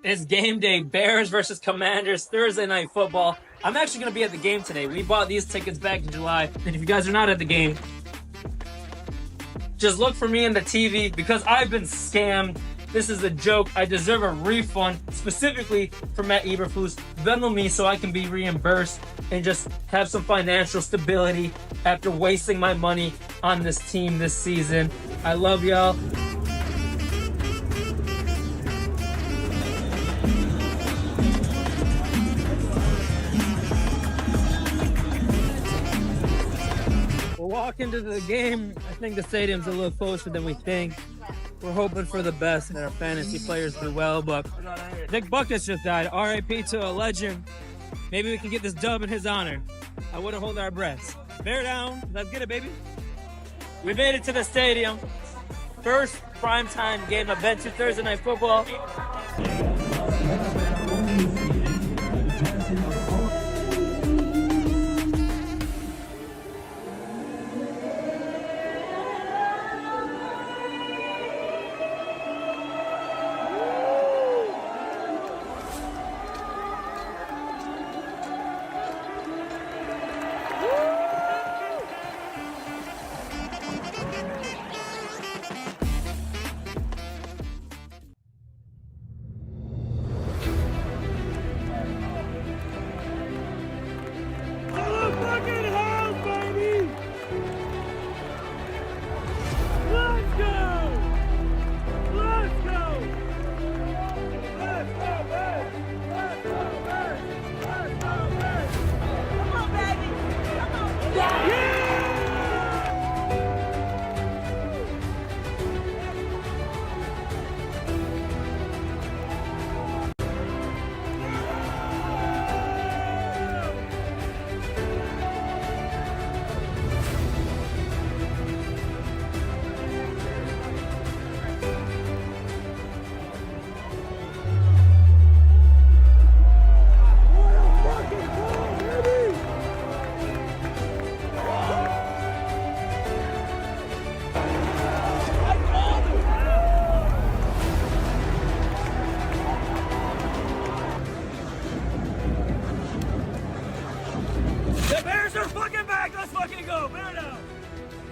It's game day. Bears versus Commanders, Thursday night football. I'm actually going to be at the game today. We bought these tickets back in July. And if you guys are not at the game, just look for me in the TV because I've been scammed. This is a joke. I deserve a refund, specifically from Matt Eberflus. Venmo me so I can be reimbursed and just have some financial stability after wasting my money on this team this season. I love y'all. We'll walk into the game. I think the stadium's a little closer than we think. We're hoping for the best and our fantasy players do well, but Nick Buckets just died. RIP to a legend. Maybe we can get this dub in his honor. I wouldn't hold our breaths. Bear down. Let's get it, baby. We made it to the stadium. First primetime game of Ben 2 Thursday Night Football.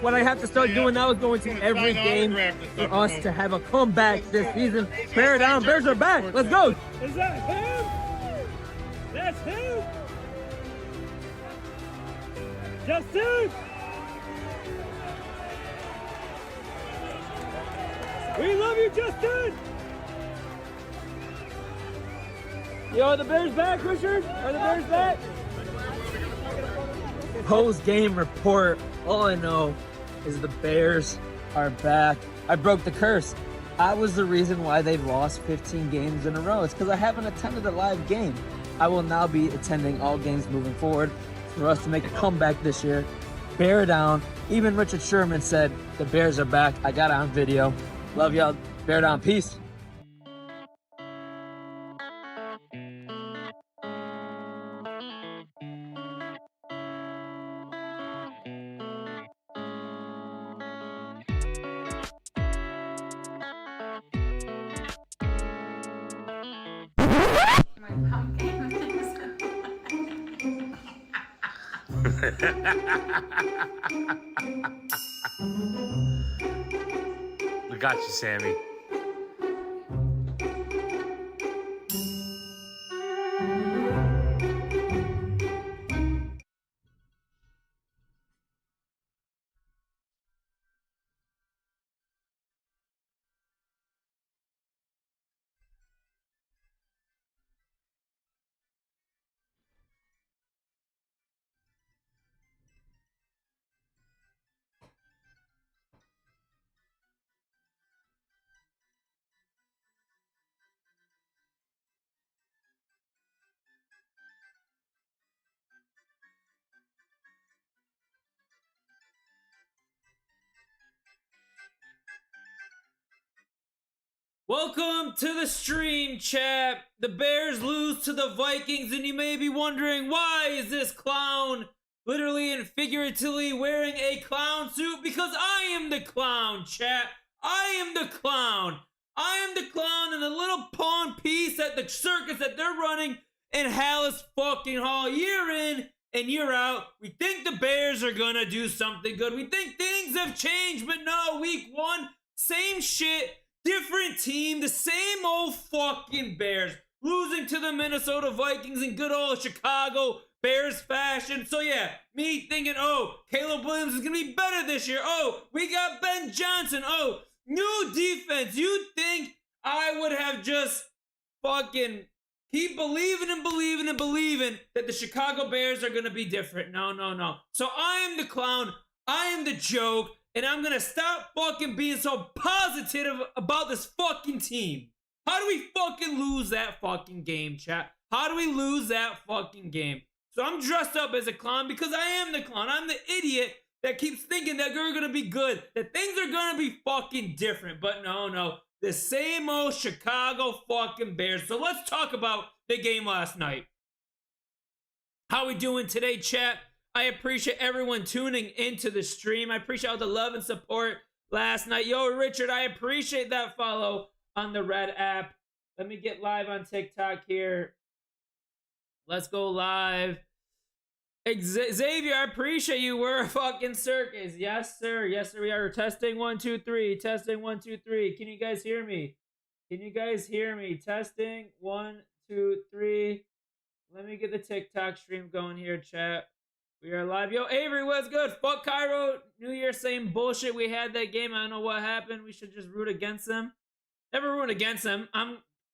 What I have to start doing now is going to every game for us to have a comeback this season. Bear down, Bears are back. Let's go. Is that him? That's him? Justin? We love you, Justin! Yo, are the Bears back, Richard? Are the Bears back? Post-game report. All I know is the Bears are back. I broke the curse. I was the reason why they've lost 15 games in a row. It's because I haven't attended a live game. I will now be attending all games moving forward for us to make a comeback this year. Bear down. Even Richard Sherman said the Bears are back. I got it on video. Love y'all. Bear down. Peace. I got you, Sammy. Welcome to the stream, chat. The Bears lose to the Vikings, and you may be wondering, why is this clown literally and figuratively wearing a clown suit? Because I am the clown, chat. I am the clown. I am the clown and the little pawn piece at the circus that they're running in Hallis fucking Hall. Year in and year out, we think the Bears are gonna do something good. We think things have changed, but no, week one, same shit, different team, the same old fucking Bears. Losing to the Minnesota Vikings in good old Chicago Bears fashion. So yeah, me thinking, oh, Caleb Williams is going to be better this year. Oh, we got Ben Johnson. Oh, new defense. You think I would have just fucking keep believing and believing and believing that the Chicago Bears are going to be different? No, no, no. So I am the clown. I am the joke. And I'm going to stop fucking being so positive about this fucking team. How do we fucking lose that fucking game, chat? How do we lose that fucking game? So I'm dressed up as a clown because I am the clown. I'm the idiot that keeps thinking that we're going to be good, that things are going to be fucking different. But no, no. The same old Chicago fucking Bears. So let's talk about the game last night. How we doing today, chat? I appreciate everyone tuning into the stream. I appreciate all the love and support last night. Yo, Richard, I appreciate that follow on the Red app. Let me get live on TikTok here. Let's go live. Xavier, I appreciate you. We're a fucking circus. Yes, sir. Yes, sir. We are. Testing 1, 2, 3. Testing 1, 2, 3. Can you guys hear me? Can you guys hear me? Testing 1, 2, 3. Let me get the TikTok stream going here, chat. We are live. Yo, Avery, what's good? Fuck Cairo. New Year, same bullshit. We had that game. I don't know what happened. We should just root against them. Never root against them.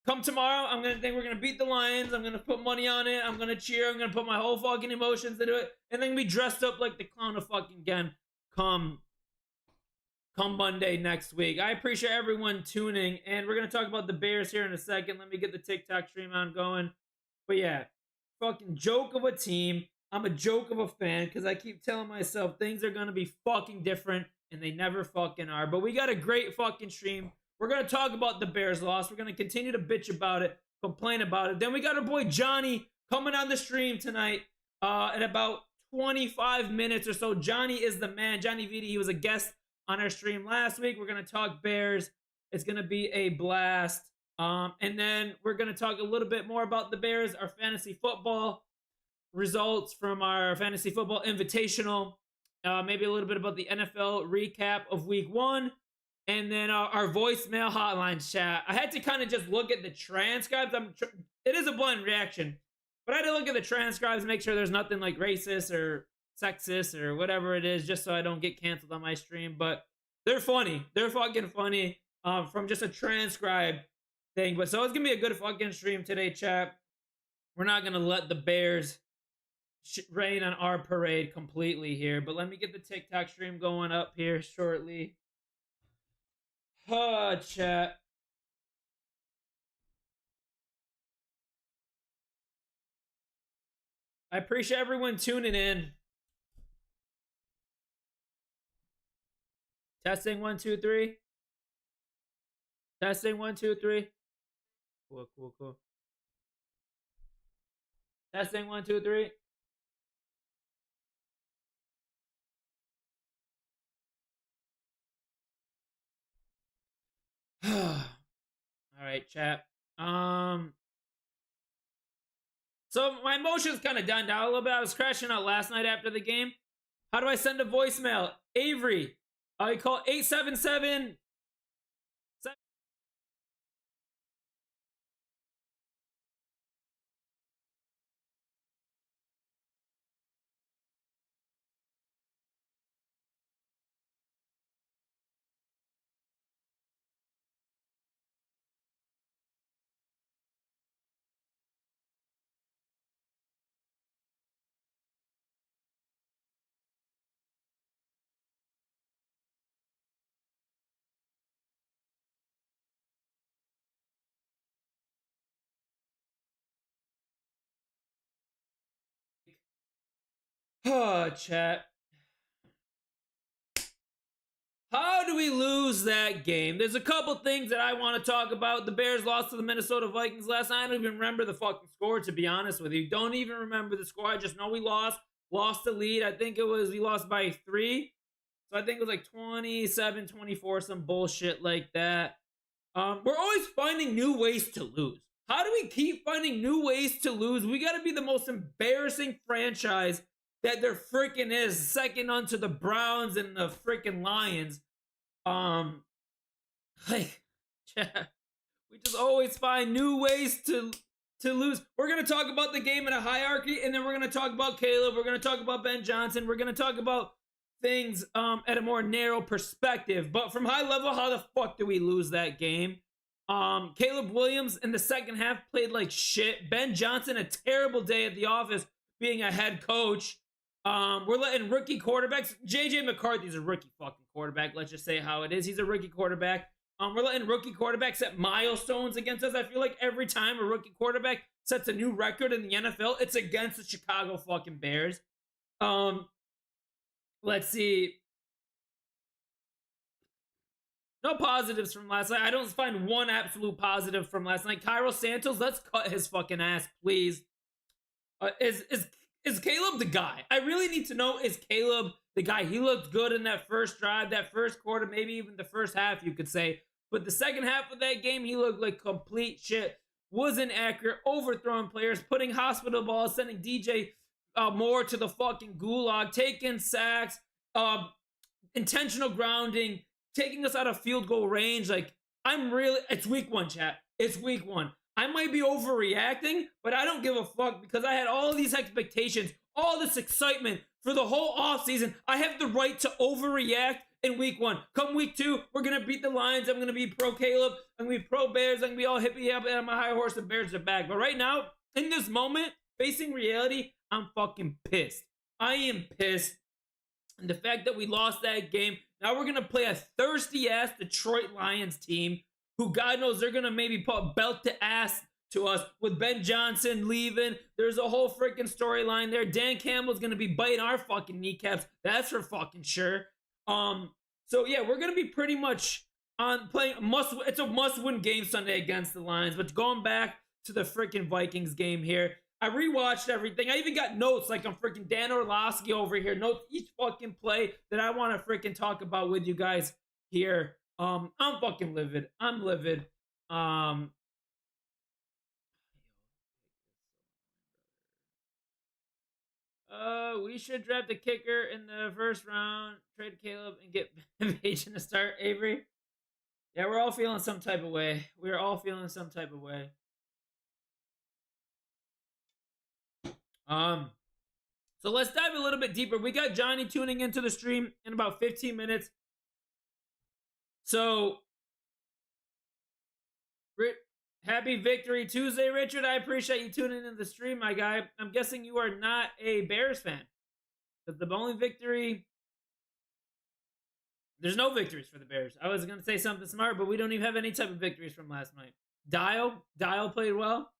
Come tomorrow. I'm gonna think we're gonna beat the Lions. I'm gonna put money on it. I'm gonna cheer. I'm gonna put my whole fucking emotions into it, and then be dressed up like the clown of fucking again. Come Monday next week. I appreciate everyone tuning, and we're gonna talk about the Bears here in a second. Let me get the TikTok stream on going. But yeah, fucking joke of a team. I'm a joke of a fan because I keep telling myself things are gonna be fucking different, and they never fucking are. But we got a great fucking stream. We're going to talk about the Bears loss. We're going to continue to bitch about it, complain about it. Then we got our boy Johnny coming on the stream tonight in about 25 minutes or so. Johnny is the man. Johnny Viti, he was a guest on our stream last week. We're going to talk Bears. It's going to be a blast. And then we're going to talk a little bit more about the Bears, our fantasy football results from our fantasy football invitational. Maybe a little bit about the NFL recap of week one. And then our voicemail hotline chat. I had to kind of just look at the transcribes. It is a blunt reaction. But I had to look at the transcribes, make sure there's nothing like racist or sexist or whatever it is, just so I don't get canceled on my stream. But they're funny. They're fucking funny from just a transcribe thing. But so it's going to be a good fucking stream today, chat. We're not going to let the Bears rain on our parade completely here. But let me get the TikTok stream going up here shortly. Chat. I appreciate everyone tuning in. Testing 1, 2, 3. Testing 1, 2, 3. Cool, cool, cool. Testing 1, 2, 3. All right, chat. So my emotions kind of died down a little bit. I was crashing out last night after the game. How do I send a voicemail? Avery, I call 877. Chat. How do we lose that game? There's a couple things that I want to talk about. The Bears lost to the Minnesota Vikings last night. I don't even remember the fucking score, to be honest with you. Don't even remember the score. I just know we lost the lead. I think we lost by 3. So I think it was like 27-24, some bullshit like that. We're always finding new ways to lose. How do we keep finding new ways to lose? We got to be the most embarrassing franchise that there freaking is, second unto the Browns and the freaking Lions. Like, we just always find new ways to lose. We're going to talk about the game in a hierarchy, and then we're going to talk about Caleb. We're going to talk about Ben Johnson. We're going to talk about things at a more narrow perspective. But from high level, how the fuck do we lose that game? Caleb Williams in the second half played like shit. Ben Johnson, a terrible day at the office being a head coach. We're letting rookie quarterbacks. JJ McCarthy's a rookie fucking quarterback. Let's just say how it is. He's a rookie quarterback. We're letting rookie quarterbacks set milestones against us. I feel like every time a rookie quarterback sets a new record in the NFL, it's against the Chicago fucking Bears. Let's see. No positives from last night. I don't find one absolute positive from last night. Cairo Santos, let's cut his fucking ass, please. Is Caleb the guy? I really need to know, is Caleb the guy? He looked good in that first drive, that first quarter, maybe even the first half, you could say. But the second half of that game, he looked like complete shit. Wasn't accurate, overthrowing players, putting hospital balls, sending DJ Moore to the fucking gulag, taking sacks, intentional grounding, taking us out of field goal range. Like, it's week one, chat. It's week one. I might be overreacting, but I don't give a fuck because I had all these expectations, all this excitement for the whole offseason. I have the right to overreact in week one. Come week two, we're going to beat the Lions. I'm going to be pro Caleb. I'm going to be pro Bears. I'm going to be all hippie up on my high horse and Bears are back. But right now, in this moment, facing reality, I'm fucking pissed. I am pissed. And the fact that we lost that game, now we're going to play a thirsty-ass Detroit Lions team who God knows they're going to maybe put belt to ass to us with Ben Johnson leaving. There's a whole freaking storyline there. Dan Campbell's going to be biting our fucking kneecaps. That's for fucking sure. So yeah, we're going to be pretty much on playing it's a must-win game Sunday against the Lions. But going back to the freaking Vikings game here, I rewatched everything. I even got notes like I'm freaking Dan Orlovsky over here. Notes each fucking play that I want to freaking talk about with you guys here. I'm fucking livid. I'm livid. We should draft a kicker in the first round, trade Caleb, and get Bajan to start. Avery. Yeah, we're all feeling some type of way. We're all feeling some type of way. So let's dive a little bit deeper. We got Johnny tuning into the stream in about 15 minutes. So, happy Victory Tuesday, Richard. I appreciate you tuning into the stream, my guy. I'm guessing you are not a Bears fan. Because the only victory... There's no victories for the Bears. I was going to say something smart, but we don't even have any type of victories from last night. Dial played well. All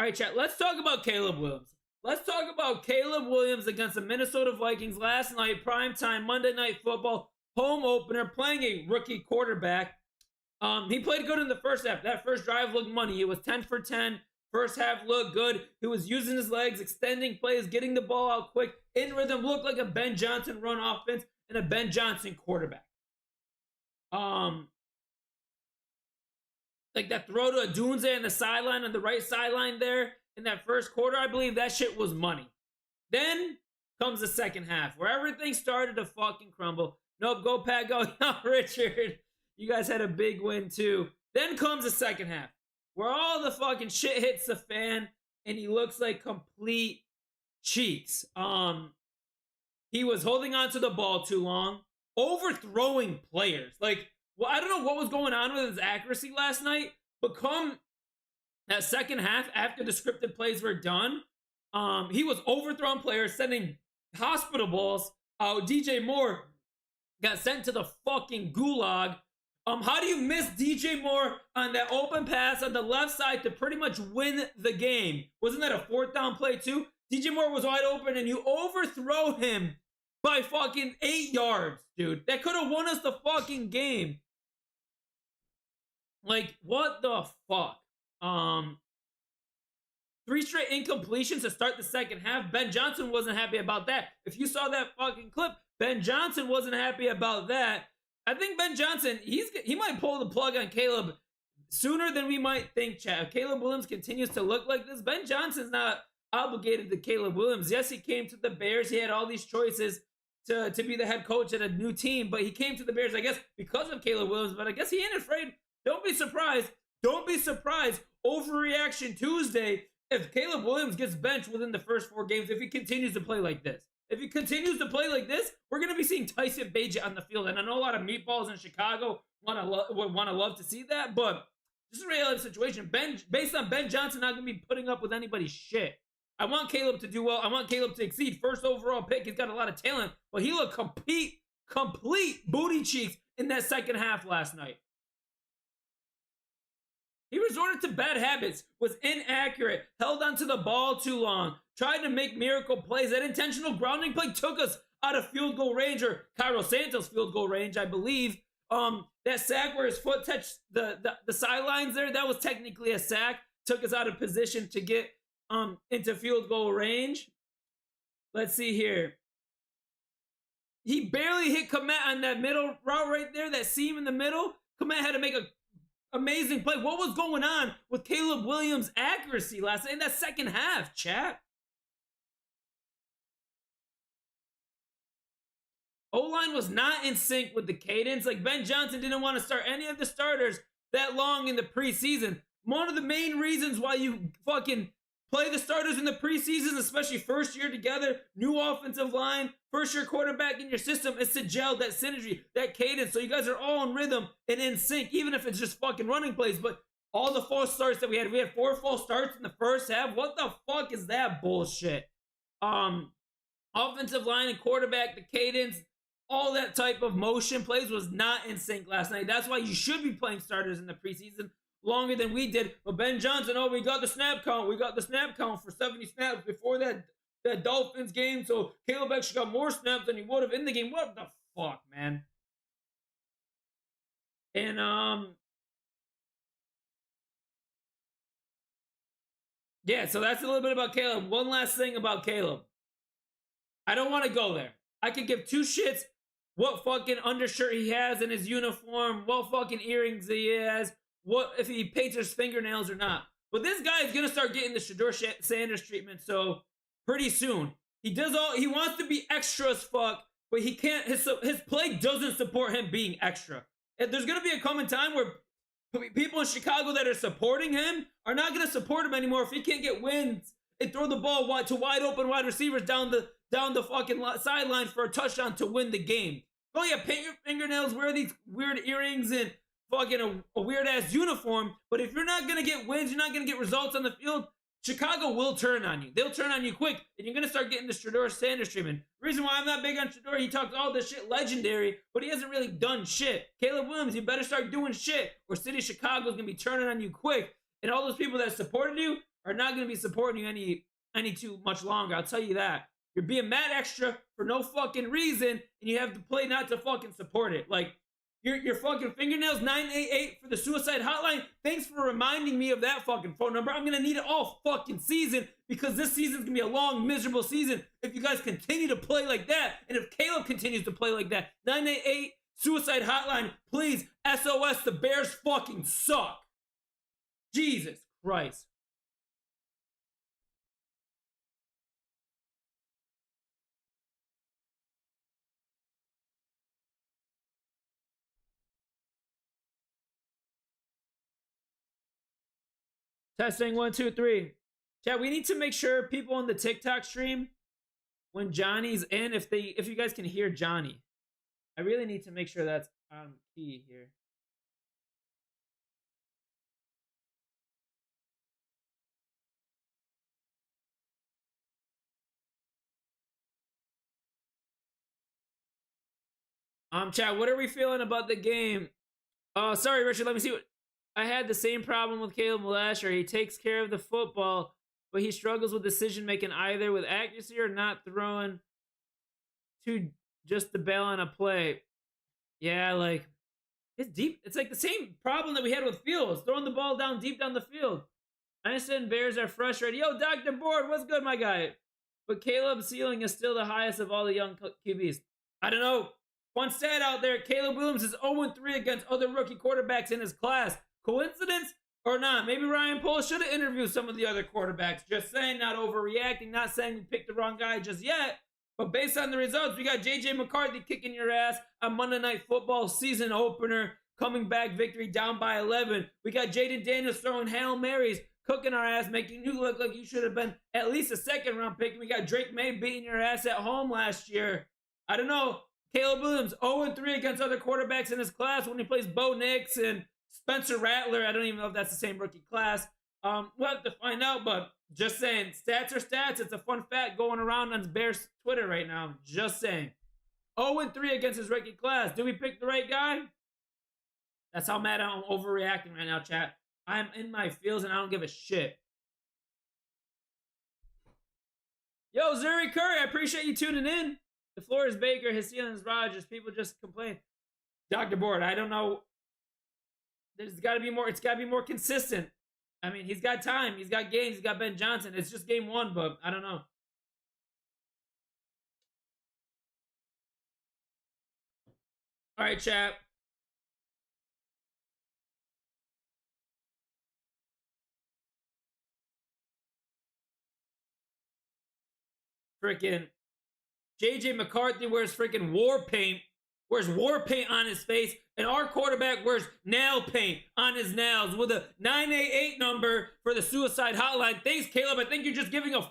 right, chat. Let's talk about Caleb Williams. Let's talk about Caleb Williams against the Minnesota Vikings last night, primetime, Monday Night Football, home opener, playing a rookie quarterback. He played good in the first half. That first drive looked money. It was 10 for 10. First half looked good. He was using his legs, extending plays, getting the ball out quick. In rhythm, looked like a Ben Johnson run offense and a Ben Johnson quarterback. Like that throw to Adunze on the sideline, on the right sideline there in that first quarter, I believe that shit was money. Then comes the second half where everything started to fucking crumble. Nope, go Pat, go. No, Richard, you guys had a big win too. Then comes the second half where all the fucking shit hits the fan and he looks like complete cheeks. He was holding on to the ball too long, overthrowing players. Like, well, I don't know what was going on with his accuracy last night, but come that second half, after the scripted plays were done, he was overthrowing players, sending hospital balls out. DJ Moore got sent to the fucking gulag. How do you miss DJ Moore on that open pass on the left side to pretty much win the game? Wasn't that a fourth down play too? DJ Moore was wide open and you overthrow him by fucking 8 yards, dude. That could have won us the fucking game. Like, what the fuck? 3 straight incompletions to start the second half. Ben Johnson wasn't happy about that. If you saw that fucking clip, Ben Johnson wasn't happy about that. I think Ben Johnson, he might pull the plug on Caleb sooner than we might think, Chad. If Caleb Williams continues to look like this, Ben Johnson's not obligated to Caleb Williams. Yes, he came to the Bears. He had all these choices to be the head coach at a new team, but he came to the Bears, I guess, because of Caleb Williams. But I guess he ain't afraid. Don't be surprised. Don't be surprised. Overreaction Tuesday if Caleb Williams gets benched within the first 4 games, if he continues to play like this. If he continues to play like this, we're going to be seeing Tyson Bagent on the field. And I know a lot of meatballs in Chicago would want to love to see that, but this is a real situation. Based on Ben Johnson not going to be putting up with anybody's shit. I want Caleb to do well. I want Caleb to exceed. First overall pick. He's got a lot of talent, but he looked complete booty cheeks in that second half last night. He resorted to bad habits, was inaccurate, held onto the ball too long, tried to make miracle plays. That intentional grounding play took us out of field goal range, or Cairo Santos field goal range, I believe. That sack where his foot touched the sidelines there, that was technically a sack. Took us out of position to get into field goal range. Let's see here. He barely hit Komet on that middle route right there, that seam in the middle. Komet had to make a amazing play. What was going on with Caleb Williams' accuracy last night in that second half, chat? O-line was not in sync with the cadence. Like, Ben Johnson didn't want to start any of the starters that long in the preseason. One of the main reasons why you fucking play the starters in the preseason, especially first year together, new offensive line, first year quarterback in your system, is to gel that synergy, that cadence, so you guys are all in rhythm and in sync, even if it's just fucking running plays. But all the false starts that we had 4 false starts in the first half. What the fuck is that bullshit? Offensive line and quarterback, the cadence, all that type of motion plays was not in sync last night. That's why you should be playing starters in the preseason longer than we did. But Ben Johnson, we got the snap count. We got the snap count for 70 snaps before that Dolphins game. So Caleb actually got more snaps than he would have in the game. What the fuck, man? And, yeah, so that's a little bit about Caleb. One last thing about Caleb. I don't want to go there. I could give 2 shits what fucking undershirt he has in his uniform, what fucking earrings he has, what if he paints his fingernails or not. But this guy is going to start getting the Shedeur Sanders treatment, so pretty soon. He wants to be extra as fuck, but he can't, his play doesn't support him being extra. And there's going to be a coming time where people in Chicago that are supporting him are not going to support him anymore if he can't get wins and throw the ball to wide open wide receivers down the fucking sideline for a touchdown to win the game. Oh yeah, paint your fingernails, wear these weird earrings, and fucking a weird ass uniform. But if you're not gonna get wins, you're not gonna get results on the field, Chicago will turn on you. They'll turn on you quick, and you're gonna start getting the Shedeur Sanders treatment. Reason why I'm not big on Shedeur, he talks all this shit legendary, but he hasn't really done shit. Caleb Williams, you better start doing shit, or City of Chicago is gonna be turning on you quick, and all those people that supported you are not gonna be supporting you any too much longer. I'll tell you that. You're being mad extra for no fucking reason, and you have to play not to fucking support it. Like, your fucking fingernails, 988 for the suicide hotline. Thanks for reminding me of that fucking phone number. I'm going to need it all fucking season, because this season's going to be a long, miserable season if you guys continue to play like that. And if Caleb continues to play like that, 988 suicide hotline, please, SOS, the Bears fucking suck. Jesus Christ. Testing 1, 2, 3. Chat, we need to make sure people on the TikTok stream, when Johnny's in, if you guys can hear Johnny. I really need to make sure that's on key here. Chat, what are we feeling about the game? Oh, sorry, Richard, let me see what... I had the same problem with Caleb last year. He takes care of the football, but he struggles with decision-making, either with accuracy or not throwing to just to bail on a play. Yeah, like, it's deep. It's like the same problem that we had with Fields, throwing the ball down deep down the field. I understand Bears are frustrated. Yo, Dr. Board, what's good, my guy? But Caleb's ceiling is still the highest of all the young QBs. I don't know. One stat out there, Caleb Williams is 0-3 against other rookie quarterbacks in his class. Coincidence or not? Maybe Ryan Poles should have interviewed some of the other quarterbacks. Just saying, not overreacting, not saying we picked the wrong guy just yet. But based on the results, we got J.J. McCarthy kicking your ass on Monday Night Football season opener, coming back victory down by 11. We got Jaden Daniels throwing Hail Marys, cooking our ass, making you look like you should have been at least a second-round pick. We got Drake May beating your ass at home last year. I don't know. Caleb Williams, 0-3 against other quarterbacks in his class when he plays Bo Nix and Spencer Rattler. I don't even know if that's the same rookie class. We'll have to find out, but just saying, stats are stats. It's a fun fact going around on Bears Twitter right now. Just saying. 0-3 against his rookie class. Did we pick the right guy? That's how mad I'm overreacting right now, chat. I'm in my feels and I don't give a shit. Yo, Zuri Curry, I appreciate you tuning in. The floor is Baker, his ceiling is Rodgers. People just complain. Dr. Board, I don't know. There's got to be more. It's got to be more consistent. I mean, he's got time. He's got games. He's got Ben Johnson. It's just game one, but I don't know. All right, chat. Freaking J.J. McCarthy wears freaking war paint on his face, and our quarterback wears nail paint on his nails with a 988 number for the suicide hotline. Thanks, Caleb. I think you're just giving a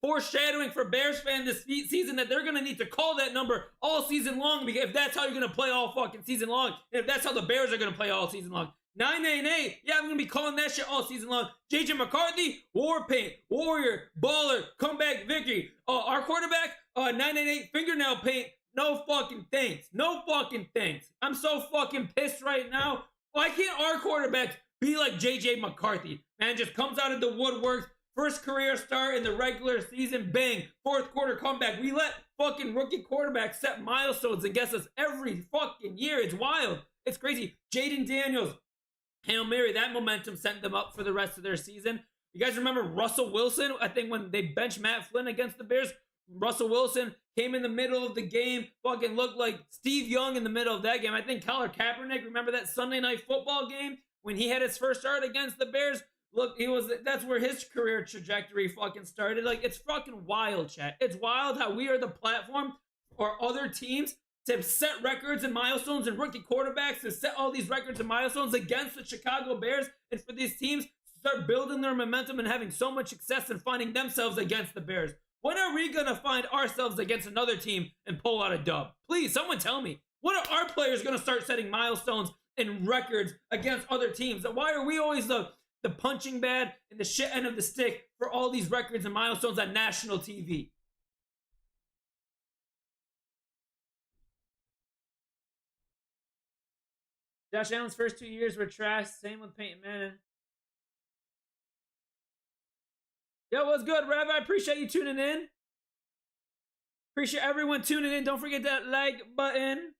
foreshadowing for Bears fans this season that they're going to need to call that number all season long, because if that's how you're going to play all fucking season long, and if that's how the Bears are going to play all season long. 988, yeah, I'm going to be calling that shit all season long. J.J. McCarthy, war paint, warrior, baller, comeback victory. Our quarterback, 988, fingernail paint. No fucking thanks. No fucking thanks. I'm so fucking pissed right now. Why can't our quarterback be like J.J. McCarthy? Man, just comes out of the woodworks. First career start in the regular season. Bang. Fourth quarter comeback. We let fucking rookie quarterbacks set milestones and guess us every fucking year. It's wild. It's crazy. Jaden Daniels, Hail Mary. That momentum sent them up for the rest of their season. You guys remember Russell Wilson? I think when they benched Matt Flynn against the Bears, Russell Wilson came in the middle of the game, fucking looked like Steve Young in the middle of that game. I think Colin Kaepernick, remember that Sunday Night Football game when he had his first start against the Bears? Look, that's where his career trajectory fucking started. Like, it's fucking wild, chat. It's wild how we are the platform for other teams to set records and milestones, and rookie quarterbacks to set all these records and milestones against the Chicago Bears, and for these teams to start building their momentum and having so much success and finding themselves against the Bears. When are we going to find ourselves against another team and pull out a dub? Please, someone tell me. When are our players going to start setting milestones and records against other teams? Why are we always the punching bag and the shit end of the stick for all these records and milestones on national TV? Josh Allen's first 2 years were trash. Same with Peyton Manning. Yo, what's good, Rev? I appreciate you tuning in. Appreciate everyone tuning in. Don't forget that like button.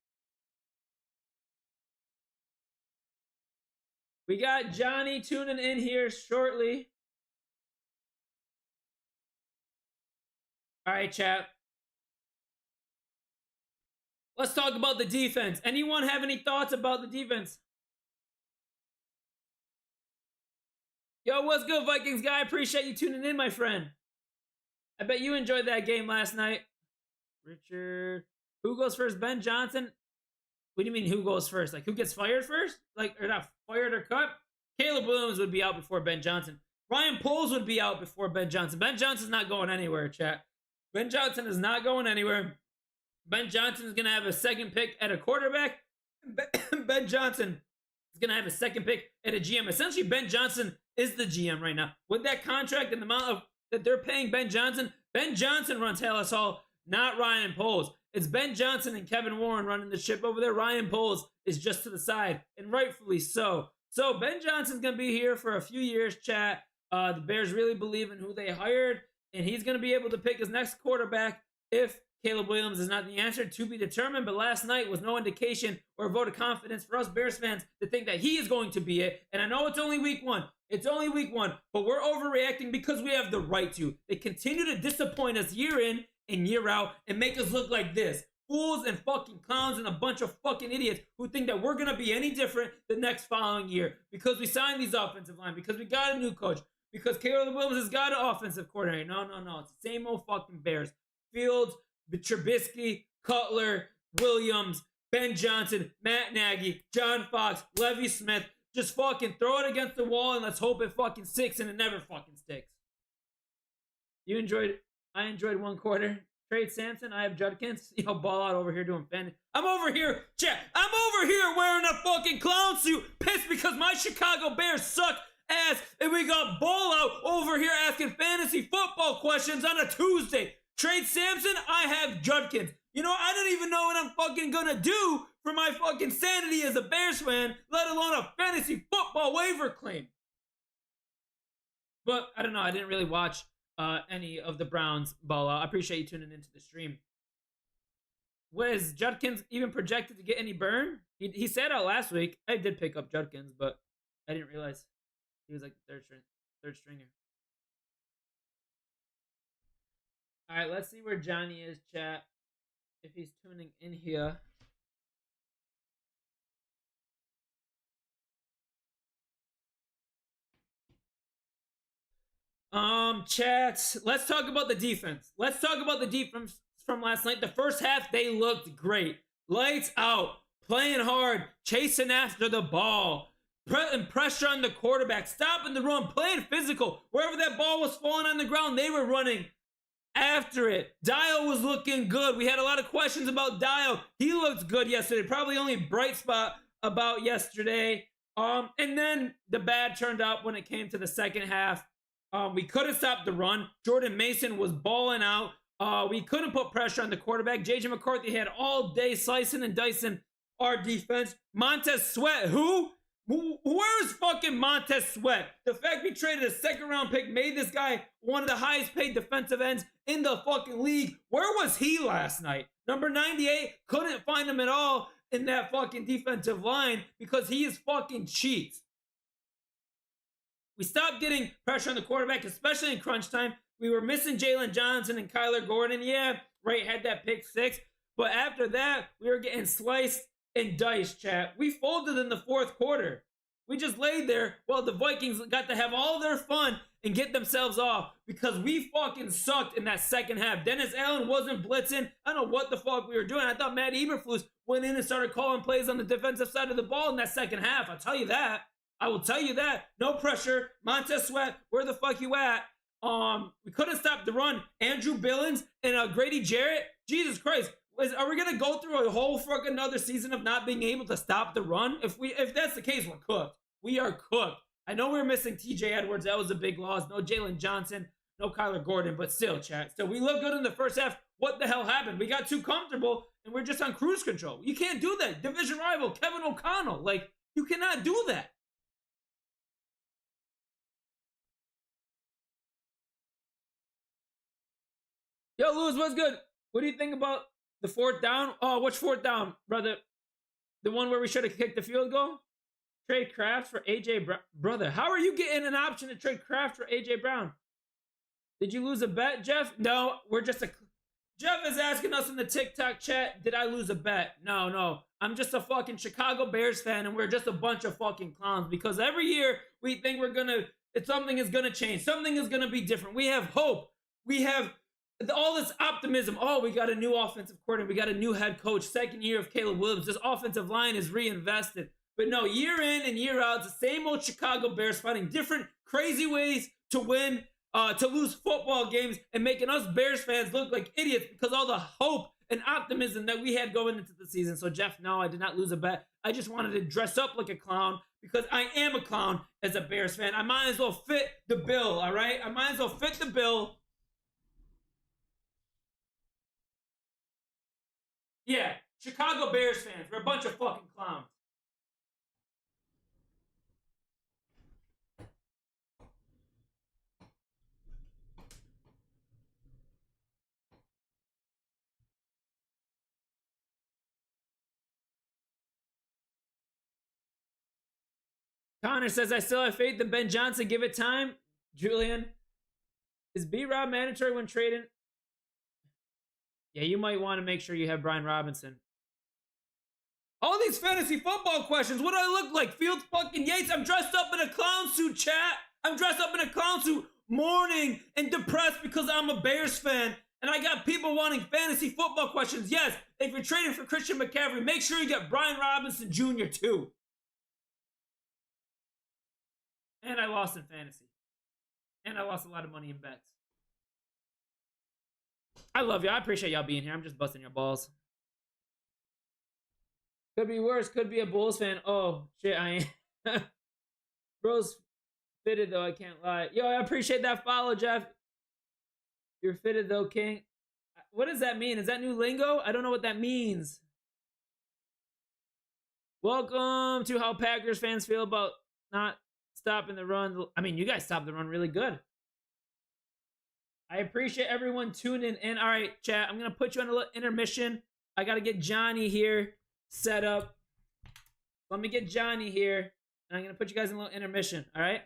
We got Johnny tuning in here shortly. All right, chat. Let's talk about the defense. Anyone have any thoughts about the defense? Yo, what's good, Vikings guy? Appreciate you tuning in, my friend. I bet you enjoyed that game last night. Richard. Who goes first? Ben Johnson? What do you mean who goes first? Like, who gets fired first? Like, or not fired or cut? Caleb Williams would be out before Ben Johnson. Ryan Poles would be out before Ben Johnson. Ben Johnson's not going anywhere, chat. Ben Johnson is not going anywhere. Ben Johnson is going to have a second pick at a quarterback. Ben Johnson is going to have a second pick at a GM. Essentially, Ben Johnson is the GM right now. With that contract and the amount that they're paying Ben Johnson runs Hallis Hall, not Ryan Poles. It's Ben Johnson and Kevin Warren running the ship over there. Ryan Poles is just to the side, and rightfully so. So Ben Johnson's going to be here for a few years, chat. The Bears really believe in who they hired, and he's going to be able to pick his next quarterback if Caleb Williams is not the answer, to be determined. But last night was no indication or a vote of confidence for us Bears fans to think that he is going to be it. And I know it's only week one. It's only week one, but we're overreacting because we have the right to. They continue to disappoint us year in and year out and make us look like this. fools and fucking clowns and a bunch of fucking idiots who think that we're gonna be any different the next following year because we signed these offensive line, because we got a new coach, because Caleb Williams has got an offensive coordinator. No. It's the same old fucking Bears. Fields, Trubisky, Cutler, Williams, Ben Johnson, Matt Nagy, John Fox, Levy Smith. Just fucking throw it against the wall and let's hope it fucking sticks, and it never fucking sticks. You enjoyed it. I enjoyed one quarter. Trade Sampson. I have Judkins. Yo, ball out over here doing fantasy. I'm over here wearing a fucking clown suit, pissed because my Chicago Bears suck ass, and we got ball out over here asking fantasy football questions on a Tuesday. Trade Sampson. I have Judkins. You know, I don't even know what I'm fucking gonna do for my fucking sanity as a Bears fan, let alone a fantasy football waiver claim. But I don't know. I didn't really watch any of the Browns ball out. I appreciate you tuning into the stream. Was Judkins even projected to get any burn? He said out last week. I did pick up Judkins, but I didn't realize he was like the third stringer. All right, let's see where Johnny is, chat. If he's tuning in here. Chat, let's talk about the defense. Let's talk about the defense from last night. The first half, they looked great. Lights out, playing hard, chasing after the ball, putting pressure on the quarterback, stopping the run, playing physical. Wherever that ball was falling on the ground, they were running after it. Dial was looking good. We had a lot of questions about Dial. He looked good yesterday. Probably only bright spot about yesterday. And then the bad turned up when it came to the second half. We couldn't stop the run. Jordan Mason was balling out. We couldn't put pressure on the quarterback. JJ McCarthy had all day slicing and dicing our defense. Montez Sweat, who? Where's fucking Montez Sweat? The fact we traded a second round pick made this guy one of the highest paid defensive ends in the fucking league. Where was he last night? Number 98, couldn't find him at all in that fucking defensive line because he is fucking cheats. We stopped getting pressure on the quarterback, especially in crunch time. We were missing Jalen Johnson and Kyler Gordon. Yeah, right, had that pick six. But after that, we were getting sliced and diced, chat. We folded in the fourth quarter. We just laid there while the Vikings got to have all their fun and get themselves off because we fucking sucked in that second half. Dennis Allen wasn't blitzing. I don't know what the fuck we were doing. I thought Matt Eberflus went in and started calling plays on the defensive side of the ball in that second half. I'll tell you that. I will tell you that. No pressure. Montez Sweat, where the fuck you at? We couldn't stop the run. Andrew Billings and Grady Jarrett. Jesus Christ. Are we gonna go through a whole fucking another season of not being able to stop the run? If that's the case, we're cooked. We are cooked. I know we're missing TJ Edwards. That was a big loss. No Jalen Johnson. No Kyler Gordon. But still, chat. Still, we look good in the first half. What the hell happened? We got too comfortable and we're just on cruise control. You can't do that. Division rival Kevin O'Connell. Like, you cannot do that. Yo, Lewis, what's good? What do you think about the fourth down? Oh, which fourth down, brother? The one where we should have kicked the field goal? Trade Kraft for A.J. Brown. Brother, how are you getting an option to trade Kraft for A.J. Brown? Did you lose a bet, Jeff? No, we're just a... Jeff is asking us in the TikTok chat, did I lose a bet? No. I'm just a fucking Chicago Bears fan, and we're just a bunch of fucking clowns because every year we think something is gonna change. Something is gonna be different. We have hope. We have all this optimism. Oh, we got a new offensive coordinator. We got a new head coach. Second year of Caleb Williams. This offensive line is reinvested. But no, year in and year out, it's the same old Chicago Bears finding different crazy ways to win, to lose football games and making us Bears fans look like idiots because all the hope and optimism that we had going into the season. So, Jeff, no, I did not lose a bet. I just wanted to dress up like a clown because I am a clown as a Bears fan. I might as well fit the bill, all right? I might as well fit the bill. Yeah, Chicago Bears fans. We're a bunch of fucking clowns. Connor says, I still have faith in Ben Johnson. Give it time. Julian, is B-Rob mandatory when trading? Yeah, you might want to make sure you have Brian Robinson. All these fantasy football questions. What do I look like? Fields fucking Yates. I'm dressed up in a clown suit, chat. I'm dressed up in a clown suit, mourning and depressed because I'm a Bears fan. And I got people wanting fantasy football questions. Yes, if you're trading for Christian McCaffrey, make sure you get Brian Robinson Jr. too. And I lost in fantasy. And I lost a lot of money in bets. I love you. I appreciate y'all being here. I'm just busting your balls. Could be worse. Could be a Bulls fan. Oh, shit, I am. Bro's fitted, though. I can't lie. Yo, I appreciate that follow, Jeff. You're fitted, though, King. What does that mean? Is that new lingo? I don't know what that means. Welcome to how Packers fans feel about not stopping the run. I mean, you guys stopped the run really good. I appreciate everyone tuning in. All right, chat. I'm going to put you on a little intermission. I got to get Johnny here set up. Let me get Johnny here. And I'm going to put you guys in a little intermission. All right?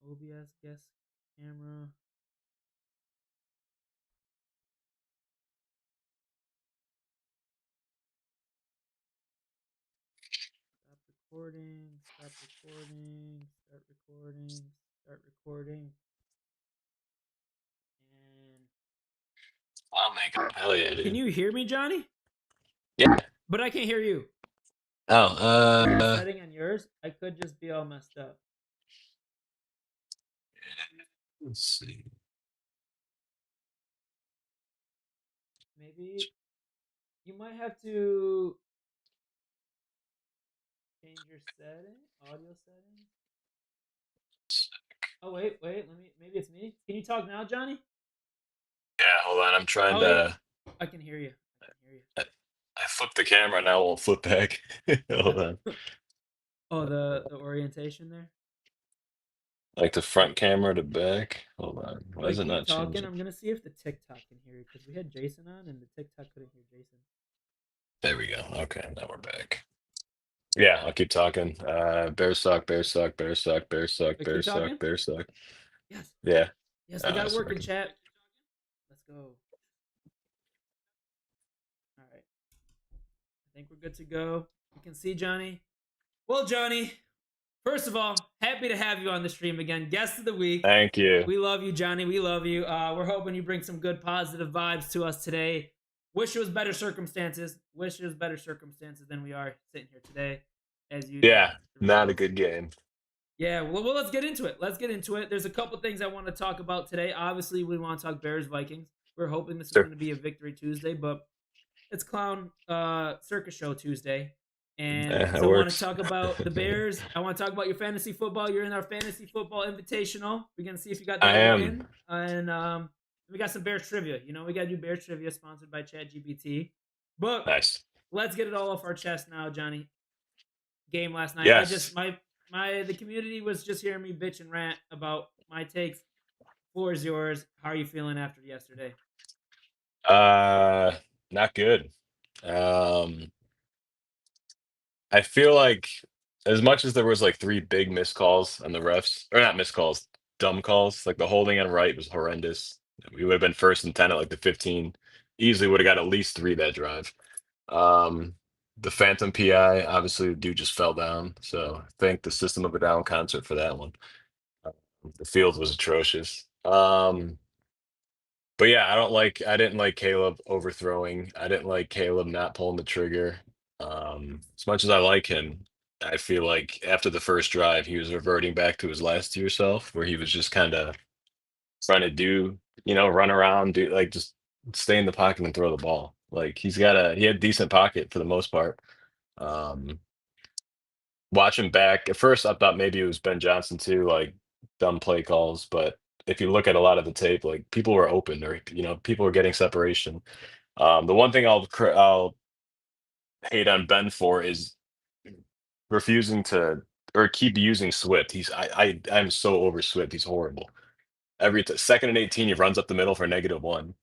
OBS guest camera. Stop recording. Stop recording. Start recording. Start recording. And I'll make it. Hell yeah, dude. can you hear me, Johnny? Yeah. But I can't hear you. Oh, Setting on yours, I could just be all messed up. let's see. Maybe you might have to change your setting, audio settings. Oh wait, let me. Maybe it's me. Can you talk now, Johnny? Yeah, hold on. I'm trying Oh, to. I can hear you. I can hear you. I flipped the camera now. It won't flip back. Hold on. Oh, the orientation there. Like the front camera to back. Hold on. Why Wait, is it keep not talking. changing? I'm gonna see if the TikTok can hear you because we had Jason on and the TikTok couldn't hear Jason. There we go. Okay, now we're back. Yeah, I'll keep talking. Bears suck. Bears suck. Bears suck. Bears suck. Wait, keep Bears talking? suck. Bears suck. Yes. Yeah. Yes, we got it working, Sorry. chat. Let's go. All right. I think we're good to go. You can see Johnny. Well, Johnny, first of all, happy to have you on the stream again. Guest of the week. Thank you. We love you, Johnny. We love you. We're hoping you bring some good positive vibes to us today. Wish it was better circumstances. Wish it was better circumstances than we are sitting here today. As you Yeah, not a good game. Yeah, well, let's get into it. Let's get into it. There's a couple things I want to talk about today. Obviously, we want to talk Bears Vikings. We're hoping this is going to be a victory Tuesday, but it's Clown Circus Show Tuesday. And so I want to talk about the Bears. I want to talk about your fantasy football. You're in our fantasy football invitational. We're going to see if you got that win. And we got some Bears trivia. You know, we got to do Bears trivia sponsored by ChatGPT. But nice. Let's get it all off our chest now, Johnny. Game last night. Yes. The community was just hearing me bitch and rant about my takes. Floor is yours. How are you feeling after yesterday? Not good. I feel like as much as there was like 3 big missed calls on the refs, or not missed calls, dumb calls, like the holding on right was horrendous. We would have been first and 10 at like the 15. Easily would have got at least 3 that drive. The Phantom PI, obviously the dude just fell down. So thank the System of a Down concert for that one. The field was atrocious. But yeah, I didn't like Caleb overthrowing. I didn't like Caleb not pulling the trigger. As much as I like him, I feel like after the first drive, he was reverting back to his last year self, where he was just kind of trying to do, run around, do like just stay in the pocket and throw the ball. Like he had decent pocket for the most part. watching back, at first I thought maybe it was Ben Johnson too, like dumb play calls. But if you look at a lot of the tape, like people were open, or people were getting separation. The one thing I'll hate on Ben for is refusing to or keep using Swift. I'm so over Swift. He's horrible. Second and 18, he runs up the middle for -1.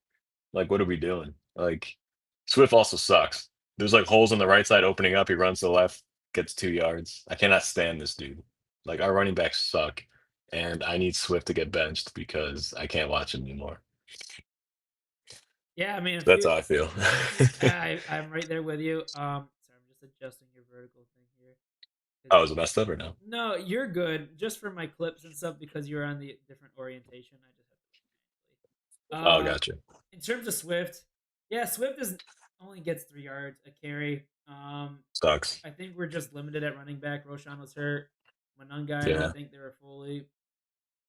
Like, what are we doing? Like, Swift also sucks. There's like holes on the right side opening up. He runs to the left, gets 2 yards. I cannot stand this dude. Like, our running backs suck, and I need Swift to get benched because I can't watch him anymore. Yeah, I mean, if That's you, how I feel. I'm right there with you. Sorry, I'm just adjusting your vertical thing here. Oh, is it messed up or no? No, you're good. Just for my clips and stuff because you're on the different orientation. I just have to Oh, manually. gotcha. In terms of Swift, yeah, Swift is only gets 3 yards a carry. Sucks. I think we're just limited at running back. Roshan was hurt. Manunga, I don't Yeah. think they were fully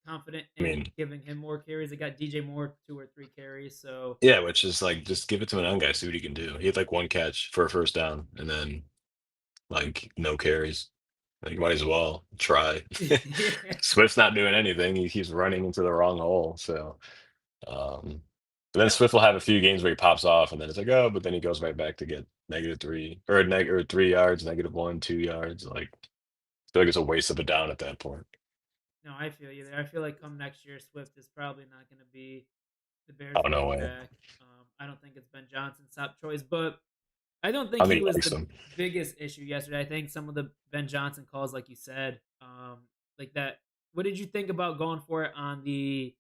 confident I in mean, giving him more carries. They got DJ Moore 2 or 3 carries. So yeah, which is like just give it to an young guy, see what he can do. He had like one catch for a first down, and then like no carries. Like, you might as well try. yeah, Swift's not doing anything. He keeps running into the wrong hole. So, but then yep. Swift will have a few games where he pops off, and then it's like, oh, but then he goes right back to get -3 or or 3 yards, -1, 2 yards. Like, I feel like it's a waste of a down at that point. No, I feel you there. I feel like come next year, Swift is probably not going to be the Bears Oh no running way. back. I don't think it's Ben Johnson's top choice, but I don't think I he think was the Isom. biggest issue yesterday. I think some of the Ben Johnson calls, like you said, like that. What did you think about going for it on the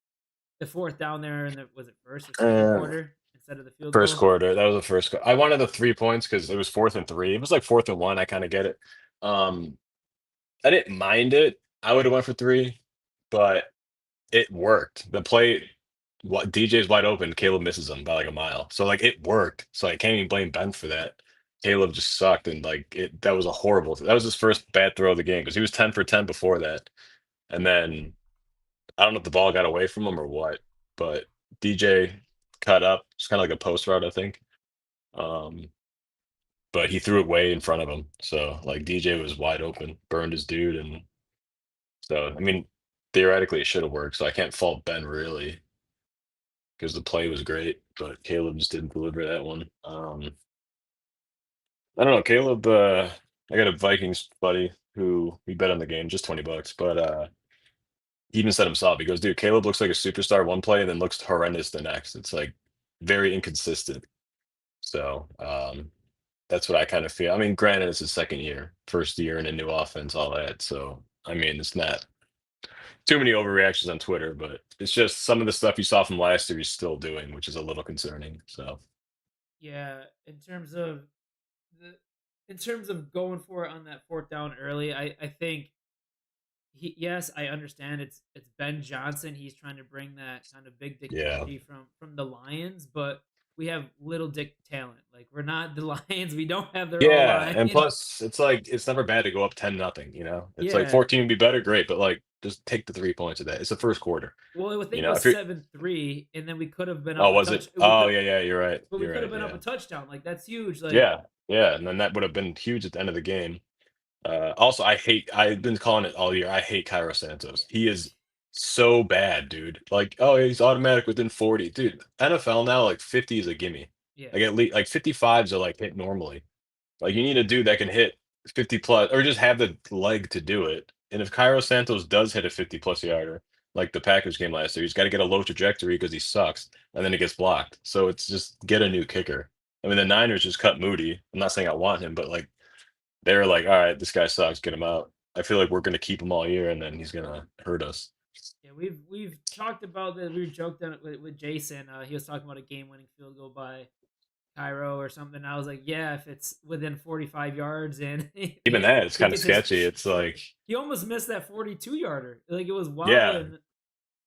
fourth down there? And was it first or second Uh, quarter instead of the field First goal? quarter. That was the first. I wanted the 3 points because it was 4th and 3. It was like 4th and 1. I kind of get it. Um, I didn't mind it. I would have went for 3, but it worked. The play, what DJ's wide open, Caleb misses him by like a mile. So like it worked. So I can't even blame Ben for that. Caleb just sucked, and like that was a horrible. That was his first bad throw of the game because he was 10 for 10 before that. And then I don't know if the ball got away from him or what, but DJ cut up. It's kind of like a post route, I think. Um, but he threw it way in front of him. So like DJ was wide open, burned his dude, and so I mean theoretically it should have worked. So I can't fault Ben really because the play was great, but Caleb just didn't deliver that one. I don't know, Caleb. I got a Vikings buddy who we bet on the game, just $20, but he even said himself, he goes, "Dude, Caleb looks like a superstar one play and then looks horrendous the next. It's like very inconsistent." So that's what I kind of feel. I mean, granted, it's his second year, first year in a new offense, all that. So I mean, it's not too many overreactions on Twitter, but it's just some of the stuff you saw from last year he's still doing, which is a little concerning. So Yeah, the in terms of going for it on that fourth down early, I think yes, I understand it's Ben Johnson. He's trying to bring that kind of big dick yeah. energy from the Lions, but we have little dick talent. Like we're not the Lions. We don't have their O Yeah, line. and plus, it's like it's never bad to go up 10-0. It's like Yeah. 14 would be better, great, but like just take the 3 points of that. It's the first quarter. Well, I think it was If you're 7-3, and then we could have been oh, up a was it? touch. We Oh could, yeah, yeah, you're right. but we You're could have right. been up a Yeah. touchdown. Like that's huge. Like Yeah. Yeah. And then that would have been huge at the end of the game. Also, I've been calling it all year. I hate Cairo Santos. He is so bad, dude. Like, oh, he's automatic within 40. Dude, NFL now, like 50 is a gimme. yeah. Like at least like 55s are like hit normally. Like you need a dude that can hit 50 plus or just have the leg to do it. And if Cairo Santos does hit a 50 plus yarder, like the Packers game last year, he's got to get a low trajectory because he sucks, and then it gets blocked. So it's just get a new kicker. I mean, the Niners just cut Moody. I'm not saying I want him, but like they're like, all right, this guy sucks, get him out. I feel like we're gonna keep him all year, and then he's gonna hurt us. Yeah, we've talked about that. We joked on it with Jason. He was talking about a game-winning field goal by Cairo or something. I was like, yeah, if it's within 45 yards and Even that, it's he kind of gets his sketchy. It's like, he almost missed that 42-yarder. Like it was yeah, wobbling to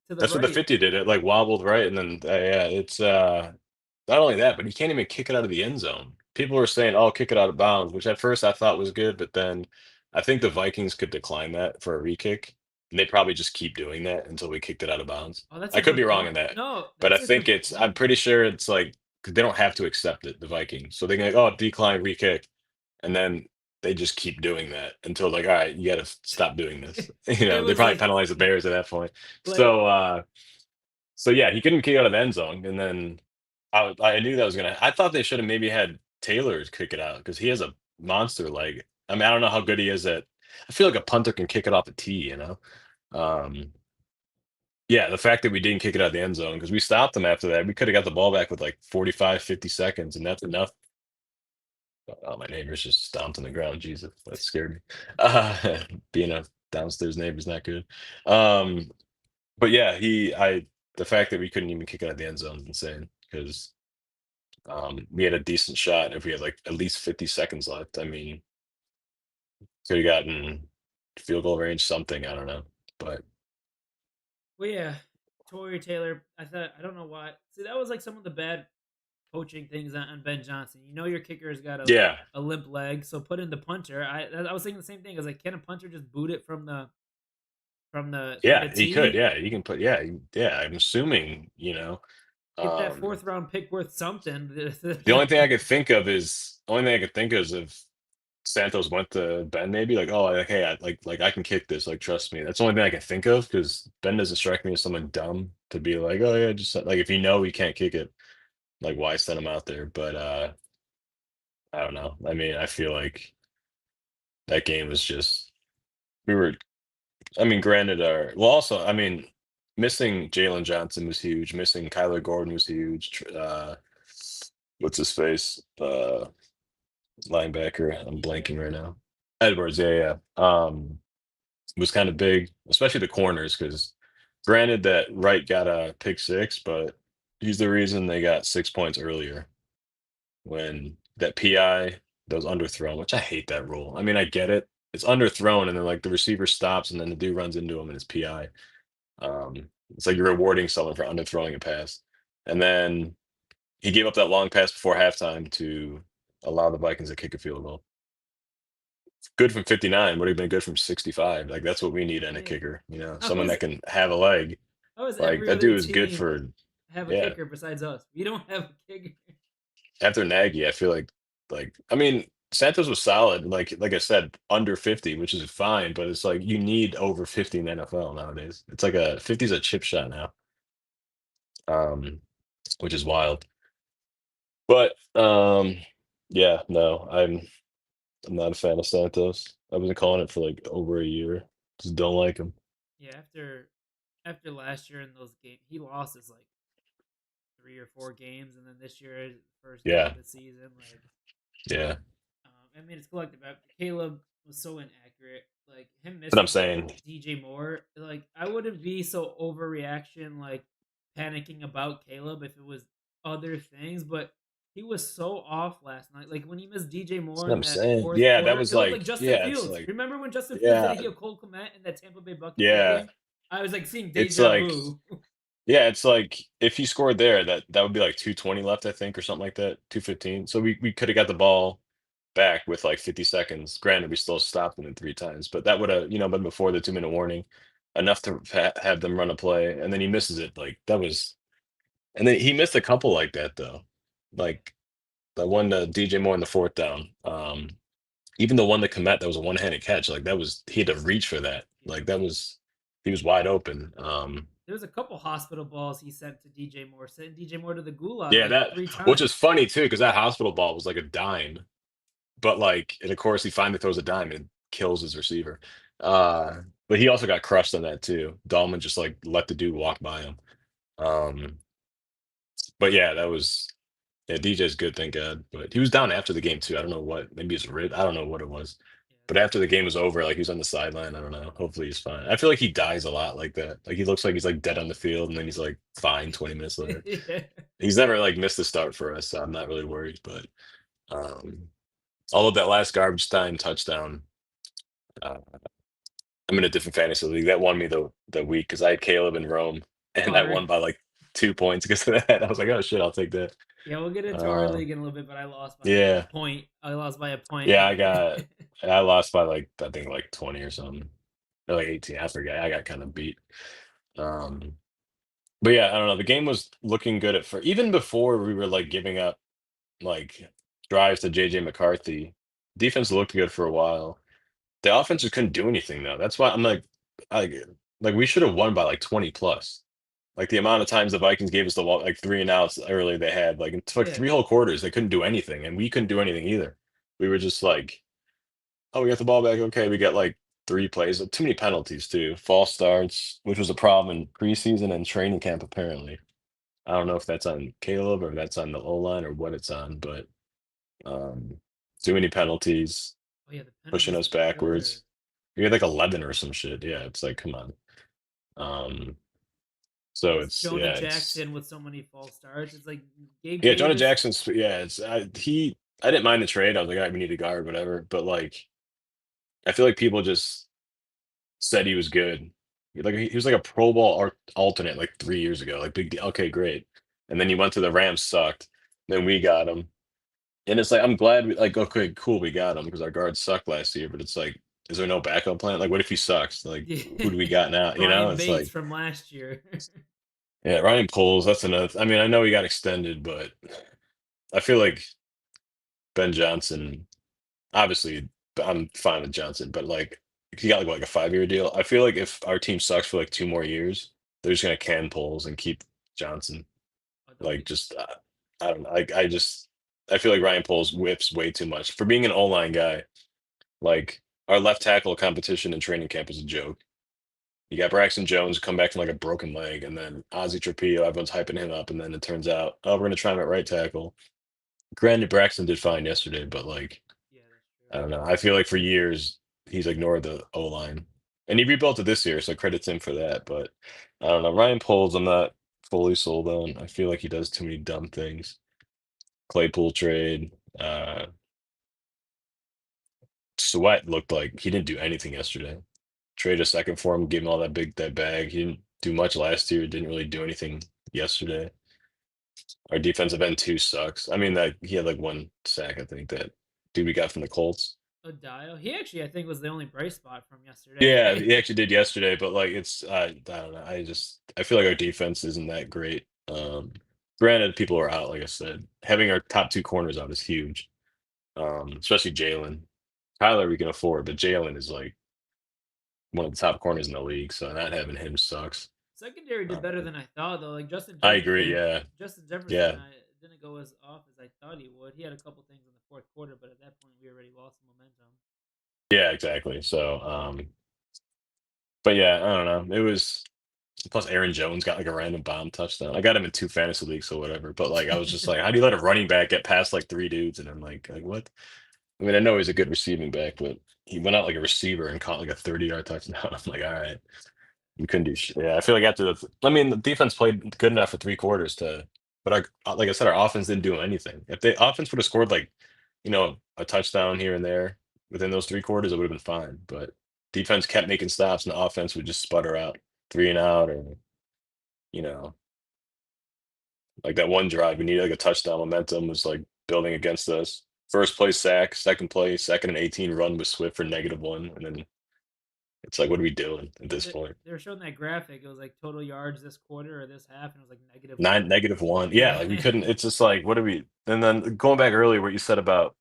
the that's what the right. 50 did. It like wobbled right, and then yeah, it's not only that, but he can't even kick it out of the end zone. People were saying, "Oh, kick it out of bounds," which at first I thought was good, but then I think the Vikings could decline that for a re-kick, and they probably just keep doing that until we kicked it out of bounds. Oh, that's I a could be good wrong in point. that, No, but I that's a think good it's. I'm point. pretty sure it's like 'cause they don't have to accept it, the Vikings, so they can like, "Oh, decline re-kick," and then they just keep doing that until like, all right, you got to stop doing this. You It know, they was probably penalize the Bears at that point. like So yeah, he couldn't kick out of the end zone, and then I knew that was gonna. I thought they should have maybe had Taylor kick it out because he has a monster leg. I mean, I don't know how good he is at. I feel like a punter can kick it off a tee, you know. Um, yeah, the fact that we didn't kick it out of the end zone because we stopped them after that, we could have got the ball back with like 45, 50 seconds, and that's enough. Oh, my neighbors just stomped on the ground. Jesus, that scared me. Being a downstairs neighbor is not good. Um, but yeah, the fact that we couldn't even kick it out of the end zone is insane because we had a decent shot if we had like at least 50 seconds left. I mean, could have gotten field goal range, something. I don't know, but well, yeah, Tory Taylor. I don't know why. See, that was like some of the bad coaching things on Ben Johnson. You know, your kicker's got yeah, a limp leg, so put in the punter. I was thinking the same thing. I was like, can a punter just boot it from the yeah, he could. tee? Yeah, you can put. Yeah, yeah. I'm assuming. Get that Um, fourth round pick worth something. the only thing I could think of is only thing I could think of is if Santos went to Ben, maybe like, oh, like, hey, like I can kick this. Like, trust me. That's the only thing I can think of because Ben doesn't strike me as someone dumb to be like, oh yeah, just like if you know he can't kick it, like why send him out there? But I don't know. I mean, I feel like that game was just we were. I mean, granted, also, I mean, missing Jalen Johnson was huge. Missing Kyler Gordon was huge. What's his face? Linebacker. I'm DJ blanking right Edwards. now. Edwards, yeah, yeah. Was kind of big, especially the corners, because granted that Wright got a pick six, but he's the reason they got 6 points earlier when that PI that was underthrown, which I hate that rule. I mean, I get it. It's underthrown, and then like the receiver stops, and then the dude runs into him, and it's PI. It's like you're rewarding someone for underthrowing a pass, and then he gave up that long pass before halftime to allow the Vikings to kick a field goal. Good from 59 would have been good from 65. Like that's what we need in a Yeah. kicker. How Someone is that can have a leg. how is Like every that other dude is good team for have a yeah. kicker besides us? We don't have a kicker. After Nagy, I feel like I mean Santos was solid. Like I said, under 50, which is fine, but it's like you need over 50 in the NFL nowadays. It's like a 50 is a chip shot now. Which is wild. But yeah, no, I'm not a fan of Santos. I've been calling it for like over a year. Just don't like him. Yeah, after last year in those games, he lost his like 3 or 4 games, and then this year, first game Yeah, of the season, like yeah. I mean, it's collective. Caleb was so inaccurate. Like him But I'm missing saying, DJ Moore. Like I wouldn't be so overreaction, like panicking about Caleb if it was other things. But he was so off last night. Like when he missed DJ that's Moore what in I'm that saying. fourth Yeah, that quarter, was it looked like like, Justin yeah, it's Fields. like, Remember when Justin Fields had yeah, to give Cole Komet in that Tampa Bay Buccaneers yeah. game? I was like seeing It's deja like, vu. yeah, it's like if he scored there, that would be like 2:20 left, I think, or something like that, 2:15. So we could have got the ball back with like 50 seconds. Granted, we still stopped them in 3 times, but that would have, been before the 2-minute warning, enough to have them run a play, and then he misses it. Like that was, and then he missed a couple like that though, like the one to DJ Moore in the fourth down. Even the one to Komet that was a one-handed catch, like that was he had to reach for that. Yeah. Like that was he was wide open. There was a couple hospital balls he sent to DJ Moore, sent DJ Moore to the gulag Yeah, like that three which times. is funny too, because that hospital ball was like a dime, but like, and of course he finally throws a dime and kills his receiver. But he also got crushed on that too. Dahlman just like let the dude walk by him. Um, but yeah, that was yeah, DJ's good, thank God. But he was down after the game too. I don't know what, maybe his rib. I don't know what it was. But after the game was over, like he was on the sideline. I don't know. Hopefully he's fine. I feel like he dies a lot like that. Like he looks like he's like dead on the field, and then he's like fine 20 minutes later. Yeah. He's never like missed a start for us, so I'm not really worried. But all of that last garbage time touchdown, uh, I'm in a different fantasy league. That won me the week because I had Caleb in Rome, and I Our won by like 2 points because of that. I was like, oh shit, I'll take that. Yeah, we'll get into our Uh, league in a little bit, but I lost by like a yeah, point. I lost by a point yeah, in it. I lost by like I think like 20 or something, or like 18. I forget. I got kind of beat. Um, but yeah, I don't know. The game was looking good even before we were like giving up like drives to JJ McCarthy. defense looked good for a while. The offense just couldn't do anything though. That's why I'm like we should have won by like 20 plus. Like the amount of times the Vikings gave us the ball, like three and outs early they had, like it's like Yeah. three whole quarters, they couldn't do anything, and we couldn't do anything either. We were just like, oh, we got the ball back. Okay, we got like three plays, too many penalties too, false starts, which was a problem in preseason and training camp apparently. I don't know if that's on Caleb or if that's on the O line or what it's on, but um, too many penalties, Oh yeah, the pushing penalties us were killer. backwards. We had like 11 or some shit. Yeah, it's like, come on. So It's it's Jonah yeah, it's Jackson with so many false starts. It's like Gabe yeah, Jonah Davis. Jackson's yeah, I didn't mind the trade. I was like, all right, we need a guard, whatever. But like, I feel like people just said he was good. Like he was like a Pro Bowl alternate like 3 years ago. Like big deal. Okay, great. And then he went to the Rams, sucked. Then we got him, and it's like I'm glad we like okay, cool, we got him because our guards sucked last year. But it's like, is there no backup plan? Like, what if he sucks? Like, Yeah. who do we got now? You know, Ryan it's Bates like from last year. yeah, Ryan Poles. That's another. I mean, I know he got extended, but I feel like Ben Johnson. Obviously, I'm fine with Johnson, but like he got like what, like a 5 year deal. I feel like if our team sucks for like 2 more years, they're just gonna can Poles and keep Johnson. Oh, don't Like be. just I don't know. I feel like Ryan Poles whips way too much for being an O line guy. Like our left tackle competition in training camp is a joke. You got Braxton Jones come back from like a broken leg, and then Ozzie Trapillo, everyone's hyping him up, and then it turns out, oh, we're gonna try him at right tackle. Granted, Braxton did fine yesterday, but like Yeah, that's I true. don't know. I feel like for years he's ignored the O line, and he rebuilt it this year, so credits him for that. But I don't know. Ryan Poles, I'm not fully sold on. I feel like he does too many dumb things. Claypool trade. Sweat looked like he didn't do anything yesterday. Trade a second for him, gave him all that bag. He didn't do much last year. Didn't really do anything yesterday. Our defensive end too sucks. I mean that he had like one sack, I think that dude we got from the Colts. Odio. He actually, I think, was the only bright spot from Yeah, yesterday. he actually did yesterday, but like it's I don't know. I feel like our defense isn't that great. Granted, people are out, like I said. Having our top two corners out is huge. Especially Jalen. Tyler we can afford, but Jalen is like one of the top corners in the league, so not having him sucks. Secondary did Uh, better than I thought, though. Like Justin I agree. Jefferson. Yeah, Justin Jefferson, yeah, I didn't go as off as I thought he would. He had a couple things in the fourth quarter, but at that point, we already lost momentum. yeah, exactly. So, but yeah, I don't know. It was plus Aaron Jones got like a random bomb touchdown. I got him in two fantasy leagues or whatever, but like I was just like, how do you let a running back get past like three dudes? And I'm like what? I mean, I know he's a good receiving back, but he went out like a receiver and caught like a 30-yard touchdown. I'm like, all right, you couldn't do shit. Yeah, I feel like after I mean, the defense played good enough for three quarters to, but like I said, our offense didn't do anything. If the offense would have scored like, a touchdown here and there within those three quarters, it would have been fine. But defense kept making stops, and the offense would just sputter out three and out, or you know, like that one drive, we needed like a touchdown. Momentum was like building against us. First play sack, second play, second and 18 run with Swift for -1, and then it's like, what are we doing at this point? They were showing that graphic. It was like total yards this quarter or this half, and it was like negative Nine one. -1. Yeah, like we Yeah. couldn't. It's just like, what are we? And then going back earlier, what you said about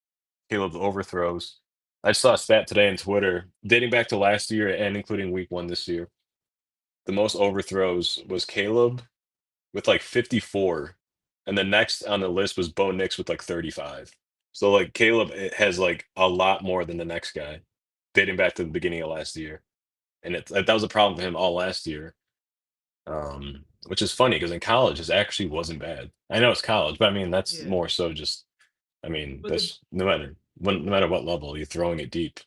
Caleb's overthrows. I saw a stat today on Twitter dating back to last year and including week 1 this year. The most overthrows was Caleb with like 54, and the next on the list was Bo Nix with like 35. So like Caleb has like a lot more than the next guy, dating back to the beginning of last year, and that was a problem for him all last year. Which is funny because in college it actually wasn't bad. I know it's college, but I mean that's Yeah. more so just. I mean But the that's no matter what level you're throwing it deep.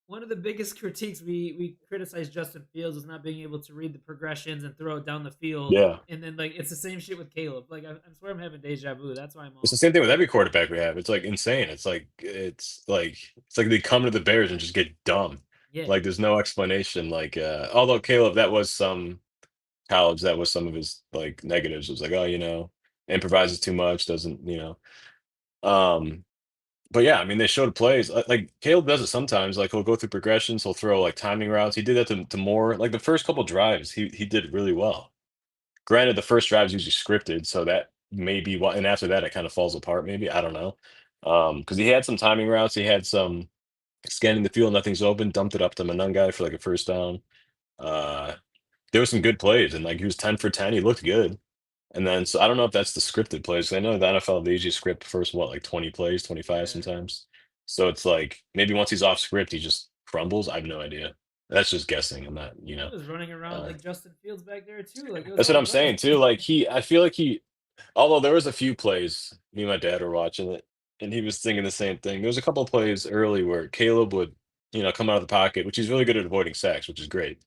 one of the biggest critiques we criticize Justin Fields is not being able to read the progressions and throw it down the field. Yeah, And then like it's the same shit with Caleb. Like I swear I'm having deja vu. That's why I'm it's all the same thing with every quarterback we have. It's like insane. It's like they come to the Bears and just get dumb. yeah. Like there's no explanation. Like although Caleb, that was some college, that was some of his like negatives. It was like, oh, improvises too much, doesn't. Um, but yeah, I mean, they showed plays. Like Caleb does it sometimes. Like he'll go through progressions, he'll throw like timing routes. He did that to Moore. Like the first couple drives, he did really well. Granted, the first drive is usually scripted, so that may be why. And after that, it kind of falls apart. Maybe I don't know. Because he had some timing routes, he had some scanning the field, nothing's open, dumped it up to Manungai for like a first down. Uh, there were some good plays, and like he was 10 for 10. He looked good. And then, so I don't know if that's the scripted plays. 'Cause I know the NFL, they usually script first, what, like 20 plays, 25 Yeah. sometimes. So it's like maybe once he's off script, he just crumbles. I have no idea. That's just guessing. I'm not, He was running around uh, like Justin Fields back there too. Like it was that's what all I'm saying good. too. Like I feel like although there was a few plays, me and my dad were watching it, and he was thinking the same thing. There was a couple of plays early where Caleb would, come out of the pocket, which he's really good at avoiding sacks, which is great.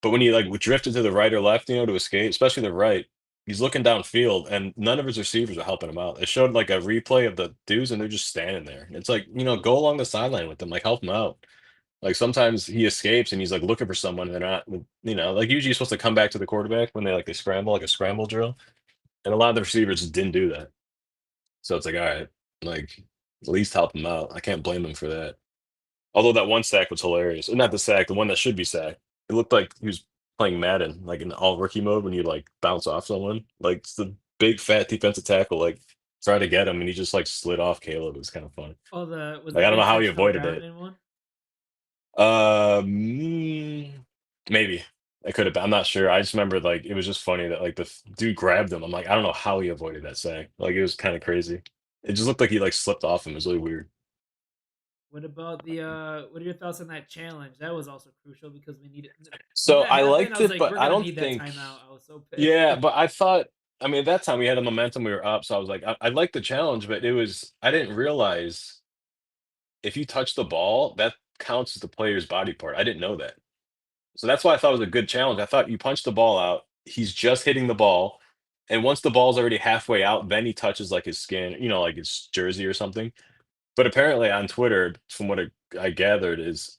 But when he like would drifted to the right or left, to escape, especially the right, he's looking downfield, and none of his receivers are helping him out. It showed like a replay of the dudes, and they're just standing there. It's like, go along the sideline with them, like help him out. Like sometimes he escapes and he's like looking for someone, and they're not, like usually you're supposed to come back to the quarterback when they scramble, like a scramble drill. And a lot of the receivers just didn't do that. So it's like, all right, like at least help him out. I can't blame him for that. Although that one sack was hilarious. Not the sack, the one that should be sacked. It looked like he was playing Madden, like in all rookie mode when you like bounce off someone. Like it's the big fat defensive tackle, like try to get him, and he just like slid off Caleb. It was kind of fun. Oh, the was the Like I don't know fake how he touchdown avoided it. grounding one. Mm, maybe it could have been. I'm not sure. I just remember like it was just funny that like the dude grabbed him. I'm like, I don't know how he avoided that sack. Like it was kind of crazy. It just looked like he like slipped off him. It was really weird. What about the what are your thoughts on that challenge? That was also crucial because we needed when So that I happened, I liked was it, like, but we're I gonna don't need that think. timeout. I was so pissed. Yeah, but I thought. I mean, at that time we had the momentum. We were up, so I was like, I liked the challenge, but it was. I didn't realize if you touch the ball, that counts as the player's body part. I didn't know that. So that's why I thought it was a good challenge. I thought you punch the ball out, he's just hitting the ball, and once the ball's already halfway out, then he touches like his skin, like his jersey or something. But apparently on Twitter, from what I gathered, is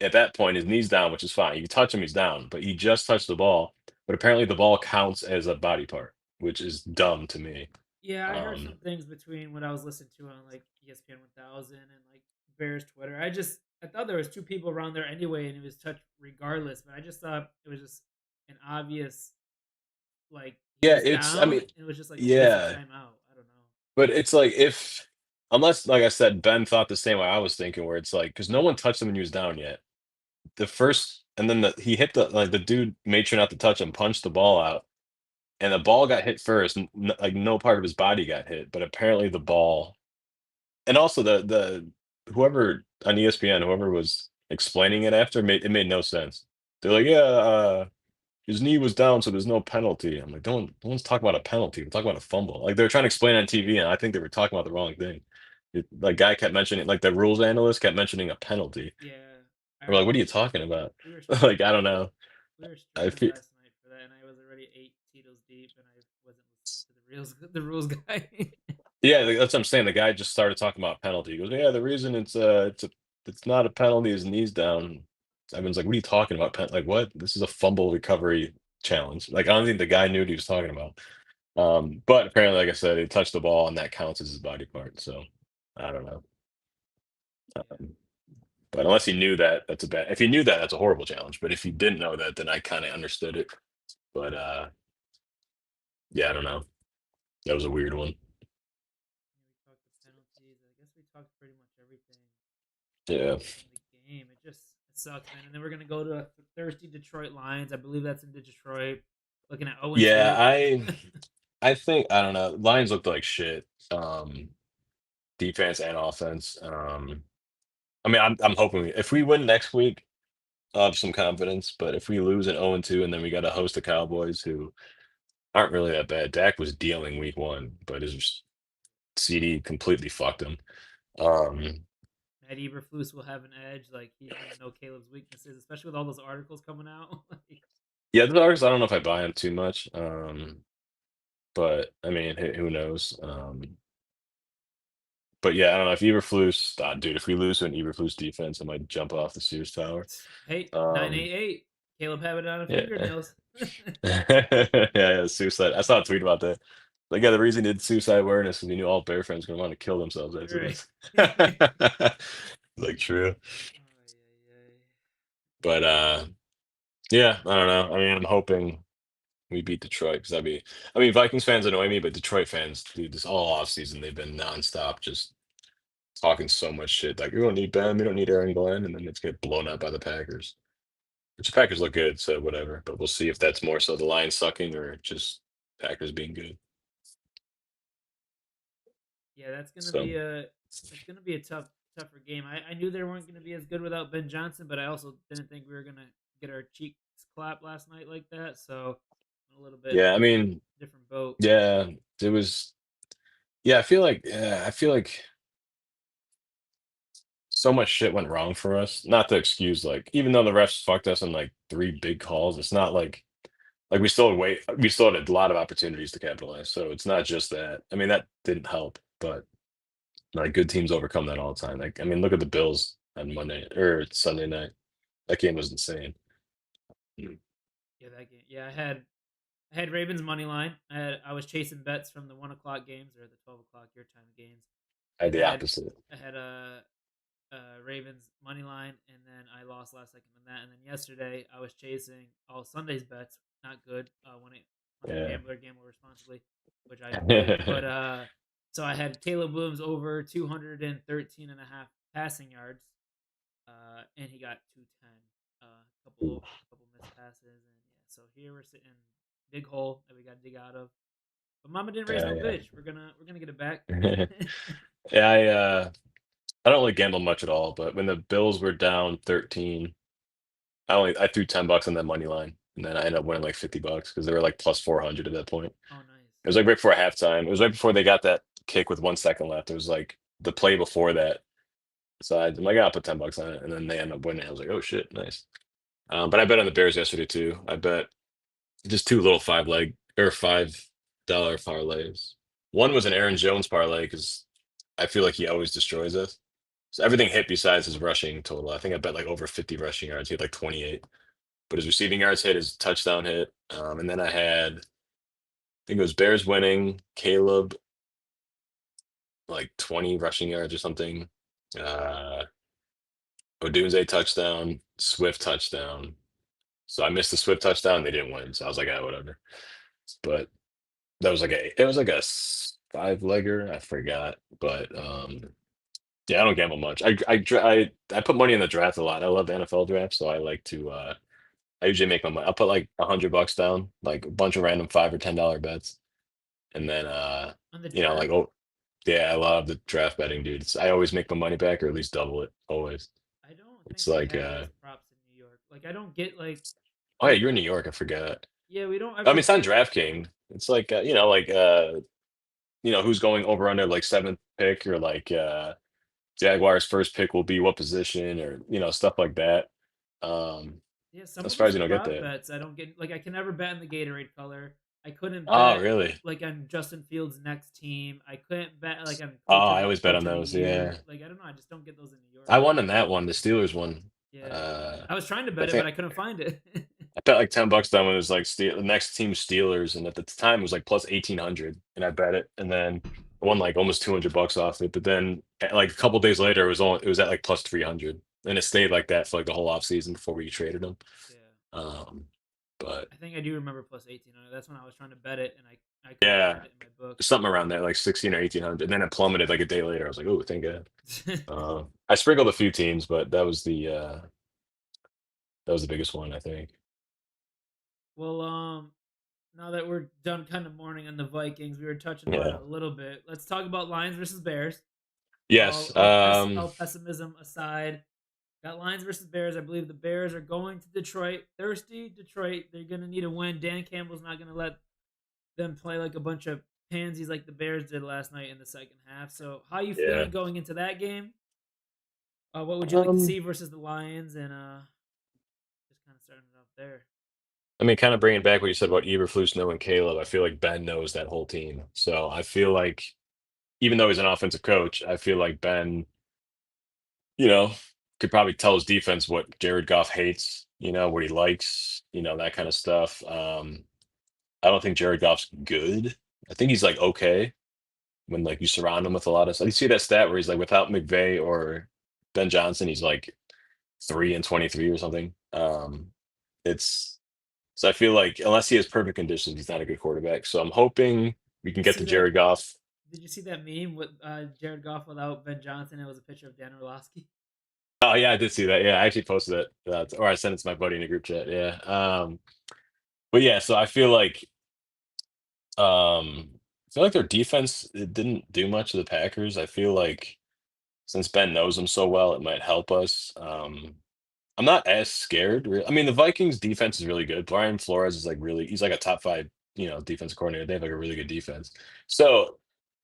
at that point his knees down, which is fine. You touch him, he's down, but he just touched the ball. But apparently the ball counts as a body part, which is dumb to me. Yeah, I heard Um, some things between what I was listening to on like ESPN 1000 and like Bears Twitter. I thought there was two people around there anyway, and it was touched regardless. But I just thought it was just an obvious like he yeah, was I down, mean, and it was just like a basic yeah, timeout. I don't know. but it's like unless, like I said, Ben thought the same way I was thinking, where it's like because no one touched him when he was down yet. The first, and then he hit the dude made sure not to touch him, punched the ball out, and the ball got hit first. Like no part of his body got hit, but apparently the ball, and also the whoever on ESPN, whoever was explaining it after, made no sense. They're like, yeah, his knee was down, so there's no penalty. I'm like, don't, no one's talking about a penalty. We're talking about a fumble. Like they were trying to explain it on TV, and I think they were talking about the wrong thing. Like guy kept mentioning, like the rules analyst kept mentioning a penalty. Yeah, I We're like, what are remember you talking about? we were Like, streaming. I don't know. We were I streaming feel, last night for that, and I was already 8 Tito's deep, and I wasn't listening to the rules guy. yeah, that's what I'm saying. The guy just started talking about penalty. He goes, yeah, the reason it's not a penalty is knees down. Everyone's like, what are you talking about? Like, what? This is a fumble recovery challenge. Like, I don't think the guy knew what he was talking about. But apparently, like I said, he touched the ball, and that counts as his body part. So, I don't know. Yeah, Um, but unless he knew that, that's a bad. If he knew that, that's a horrible challenge. But if he didn't know that, then I kind of understood it. But yeah, I don't know. That was a weird one. we talked the penalties. I guess we talked pretty much everything Yeah. in the game. It sucks, man. And then we're gonna go to Thirsty Detroit Lions. I believe that's in Detroit. Looking at 0 and Yeah, 2. I think I don't know. Lions looked like shit. Defense and offense. I mean, I'm hoping if we win next week, I'll have some confidence. But if we lose an 0 and 2, and then we got to host the Cowboys, who aren't really that bad. Dak was dealing week one, but his CD completely fucked him. Um, Matt Eberflus will have an edge. Like he's gonna know Caleb's weaknesses, especially with all those articles coming out. Like, yeah, the others, I don't know if I buy him too much. But I mean, who knows? But yeah, I don't know if Eberflus, dude. If we lose to an Eberflus defense, I might jump off the Sears Tower. hey, nine Um, eight eight. Caleb have it on yeah, fingernails. yeah, suicide. I saw a tweet about that. Like, yeah, the reason he did suicide awareness is he knew all Bear fans were gonna want to kill themselves after Right. this. Like, true. Ay, ay, ay. But yeah, I don't know. I mean, I'm hoping. we beat Detroit because I mean, Vikings fans annoy me, but Detroit fans, dude, this all off season they've been nonstop just talking so much shit. Like we don't need Ben, we don't need Aaron Glenn, and then it's get blown out by the Packers. Which the Packers look good, so whatever. But we'll see if that's more so the Lions sucking or just Packers being good. Yeah, that's gonna So be a tougher game. I knew they weren't gonna be as good without Ben Johnson, but I also didn't think we were gonna get our cheeks clapped last night like that. So a little bit yeah, I mean, different boat. yeah, it was. Yeah, I feel like so much shit went wrong for us. Not to excuse, like, even though the refs fucked us in like three big calls, it's not like we still had a lot of opportunities to capitalize. So it's not just that. I mean, that didn't help, but like good teams overcome that all the time. Like, I mean, look at the Bills on Monday or Sunday night. That game was insane. Mm. Yeah, that game. Yeah, I had Ravens money line. I was chasing bets from the 1 o'clock games or the 12 o'clock your time games, I had and the opposite. I had Ravens money line, and then I lost last second on that. And then yesterday I was chasing all Sunday's bets. Not good. When a Yeah. gambler gamble responsibly, which I do. But so I had Caleb Williams over 213 and a half passing yards, and he got 210. Couple missed passes, and yeah. So here we're sitting big hole that we got to dig out of. But Mama didn't raise no Yeah, bitch. We're gonna get it back. yeah. Yeah, I don't really gamble much at all, but when the Bills were down 13, I threw $10 on that money line, and then I ended up winning like $50 because they were like plus 400 at that point. Oh, nice. It was like right before halftime. It was right before they got that kick with 1 second left. It was like the play before that. So I'm like, I'll put $10 on it, and then they end up winning. I was like, oh shit, nice. But I bet on the Bears yesterday too. I bet just two little 5 leg or $5 parlays. One was an Aaron Jones parlay because I feel like he always destroys us. So everything hit besides his rushing total. I think I bet like over 50 rushing yards. He had like 28, but his receiving yards hit, his touchdown hit. And then I had, I think it was Bears winning, Caleb like 20 rushing yards or something. Uh, Odunze touchdown, Swift touchdown. So I missed the Swift touchdown. They didn't win. So I was like, ah, whatever. But that was like it was like a 5 legger. I forgot. But yeah, I don't gamble much. I put money in the draft a lot. I love the NFL draft, so I like to I usually make my money. I'll put like $100 down, like a bunch of random $5 or $10 bets. And then On the like draft, oh yeah, I love the draft betting, dude. I always make my money back or at least double it. Always. I don't think It's we like have those props in New York. Like I don't get like oh yeah, we you're in New York, I forgot. yeah we don't I mean ever it's on get DraftKings. It's like who's going over under like seventh pick or like Jaguars first pick will be what position or stuff like that. Um yeah some I'm of those surprised you don't get prop that. bets I don't get. Like I can never bet in the Gatorade color. I couldn't Oh, bet really? like on Justin Fields' next team. I couldn't bet like on Oh, I always bet coach on of the those. Yeah. year. Like I don't know. I just don't get those in New York. I won on that one, the Steelers one. Yeah, Uh I was trying to I bet it, but think I couldn't find it. I bet like $10 down when it was like the next team Steelers, and at the time it was like plus 1,800, and I bet it, and then I won like almost $200 off it. But then like a couple days later, it was at like plus 300, and it stayed like that for like the whole off season before we traded them. Yeah, Um, but I think I do remember plus 1800. That's when I was trying to bet it, and I couldn't yeah, find it in my book. something around there, like 16 or 1,800, and then it plummeted like a day later. I was like, oh, thank God. I sprinkled a few teams, but that was the biggest one, I think. Well, now that we're done kind of mourning on the Vikings, we were touching on it Yeah. a little bit. Let's talk about Lions versus Bears. Yes. All pessimism aside, got Lions versus Bears. I believe the Bears are going to Detroit. Thirsty Detroit. They're going to need a win. Dan Campbell's not going to let them play like a bunch of pansies like the Bears did last night in the second half. So, how you Yeah. feeling going into that game? What would you like to see versus the Lions? And just kind of starting it off there. I mean, kind of bringing back what you said about Eberflus knowing Caleb, I feel like Ben knows that whole team. So I feel like even though he's an offensive coach, I feel like Ben, you know, could probably tell his defense what Jared Goff hates, what he likes, that kind of stuff. I don't think Jared Goff's good. I think he's like okay when like you surround him with a lot of stuff. You see that stat where he's like without McVay or Ben Johnson, he's like 3 and 23 or something. It's So I feel like unless he has perfect conditions, he's not a good quarterback. So I'm hoping we Did can you get see to that? Jared Goff. Did you see that meme with Jared Goff without Ben Johnson? It was a picture of Dan Orlovsky. Oh yeah, I did see that. Yeah, I actually posted it, or I sent it to my buddy in a group chat. Yeah. But yeah, so I feel like their defense it didn't do much to the Packers. I feel like since Ben knows them so well, it might help us. I'm not as scared. I mean, the Vikings defense is really good. Brian Flores is like really, he's like a top five, defense coordinator. They have like a really good defense. So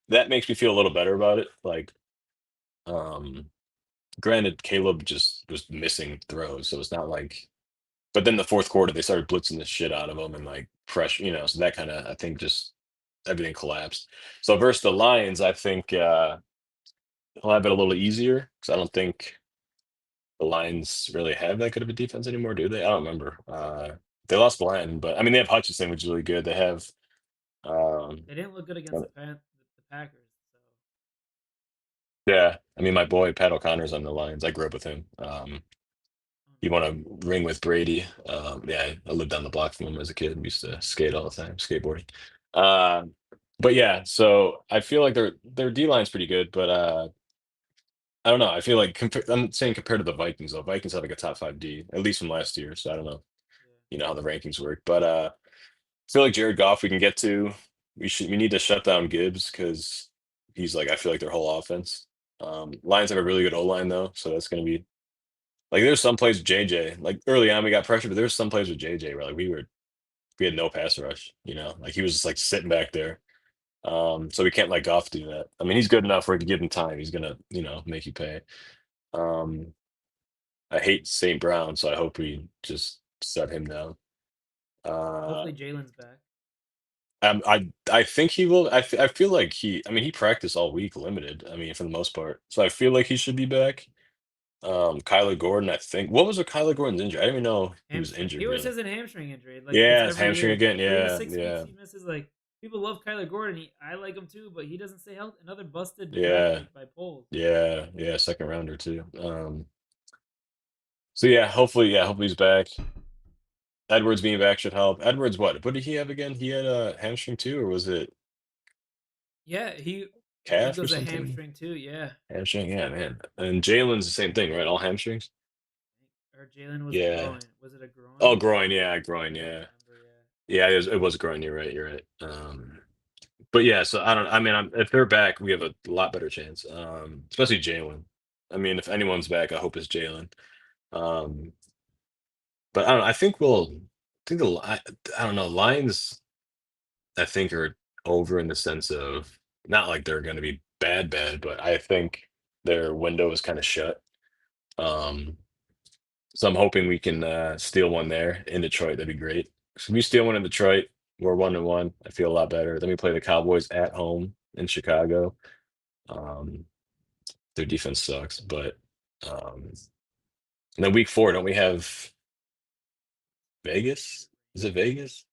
that makes me feel a little better about it. Like, um, granted, Caleb just was missing throws, so it's not like. But then the fourth quarter, they started blitzing the shit out of him and like pressure, so that kind of I think just everything collapsed. So versus the Lions, I think he'll have it a little easier because I don't think the Lions really have that good of a defense anymore, do they? I don't remember. They lost Bland, but I mean they have Hutchinson, which is really good. They have um, They didn't look good against the Packers. So yeah. I mean my boy Pat O'Connor's on the Lions. I grew up with him. He won a ring with Brady. Yeah, I lived down the block from him as a kid. We used to skate all the time, skateboarding. Uh, but yeah, so I feel like their D line's pretty good, but I don't know. I feel like I'm saying compared to the Vikings, though, Vikings have like a top five D, at least from last year. So I don't know, yeah. how the rankings work, but I feel like Jared Goff we can get to. We need to shut down Gibbs because he's like I feel like their whole offense. Lions have a really good O line though, so that's going to be like there's some plays with JJ. Like early on we got pressure, but there's some plays with JJ where like we had no pass rush. Like he was just like sitting back there. So we can't let Goff do that. I mean, he's good enough where if you give him time, he's gonna make you pay. Um, I hate St. Brown, so I hope we just shut him down. Uh, Hopefully Jalen's back. I think he will. I feel like I mean, he practiced all week, limited. I mean, for the most part, so I feel like he should be back. Kyler Gordon, I think. What was with Kyler Gordon's injury? I didn't even know he was Hamstring. He injured. always Really? has a hamstring injury. Like it's Yeah, it's every hamstring year. again. 3 to Yeah, 6 weeks yeah, he misses. Like people love Kyler Gordon. I like him too, but he doesn't stay healthy. Another busted draft yeah, pick by polls. yeah, yeah. Second rounder too. So yeah, hopefully he's back. Edwards being back should help. Edwards, what did he have again? He had a hamstring too, or was it Yeah, he I think it calf or was a something? hamstring too. Yeah, Hamstring, yeah, man. And Jalen's the same thing, right? All hamstrings. or Jalen was a Yeah. groin. Was it a Oh, groin? groin. Yeah, I groin. don't Yeah, remember. Yeah. yeah. It was a groin. You're right. You're right. But yeah. So I don't. I mean, if they're back, we have a lot better chance. Especially Jalen. I mean, if anyone's back, I hope it's Jalen. Um, but I don't know. I think I don't know. Lions. I think are over in the sense of not like they're going to be bad, but I think their window is kind of shut. Um, so I'm hoping we can steal one there in Detroit. That'd be great. So we steal one in Detroit. We're 1-1. I feel a lot better. Then we play the Cowboys at home in Chicago. Um, their defense sucks, but and then week 4, don't we have Vegas? Is it Vegas?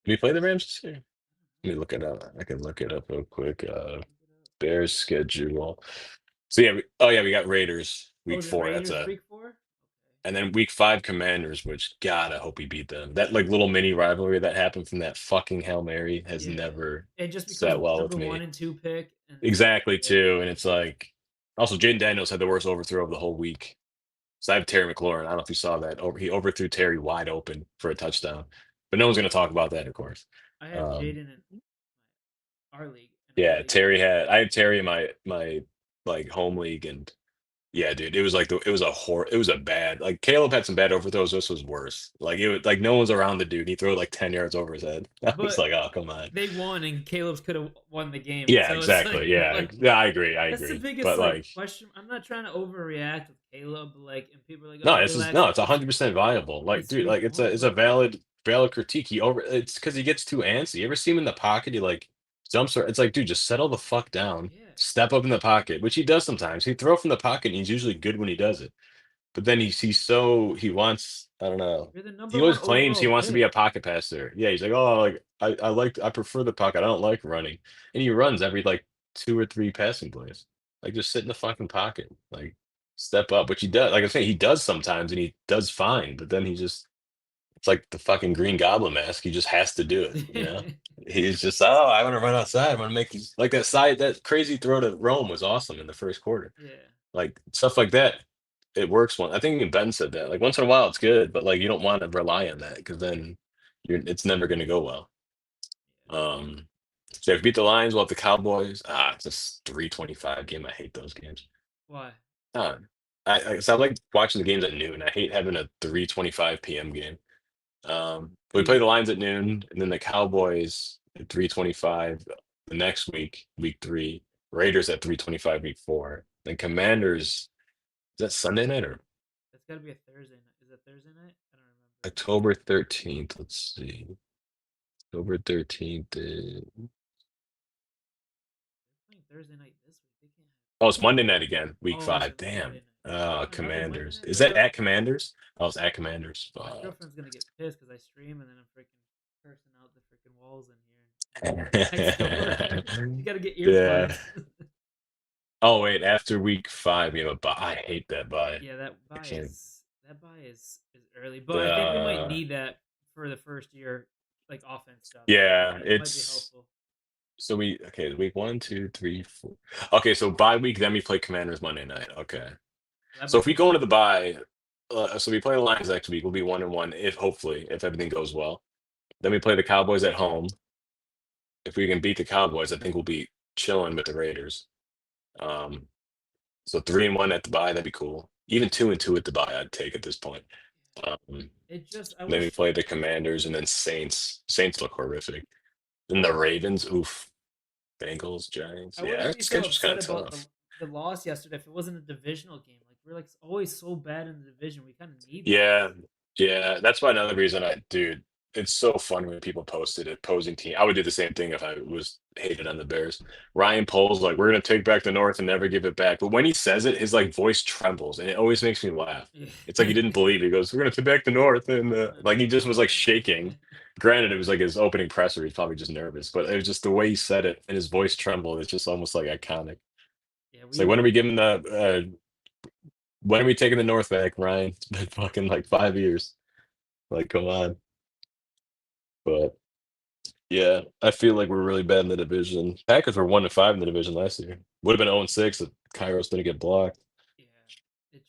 Do we play the Rams this year? Let me look it up. I can look it up real quick. Bears schedule. So yeah, we got Raiders Oh, week is it 4. Raiders week 4? Okay. And then week 5 Commanders, which God, I hope we beat them. That like little mini rivalry that happened from that fucking Hail Mary has Yeah, never and just because sat well with number one me. and two pick, and Exactly yeah, too. And it's like also Jaden Daniels had the worst overthrow of the whole week. So I have Terry McLaurin. I don't know if you saw that. He overthrew Terry wide open for a touchdown. But no one's gonna talk about that, of course. I have Um, Jaden in our yeah, league. I had Terry in my like home league and yeah, dude, it was like it was a bad like Caleb had some bad overthrows. This was worse. Like it was like no one's around the dude. He threw it like 10 yards over his head. I was But like, oh come on. they won, and Caleb's could have won the game. Yeah, So it's like, exactly. Yeah, yeah, I agree. I that's the agree. biggest But like, question. I'm not trying to overreact with Caleb, and people are like, no, "Oh, relax." it's 100% viable. Like, It's dude, week like one, it's a but valid critique. It's because he gets too antsy. You ever see him in the pocket? He like jumps. It's like, dude, just settle the fuck down. yeah, Step up in the pocket, which he does sometimes. He throw from the pocket, and he's usually good when he does it. But then he wants I don't know. you're the He number always one claims he overall wants to be pick. a pocket passer. Yeah, he's like, oh, like I prefer the pocket. I don't like running, and he runs every like 2 or 3 passing plays. Like just sit in the fucking pocket, like step up, which he does. Like I say, he does sometimes, and he does fine. But then he just It's like the fucking Green Goblin mask. He just has to do it. He's just, oh, I want to run outside. I want to make these like that crazy throw to Rome was awesome in the first quarter. Yeah. Like stuff like that, it works. One, I think even Ben said that. Like once in a while, it's good, but like you don't want to rely on that because then it's never going to go well. So if we beat the Lions, we'll have the Cowboys. It's a 3:25 game. I hate those games. Why? Uh, so I like watching the games at noon. I hate having a 3:25 p.m. game. We play the Lions at noon, and then the Cowboys at 3:25 the next week, week 3. Raiders at 3:25, week 4. Then Commanders. Is that Sunday night or That's got to be a Thursday night. Is it Thursday night? I don't remember. October 13th? Let's see. October 13th. They're playing Thursday night this week. They can't Oh, it's Monday night again, week Oh, 5. it's Monday Damn. night. Another Monday Commanders. night? Is that at Commanders? Oh, it's at Commanders. My Fuck. girlfriend's gonna get pissed because I stream and then I'm freaking cursing out the freaking walls in here. You gotta get Yeah. earplugs. Oh wait, after week 5, we have a bye. I hate that bye. Yeah, that I buy can't. is early, but I think we might Uh, need that for the first year, like offense stuff. yeah, It might be it's helpful. so week 1, 2, 3, 4. Okay, so bye week, then we play Commanders Monday night. Okay. That So might if we be go into the bye, so we play the Lions next week, we'll be 1-1 if hopefully if everything goes well. Then we play the Cowboys at home. If we can beat the Cowboys, I think we'll be chilling with the Raiders. Um, so 3-1 at the bye, that'd be cool. Even 2-2 at the bye, I'd take at this point. Um, It just I then we wish play the Commanders and then Saints. Saints look horrific. Then the Ravens, oof. Bengals, Giants. I Yeah, wouldn't that be so schedule's kind upset of about tough. the loss yesterday if it wasn't a divisional game. Like we're like always so bad in the division. We kind of need that. Yeah, yeah. That's why another reason dude, it's so funny when people posted it, opposing team. I would do the same thing if I was hated on the Bears. Ryan Poles like, we're gonna take back the North and never give it back. But when he says it, his like voice trembles, and it always makes me laugh. It's like he didn't believe it. He goes, "We're gonna take back the North," and like he just was like shaking. Granted, it was like his opening presser. He's probably just nervous, but it was just the way he said it and his voice trembled. It's just almost like iconic. Yeah, It's like, when are we giving when are we taking the North back, Ryan? It's been fucking like 5 years. Like, come on. But yeah, I feel like we're really bad in the division. Packers were 1-5 in the division last year. Would have been 0-6 if Kairos didn't get blocked. Yeah,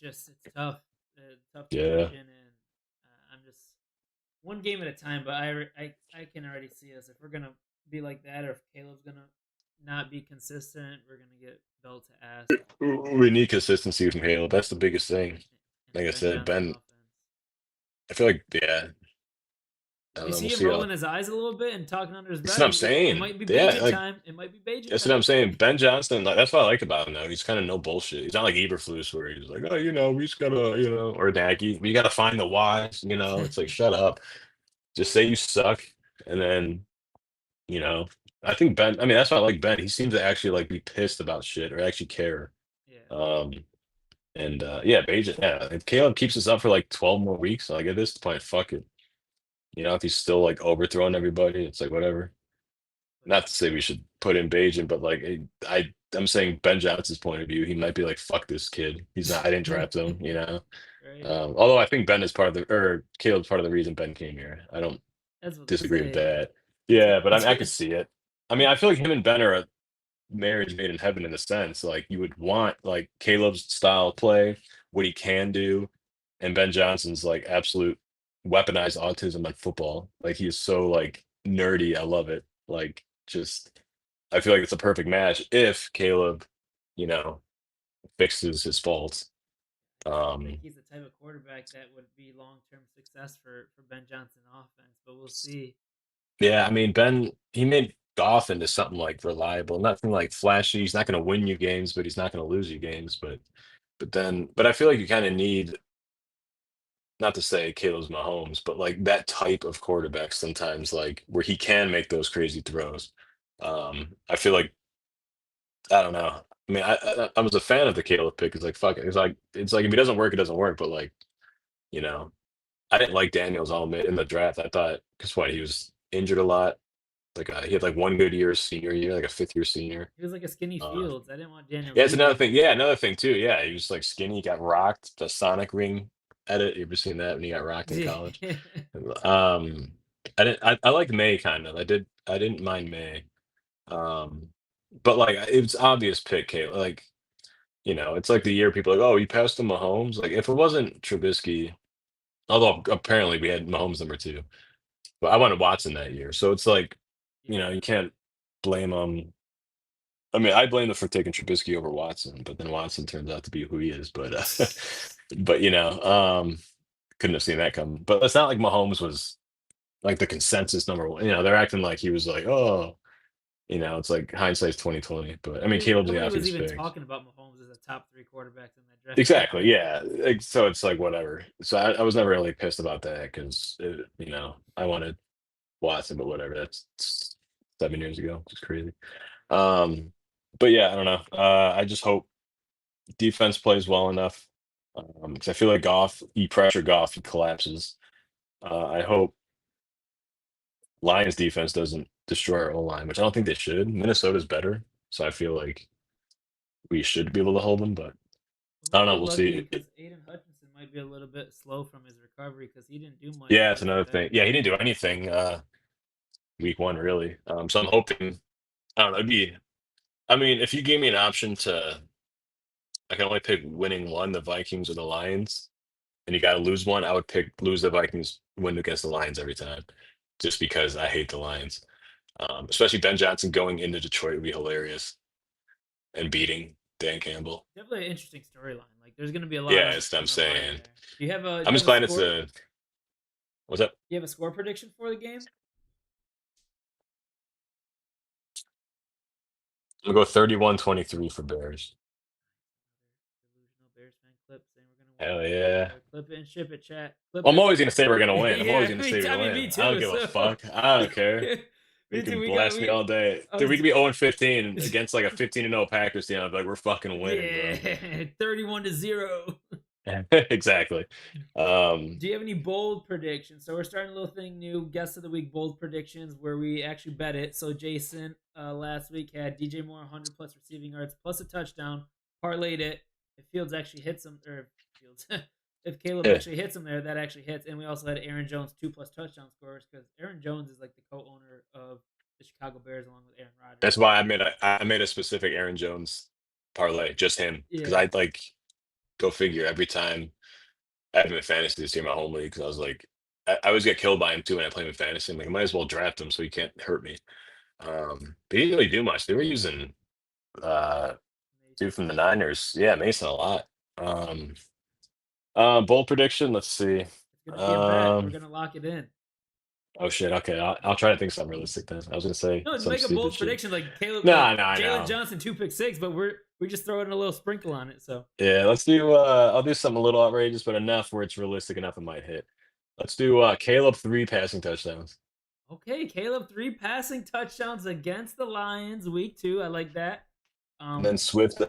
it's tough, tough Yeah. division, and I'm just one game at a time. But I can already see us if we're gonna be like that, or if Caleb's gonna not be consistent, we're gonna get belt to ass. We need consistency from Halo. That's the biggest thing. And Like I said, Johnson Ben, offense. I feel like, yeah, I don't You know. see We'll him see how. rolling his eyes a little bit and talking under his That's breath. what I'm It saying. might be Yeah, Bajan like time. It might be Bajan that's time. what I'm saying. Ben Johnson, like, that's what I like about him though. He's kind of no bullshit. He's not like Eberflus where he's like, oh, we just gotta, or Nagy. We gotta find the whys. It's like, shut up. Just say you suck, and then, you know, I think Ben. I mean, that's why I like Ben. He seems to actually like be pissed about shit or actually care. Yeah. And yeah, Bajan. Yeah, if Caleb keeps us up for like 12 more weeks, like at this point, fuck it. If he's still like overthrowing everybody, it's like whatever. Not to say we should put in Bajan, but like I'm saying Ben Johnson's point of view, he might be like, fuck this kid. He's not. I didn't draft him. Right. Although I think Ben is part of or Caleb's part of the reason Ben came here. I don't That's what disagree they with say. that. Yeah, but I could see it. I mean, I feel like him and Ben are a marriage made in heaven in a sense. Like you would want like Caleb's style play, what he can do, and Ben Johnson's like absolute weaponized autism on football. Like he is so like nerdy. I love it. Like just I feel like it's a perfect match if Caleb, you know, fixes his faults. I think he's the type of quarterback that would be long-term success for Ben Johnson offense, but we'll see. Yeah, I mean, Ben, he made Goff into something like reliable, nothing like flashy. He's not going to win you games, but he's not going to lose you games. But I feel like you kind of need, not to say Caleb's Mahomes, but like that type of quarterback sometimes, like where he can make those crazy throws. I feel like, I don't know. I mean, I was a fan of the Caleb pick. It's like fuck it. It's like if he doesn't work, it doesn't work. But like, you know, I didn't like Daniels all in the draft. I thought because what, he was injured a lot. Like he had like one good year senior year, like a fifth year senior. He was like a skinny Uh, Fields. I didn't want Daniel. yeah, it's another thing. Yeah, another thing too. Yeah, he was like skinny, got rocked, the Sonic ring edit. You ever seen that when he got rocked in Yeah. college? Um, I didn't. I liked May kind of. I did. I didn't mind May. Um, but like it was obvious pick, Kate. Like it's like the year people are like, oh, you passed to Mahomes. Like if it wasn't Trubisky, although apparently we had Mahomes number two, but I wanted Watson that year. So it's like, Yeah. you can't blame him. I mean, I blame them for taking Trubisky over Watson, but then Watson turns out to be who he is. But but couldn't have seen that coming. But it's not like Mahomes was like the consensus number one. They're acting like he was like, oh, it's like hindsight's 2020. But I mean, Caleb's the Nobody was obvious even pick. talking about Mahomes as a top three quarterback in that draft. Exactly. Yeah. So it's like whatever. So I was never really pissed about that because I wanted Watson, but whatever. That's 7 years ago. It's crazy. But yeah, I don't know. I just hope defense plays well enough. Because I feel like you pressure Goff, he collapses. I hope Lions defense doesn't destroy our O line, which I don't think they should. Minnesota's better, so I feel like we should be able to hold them. But I don't know. We'll Lucky see. because Aiden Hutchinson might be a little bit slow from his recovery because he didn't do much. Yeah, When it's he was another thing. back. Yeah, he didn't do anything week one really. So I'm hoping. I don't know. I mean, if you gave me an option I can only pick winning one, the Vikings or the Lions, and you got to lose one, I would pick lose the Vikings, win against the Lions every time, just because I hate the Lions. Especially Ben Johnson going into Detroit would be hilarious and beating Dan Campbell. Definitely an interesting storyline. Like, there's going to be a lot Yeah, of it's them drama saying. there. Do you have a? Do I'm you just have a glad it's score? a. What's up? Do you have a score prediction for the game? I'm gonna go 31-23 for Bears. Delusional Bears fan clip saying we're gonna Hell win. yeah. Clip it and ship it, chat. Clip I'm it. always gonna say we're gonna win. I'm always Yeah, gonna say we're I gonna mean, me win. I don't too. give a So, fuck. I don't care. You me too. can We got blast me all day. I Dude, we was, could be 0-15 against like a 15-0 Packers team. I'd be like, we're fucking winning, bro. yeah, 31-0. Exactly. Do you have any bold predictions? So we're starting a little thing new, guest of the week bold predictions, where we actually bet it. So Jason last week had DJ Moore 100 plus receiving yards plus a touchdown, parlayed it. If Fields actually hits him, or Fields, if Caleb Yeah. actually hits him there, that actually hits. And we also had Aaron Jones 2+ touchdown scores because Aaron Jones is like the co-owner of the Chicago Bears along with Aaron Rodgers. That's why I made a specific Aaron Jones parlay, just him, because Yeah. I'd like go figure every time I have him in fantasy this year in my home league. Because I was like, I always get killed by him too when I play him in fantasy. I'm like, I might as well draft him so he can't hurt me. But he didn't really do much. They were using dude from the Niners, yeah, Mason a lot. Bold prediction. Let's see. It's gonna be a bet. We're Um, gonna lock it in. oh shit. Okay, I'll try to think something realistic then. I was gonna say No, some make a stupid bold shit. prediction like Caleb, No, like no, I Jalen know. Johnson 2 pick six, but we just throw in a little sprinkle on it. So Yeah, let's do. I'll do something a little outrageous, but enough where it's realistic enough it might hit. Let's do Caleb 3 passing touchdowns. okay, Caleb 3 passing touchdowns against the Lions week 2. I like that. And then Swift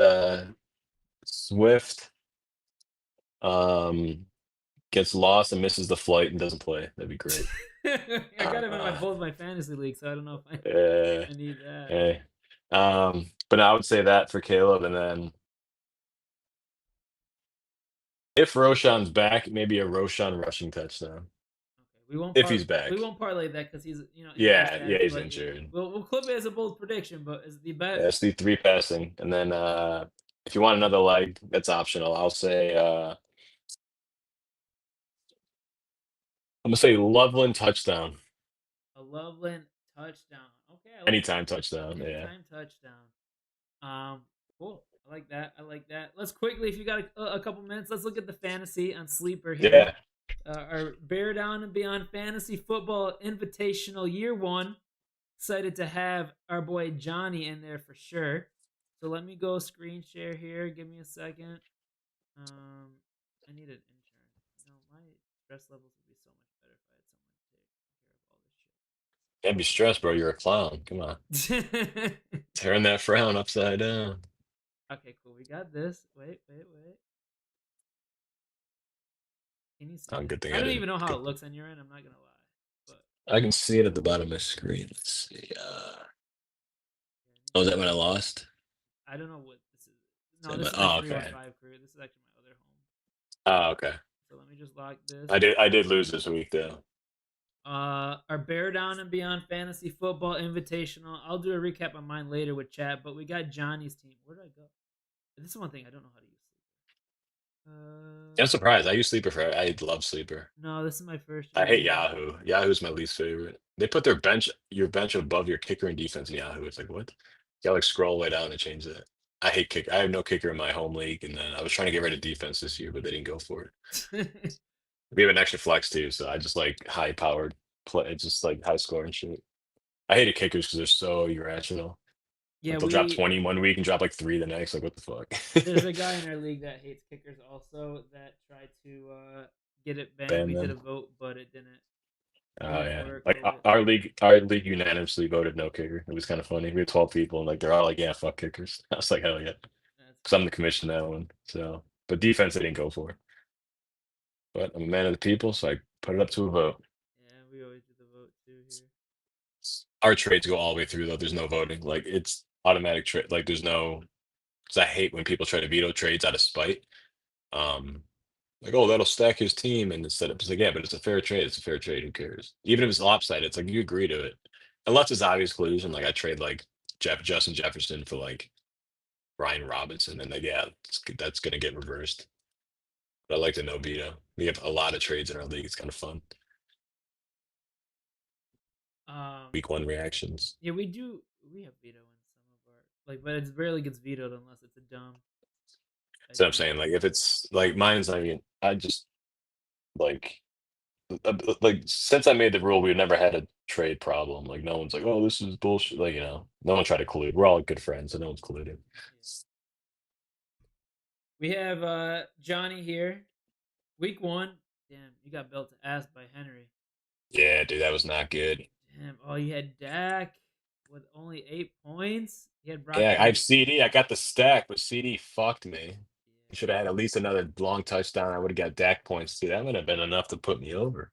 gets lost and misses the flight and doesn't play. That'd be great. I got him in both my fantasy leagues, so I don't know if Yeah. I need that. Hey. But I would say that for Caleb, and then if Roshan's back, maybe a Roshan rushing touchdown. Okay, we won't If he's back. We won't parlay that because he's injured Yeah, status, yeah, he's but injured. We'll clip it as a bold prediction, but as the bet. Yeah, let's do 3 passing, and then if you want another leg, that's optional. I'll say I'm gonna say Loveland touchdown. A Loveland touchdown. Okay, I like Anytime touchdown. Yeah. Anytime touchdown. Cool. I like that. I like that. Let's quickly, if you got a couple minutes, let's look at the fantasy on Sleeper here. Yeah. Our Bear Down and Beyond Fantasy Football Invitational Year 1. Excited to have our boy Johnny in there for sure. So let me go screen share here. Give me a second. I need an intern. My stress levels would be so much better if I had someone to take care of all this shit. Can't be stressed, bro. You're a clown. Come on. Turn that frown upside down. Okay, cool. We got this. Wait. Can you see Oh, it? good thing I I don't didn't even know how get- it looks on your end. I'm not gonna lie. But I can see it at the bottom of my screen. Let's see. Oh, is that when I lost? I don't know what this is. No, Is that this is my- my oh, 315 okay. crew. This is actually my other home. Oh, okay. So let me just lock this. I did lose this week though. Our Bear Down and Beyond Fantasy Football Invitational. I'll do a recap on mine later with chat, but we got Johnny's team. Where did I go? This is one thing I don't know how to use. I'm surprised. I use Sleeper for. I love Sleeper. No, this is my first I year. hate Yahoo. Yahoo's my least favorite. They put your bench above your kicker and defense in Yahoo. It's like what? You gotta like scroll way down to change that. I hate kick. I have no kicker in my home league, and then I was trying to get rid of defense this year, but they didn't go for it. We have an extra flex too, so I just like high powered play. It's just like high score and shit. I hated kickers because they're so irrational. Yeah, Like they'll drop 20 one week and drop like 3 the next. Like what the fuck? There's a guy in our league that hates kickers also that tried to get it banned. Ban We did a them. vote, but it didn't. Oh yeah, work like over it. our league unanimously voted no kicker. It was kind of funny. We had 12 people, and like they're all like, "Yeah, fuck kickers." I was like, "Hell yeah," That's because I'm the commission that one. So, but defense, they didn't go for. But I'm a man of the people, so I put it up to a vote. yeah, we always do the vote too here. Our trades go all the way through though. There's no voting. Like it's automatic trade. Like there's no. Because I hate when people try to veto trades out of spite. Um, like, oh, that'll stack his team, and instead of it's like, yeah, but it's a fair trade. It's a fair trade. Who cares? Even if it's lopsided, it's like you agree to it, unless it's obvious collusion. Like I trade like Justin Jefferson for like Ryan Robinson, and like yeah, that's gonna get reversed. But I like to no veto. We have a lot of trades in our league. It's kind of fun. Week one reactions. Yeah, we do. We have veto in some of our but it rarely gets vetoed unless it's a dumb. So I'm saying like if it's like mine's, I mean, I just like like since I made the rule, we've never had a trade problem. Like no one's like, oh, this is bullshit. Like no one tried to collude. We're all good friends, so no one's colluded. We have Johnny here. Week 1. Damn, you got built to ass by Henry. Yeah, dude, that was not good. Damn. Oh, you had Dak with only 8 points. You had Brock. Yeah, I have CD. I got the stack, but CD fucked me. You should have had at least another long touchdown. I would have got Dak points too. That would have been enough to put me over.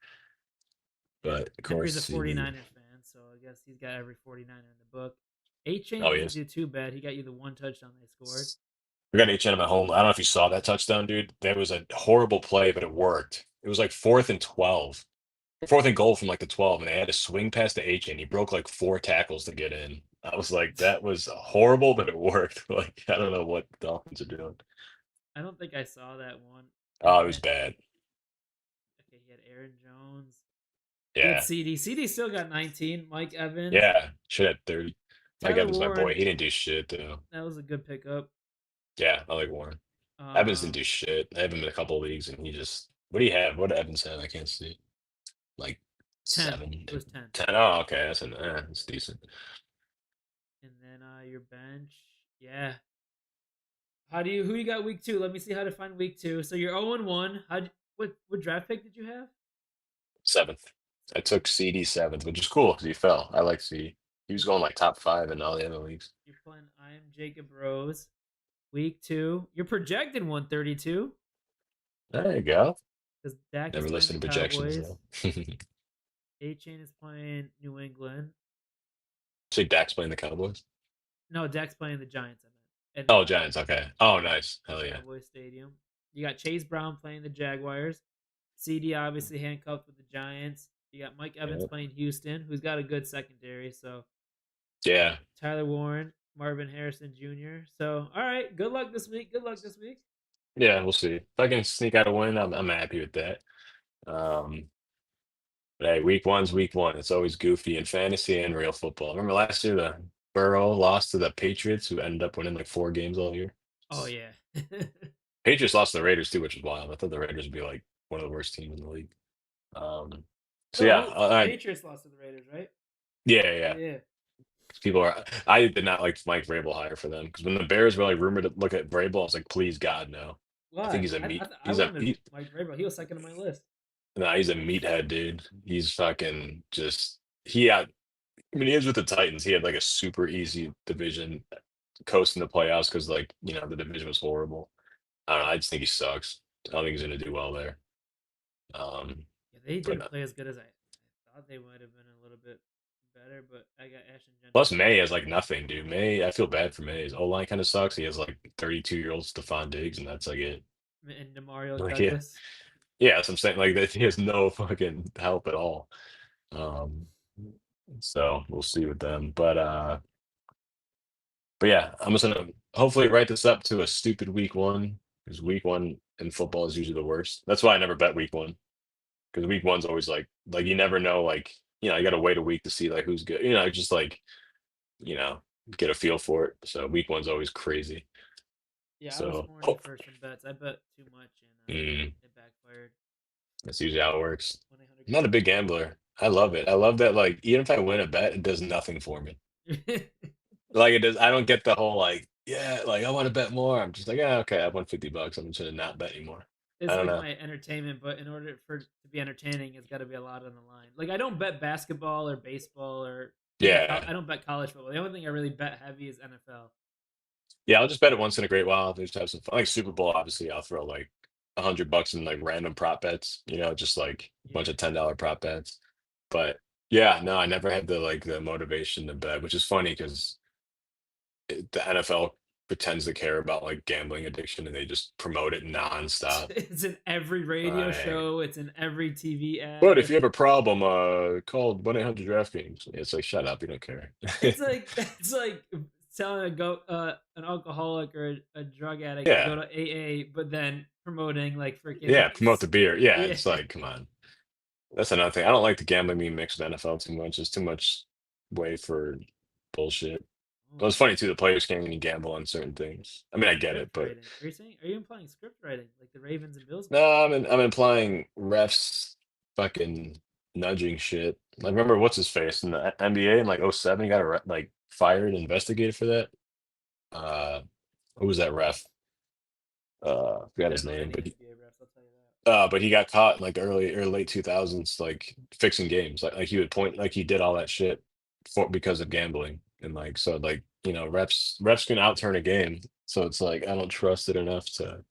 But of Henry's course, a 49er fan, so I guess he's got every 49er in the book. A-Chain Oh, he didn't is. do too bad. He got you the 1 touchdown they scored. We got HN at home. I don't know if you saw that touchdown, dude. That was a horrible play, but it worked. It was like 4th and 12. 4th and goal from like the 12, and they had a swing past the HN. He broke like 4 tackles to get in. I was like, that was horrible, but it worked. Like, I don't know what the Dolphins are doing. I don't think I saw that one. Oh, it was bad. Okay, he had Aaron Jones. Yeah. He had CD. CD still got 19. Mike Evans. Yeah, should have 30. Mike Tyler Evans, my boy. Warren. He didn't do shit though. That was a good pickup. Yeah, I like Warren. Evans didn't do shit. I have him in a couple of leagues, and he just. What do you have? What did Evans have? I can't see. Like 10. 7. It was 10. 10. Oh, okay. That's decent. And then your bench. Yeah. Who you got week 2? Let me see how to find week 2. So you're 0-1. What draft pick did you have? 7th. I took CD 7th, which is cool because he fell. I like CD. He was going like top 5 in all the other leagues. You're playing I am Jacob Rose. Week 2. You're projected 132. There you go. Because Dak Never is listened to playing the projections Cowboys. though. A-Chain is playing New England. See Dak's playing the Cowboys? No, Dak's playing the Giants, I meant. Oh, Giants. Okay. Oh, nice. Hell yeah. Cowboys Stadium. You got Chase Brown playing the Jaguars. CD obviously handcuffed with the Giants. You got Mike Evans playing Houston, who's got a good secondary. So yeah. Tyler Warren, Marvin Harrison Jr. So all right, good luck this week. Yeah, we'll see. If I can sneak out a win, I'm happy with that. But hey, week one's week one. It's always goofy in fantasy and real football. Remember last year the Burrow lost to the Patriots, who ended up winning like 4 games all year. Oh yeah. Patriots lost to the Raiders too, which was wild. I thought the Raiders would be like one of the worst teams in the league. So yeah, Patriots lost to the Raiders, right? Yeah. People are. I did not like Mike Vrabel hire for them because when the Bears were like rumored to look at Vrabel, I was like, please God, no. Why? I think he's a meat. Mike Vrabel. He was second on my list. No, he's a meathead, dude. He's fucking just. He had. I mean, he was with the Titans. He had like a super easy division, coasting the playoffs because like the division was horrible. I don't know. I just think he sucks. I don't think he's gonna do well there. Yeah, they didn't play as good as I thought they might have been. A little bit better, but I got Ashton Jensen. Plus, May has like nothing, dude. May, I feel bad for May. His O-line kind of sucks. He has like 32-year-old Stephon Diggs, and that's like it. And Demario Douglas. Yeah, that's what I'm saying. Like that, he has no fucking help at all. Um, so we'll see with them. But yeah, I'm just gonna hopefully write this up to a stupid week one because week one in football is usually the worst. That's why I never bet week one because week one's always like you never know. Like you got to wait a week to see like who's good. Just like you know get a feel for it. So week one's always crazy. Yeah, I was So corny for some bets. I bet too much and mm, it backfired. that's usually how it works. 20 I'm not a big gambler. I love it. I love that. Like even if I win a bet, it does nothing for me. Like it does. I don't get the whole like, yeah, like I want to bet more. I'm just like, yeah, okay, I won $50. I'm just gonna not bet anymore. I It's don't like know. my entertainment, but in order for it to be entertaining, it's got to be a lot on the line. Like I don't bet basketball or baseball or even Yeah, I don't bet college football. The only thing I really bet heavy is NFL. yeah. I'll just bet it once in a great while. Just have some fun. Like Super Bowl, obviously, I'll throw like $100 in like random prop bets. Just like a bunch Yeah, of $10 prop bets. But yeah, no, I never had the motivation to bet, which is funny because the NFL pretends to care about like gambling addiction and they just promote it nonstop. it's in every radio Like, show. It's in every TV but ad. if you have a problem, call 1-800 DraftKings. It's like, shut up, you don't care. It's like telling an alcoholic or a drug addict to Yeah, go to AA, but then promoting like freaking yeah, promote the beer. Yeah, yeah. it's like, come on. That's another thing. I don't like the gambling being mixed with NFL too much. It's too much way for bullshit. But Oh, it's funny too, the players can't even gamble on certain things. I mean, I get it, script but writing. Are you implying script writing like the Ravens and Bills game? no, I'm implying refs fucking nudging shit. Like, remember what's his face in the NBA in like '07? He got like fired, investigated for that. Uh, who was that ref? I I forgot his don't know name, any but NBA refs. I'll tell you that. he got caught in like early or late 2000s, like fixing games. Like he would point, like he did all that shit because of gambling, and like so, like refs can outturn a game. So it's like I don't trust it enough to.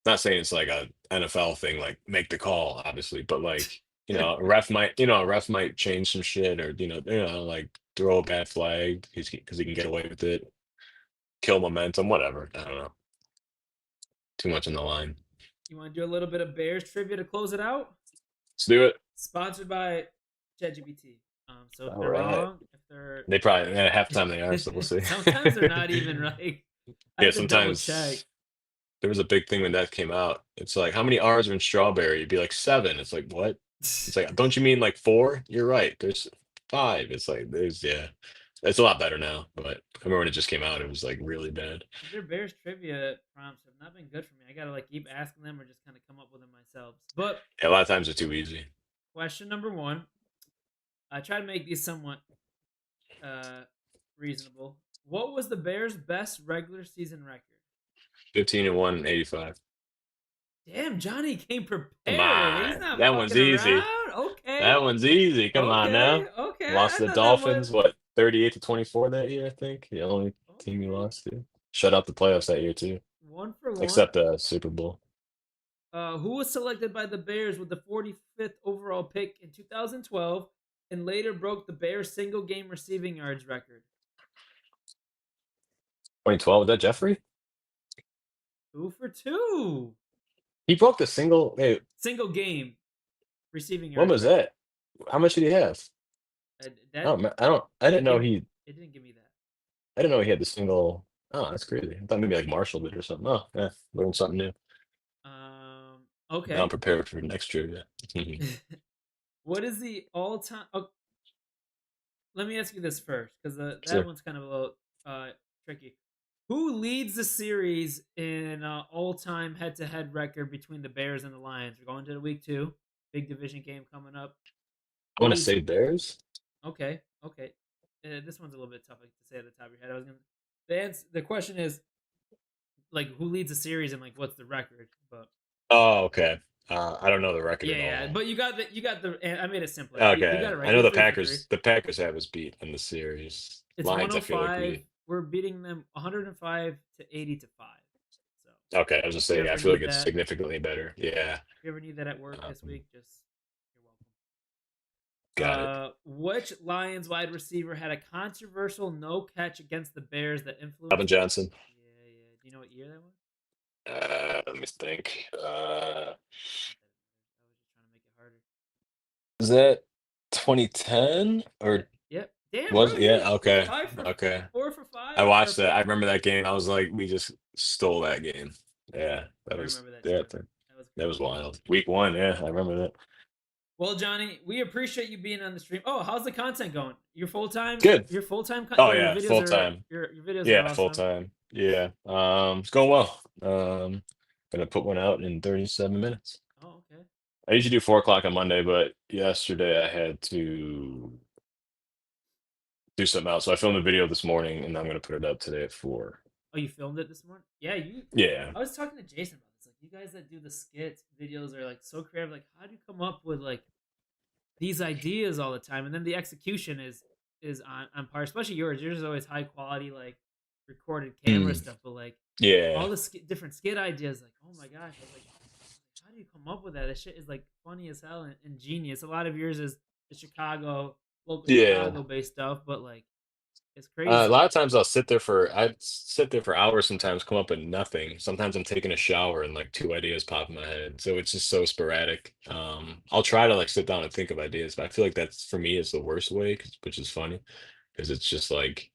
Not saying it's like a NFL thing, like make the call, obviously, but like a ref might change some shit or like throw a bad flag because he can get away with it, kill momentum, whatever. I don't know. Too much on the line. You want to do a little bit of Bears trivia to close it out? Let's do it. Sponsored by ChatGPT. So if All they're right. wrong, if they're They probably halftime they are, so we'll see. sometimes they're not even right. I Yeah, have to double check. sometimes there was a big thing when that came out. It's like, how many R's are in strawberry? It'd be like 7. It's like, what? It's like, don't you mean like 4? You're right. There's 5. It's like, yeah. It's a lot better now, but I remember when it just came out, it was like really bad. Their Bears trivia prompts have not been good for me. I gotta like keep asking them or just kind of come up with them myself. But Yeah, a lot of times they're too easy. question number one, I try to make these somewhat uh, reasonable. What was the Bears' best regular season record? 15-1 and 85. Damn, Johnny came Come prepared. He's on. not That one's fucking easy. around. Okay, That one's easy. Come on okay, now. okay. Lost I the thought that Dolphins, was what, 38-24 that year, I think. The only team you okay. lost to. Shut out the playoffs that year too. One for one. Except the Super Bowl. Who was selected by the Bears with the 45th overall pick in 2012 and later broke the Bears single game receiving yards record? 2012, was that Jeffrey? 2 for 2. He broke the single. Hey, Single game receiving when yards was record. that? How much did he have? That I didn't didn't know give he. it didn't give me that. I didn't know he had the single. Oh, that's crazy. I thought maybe like Marshall did or something. Oh, yeah, learned something new. Now I'm Okay. prepared for next year. Yeah. What is the all time? Oh, let me ask you this first because that Sure. one's kind of a little tricky. Who leads the series in all time head to head record between the Bears and the Lions? We're going to the week 2, big division game coming up. I Who want to leads? say Bears. Okay, okay. This one's a little bit tough to say at the top of your head. I was gonna. The question is like who leads the series and like what's the record? But Oh, okay. I don't know the record yeah, at yeah. all. But you got the. I made it simpler. You got Okay, it right. I know You're the 3 for 3. Packers. The Packers have us beat in the series. It's Lions, I feel like 105. we. We're beating them 105 to 80 to 5. So Okay, I was just if you saying. I ever feel like need it's that, significantly better. Yeah. if you ever need that at work this Um, week, just you're got it. welcome. Which Lions wide receiver had a controversial no catch against the Bears that Calvin influenced? Johnson. Yeah, yeah. Do you know what year that was? Let me think. I was just trying to make it harder. Is that 2010 or Yep. Damn, was bro, it? Yeah, you okay. 5 for Okay. 4 for 5. I watched that. I Perfect. remember that game. I was like, we just stole that game. Yeah, I remember that yeah, too. That was that was crazy. wild. Week 1, yeah, I remember that. Well, Johnny, we appreciate you being on the stream. Oh, how's the content going? Your full time? Good. Your full time? Oh Yo, your yeah, videos full are time. your videos are Yeah, full awesome. time. Yeah. It's going well. Gonna put one out in 37 minutes. Oh, okay. I usually do 4 o'clock on Monday, but yesterday I had to do something else. So I filmed a video this morning and I'm gonna put it up today at 4. Oh, you filmed it this morning? Yeah, you. Yeah. I was talking to Jason about this. Like, you guys that do the skits videos are like so creative. Like, how do you come up with like these ideas all the time, and then the execution is on par. Especially yours. Yours is always high quality, like recorded camera Mm, stuff. But like all yeah. the different skit ideas, like oh my gosh, I was like, how do you come up with that? That shit is like funny as hell and genius. A lot of yours is the local Yeah. Chicago based stuff, but like it's A crazy. lot of times I sit there for hours sometimes, come up with nothing. Sometimes I'm taking a shower and like 2 ideas pop in my head. So it's just so sporadic. I'll try to like sit down and think of ideas, but I feel like that's for me is the worst way, which is funny because it's just like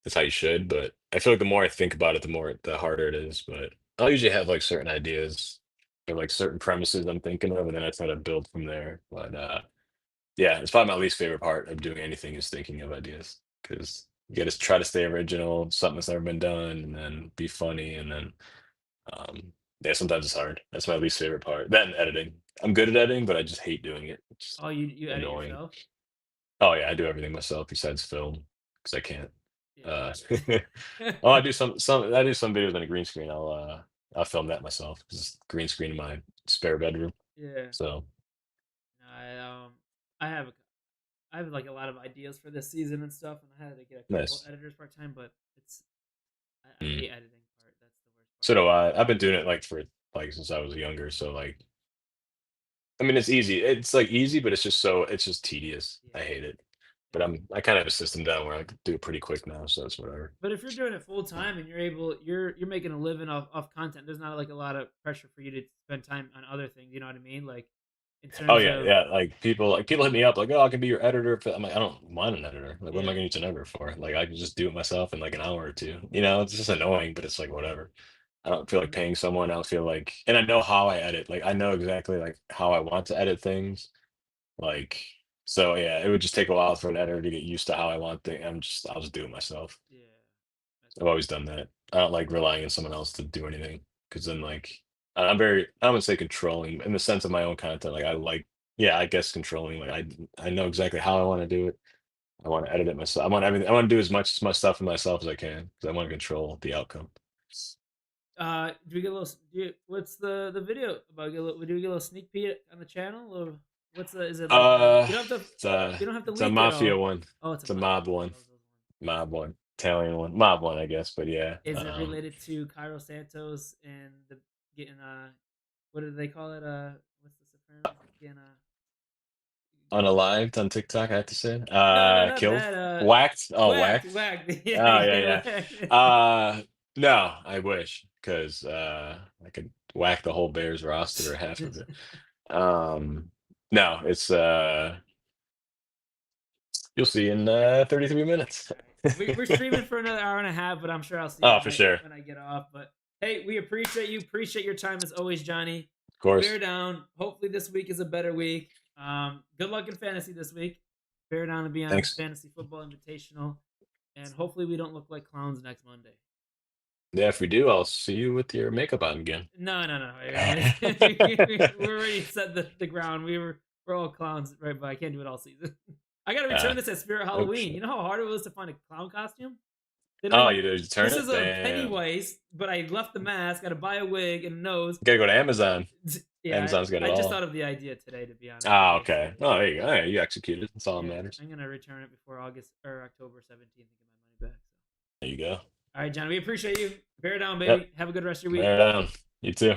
that's how you should. But I feel like the more I think about it, the harder it is. But I'll usually have like certain ideas or like certain premises I'm thinking of, and then I try to build from there. But yeah, it's probably my least favorite part of doing anything is thinking of ideas because you got to try to stay original, something that's never been done, and then be funny, and then um, yeah, sometimes it's hard. That's my least favorite part. That and editing. I'm good at editing, but I just hate doing it. It's just Oh, you edit annoying. yourself? Oh yeah, I do everything myself besides film because I can't. Uh, Yeah. oh, I do some videos on a green screen. I'll film that myself. Just green screen in my spare bedroom. Yeah. So I I have I have like a lot of ideas for this season and stuff, and I had to get a couple nice. editors part time, but I Mm. hate editing part. That's the worst So part. do I. I've been doing it like for like since I was younger. So like I mean, it's easy. It's like easy, but it's just tedious. I Yeah. hate it. But I kind of have a system down where I can do it pretty quick now, so it's whatever. But if you're doing it full time and you're making a living off content, there's not like a lot of pressure for you to spend time on other things. You know what I mean? Like in Oh terms yeah, of yeah. Like people hit me up like, oh, I can be your editor. I'm like, I don't want an editor. Like, what am I yeah, gonna use an editor for? Like, I can just do it myself in like an hour or two. You know, it's just annoying, but it's like whatever. I don't feel like mhm, paying someone. I don't feel like, and I know how I edit. Like, I know exactly like how I want to edit things. Like, so yeah, it would just take a while for an editor to get used to how I want things. I'll just do it myself. yeah, that's I've fair. always done that. I don't like relying on someone else to do anything because then like I'm very I wouldn't say controlling in the sense of my own content. Yeah, I guess controlling. Like I know exactly how I want to do it. I want to edit it myself. I want everything. I want to do as much my stuff for myself as I can because I want to control the outcome. Do we get a little? What's the video about? Do we get a little sneak peek on the channel, or what's the? Is it like Uh, you don't have to it's you don't have to a leak it mafia all. one. Oh, it's a It's a mob. mob Okay, one. those ones. Mob one. Italian one. Mob one, I guess. But yeah. Is it related to Cairo Santos and the getting what do they call it? What's the Sopranos getting Unalived on TikTok, I have to say. no, not Killed? that. Whacked? Oh, Whacked, whacked. whacked. Yeah, Oh yeah, yeah, whacked. yeah. No, I wish because I could whack the whole Bears roster or half of it. No, it's you'll see in 33 minutes. All right. We're streaming for another hour and a half, but I'm sure I'll see it Oh, for sure. when I get off. But hey, we appreciate you. Appreciate your time as always, Johnny. Of course. Bear down. Hopefully this week is a better week. Good luck in fantasy this week. Bear down to be on Thanks. fantasy football invitational, and hopefully we don't look like clowns next Monday. Yeah, if we do, I'll see you with your makeup on again. No. We already set the ground. We're all clowns, right? But I can't do it all season. I got to Uh, return this at Spirit oh, Halloween. You shit. know how hard it was to find a clown costume? Then Oh, I you turn this it? is a Damn. Pennywise, but I left the mask. Got to buy a wig and a nose. Gotta go to Amazon. Yeah, Amazon's got it I just thought all. of the idea today. To be honest with Ah, you, so okay. Oh, there you go. Yeah, you executed. That's all that yeah, matters. I'm gonna return it before August or October 17th and get my money back. So. There you go. All right, John, we appreciate you. Bear down, Yep. baby. Have a good rest of your week. Bear down. You too.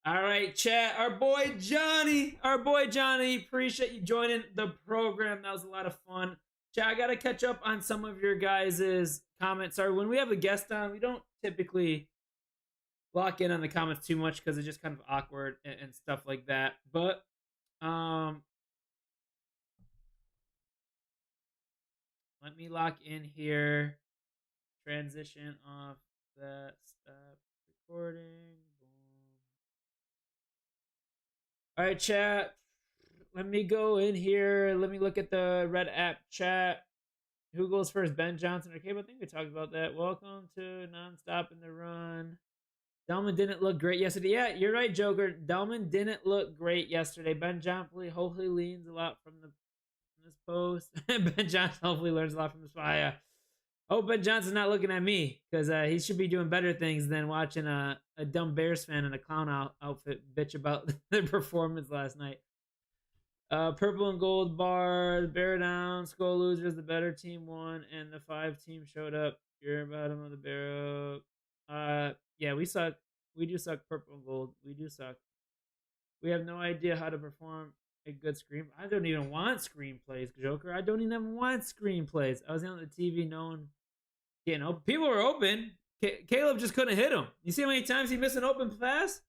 All right, chat. Our boy Johnny. Appreciate you joining the program. That was a lot of fun. Chat, I got to catch up on some of your guys' comments. Sorry, when we have a guest on, we don't typically lock in on the comments too much because it's just kind of awkward and stuff like that. But let me lock in here. Transition off that. Stop recording. Boom. All right, chat. Let me go in here. Let me look at the Red App chat. Who goes first? Ben Johnson or Cable? I think we talked about that. Welcome to Nonstop in the Run. Delman didn't look great yesterday. Yeah, you're right, Joker. Delman didn't look great yesterday. Ben Johnson hopefully leans a lot from this post. Ben Johnson hopefully learns a lot from this fire. Oh, Ben Johnson's not looking at me because he should be doing better things than watching a dumb Bears fan in a clown outfit bitch about their performance last night. Purple and gold bar, bear down, skull losers, the better team won, and the 5 team showed up. You're bottom of the barrel. Yeah, we suck. We do suck, purple and gold. We do suck. We have no idea how to perform a good screen. I don't even want screenplays, Joker. I don't even want screenplays. I was on the TV, no one getting open. People were open. Caleb just couldn't hit him. You see how many times he missed an open pass?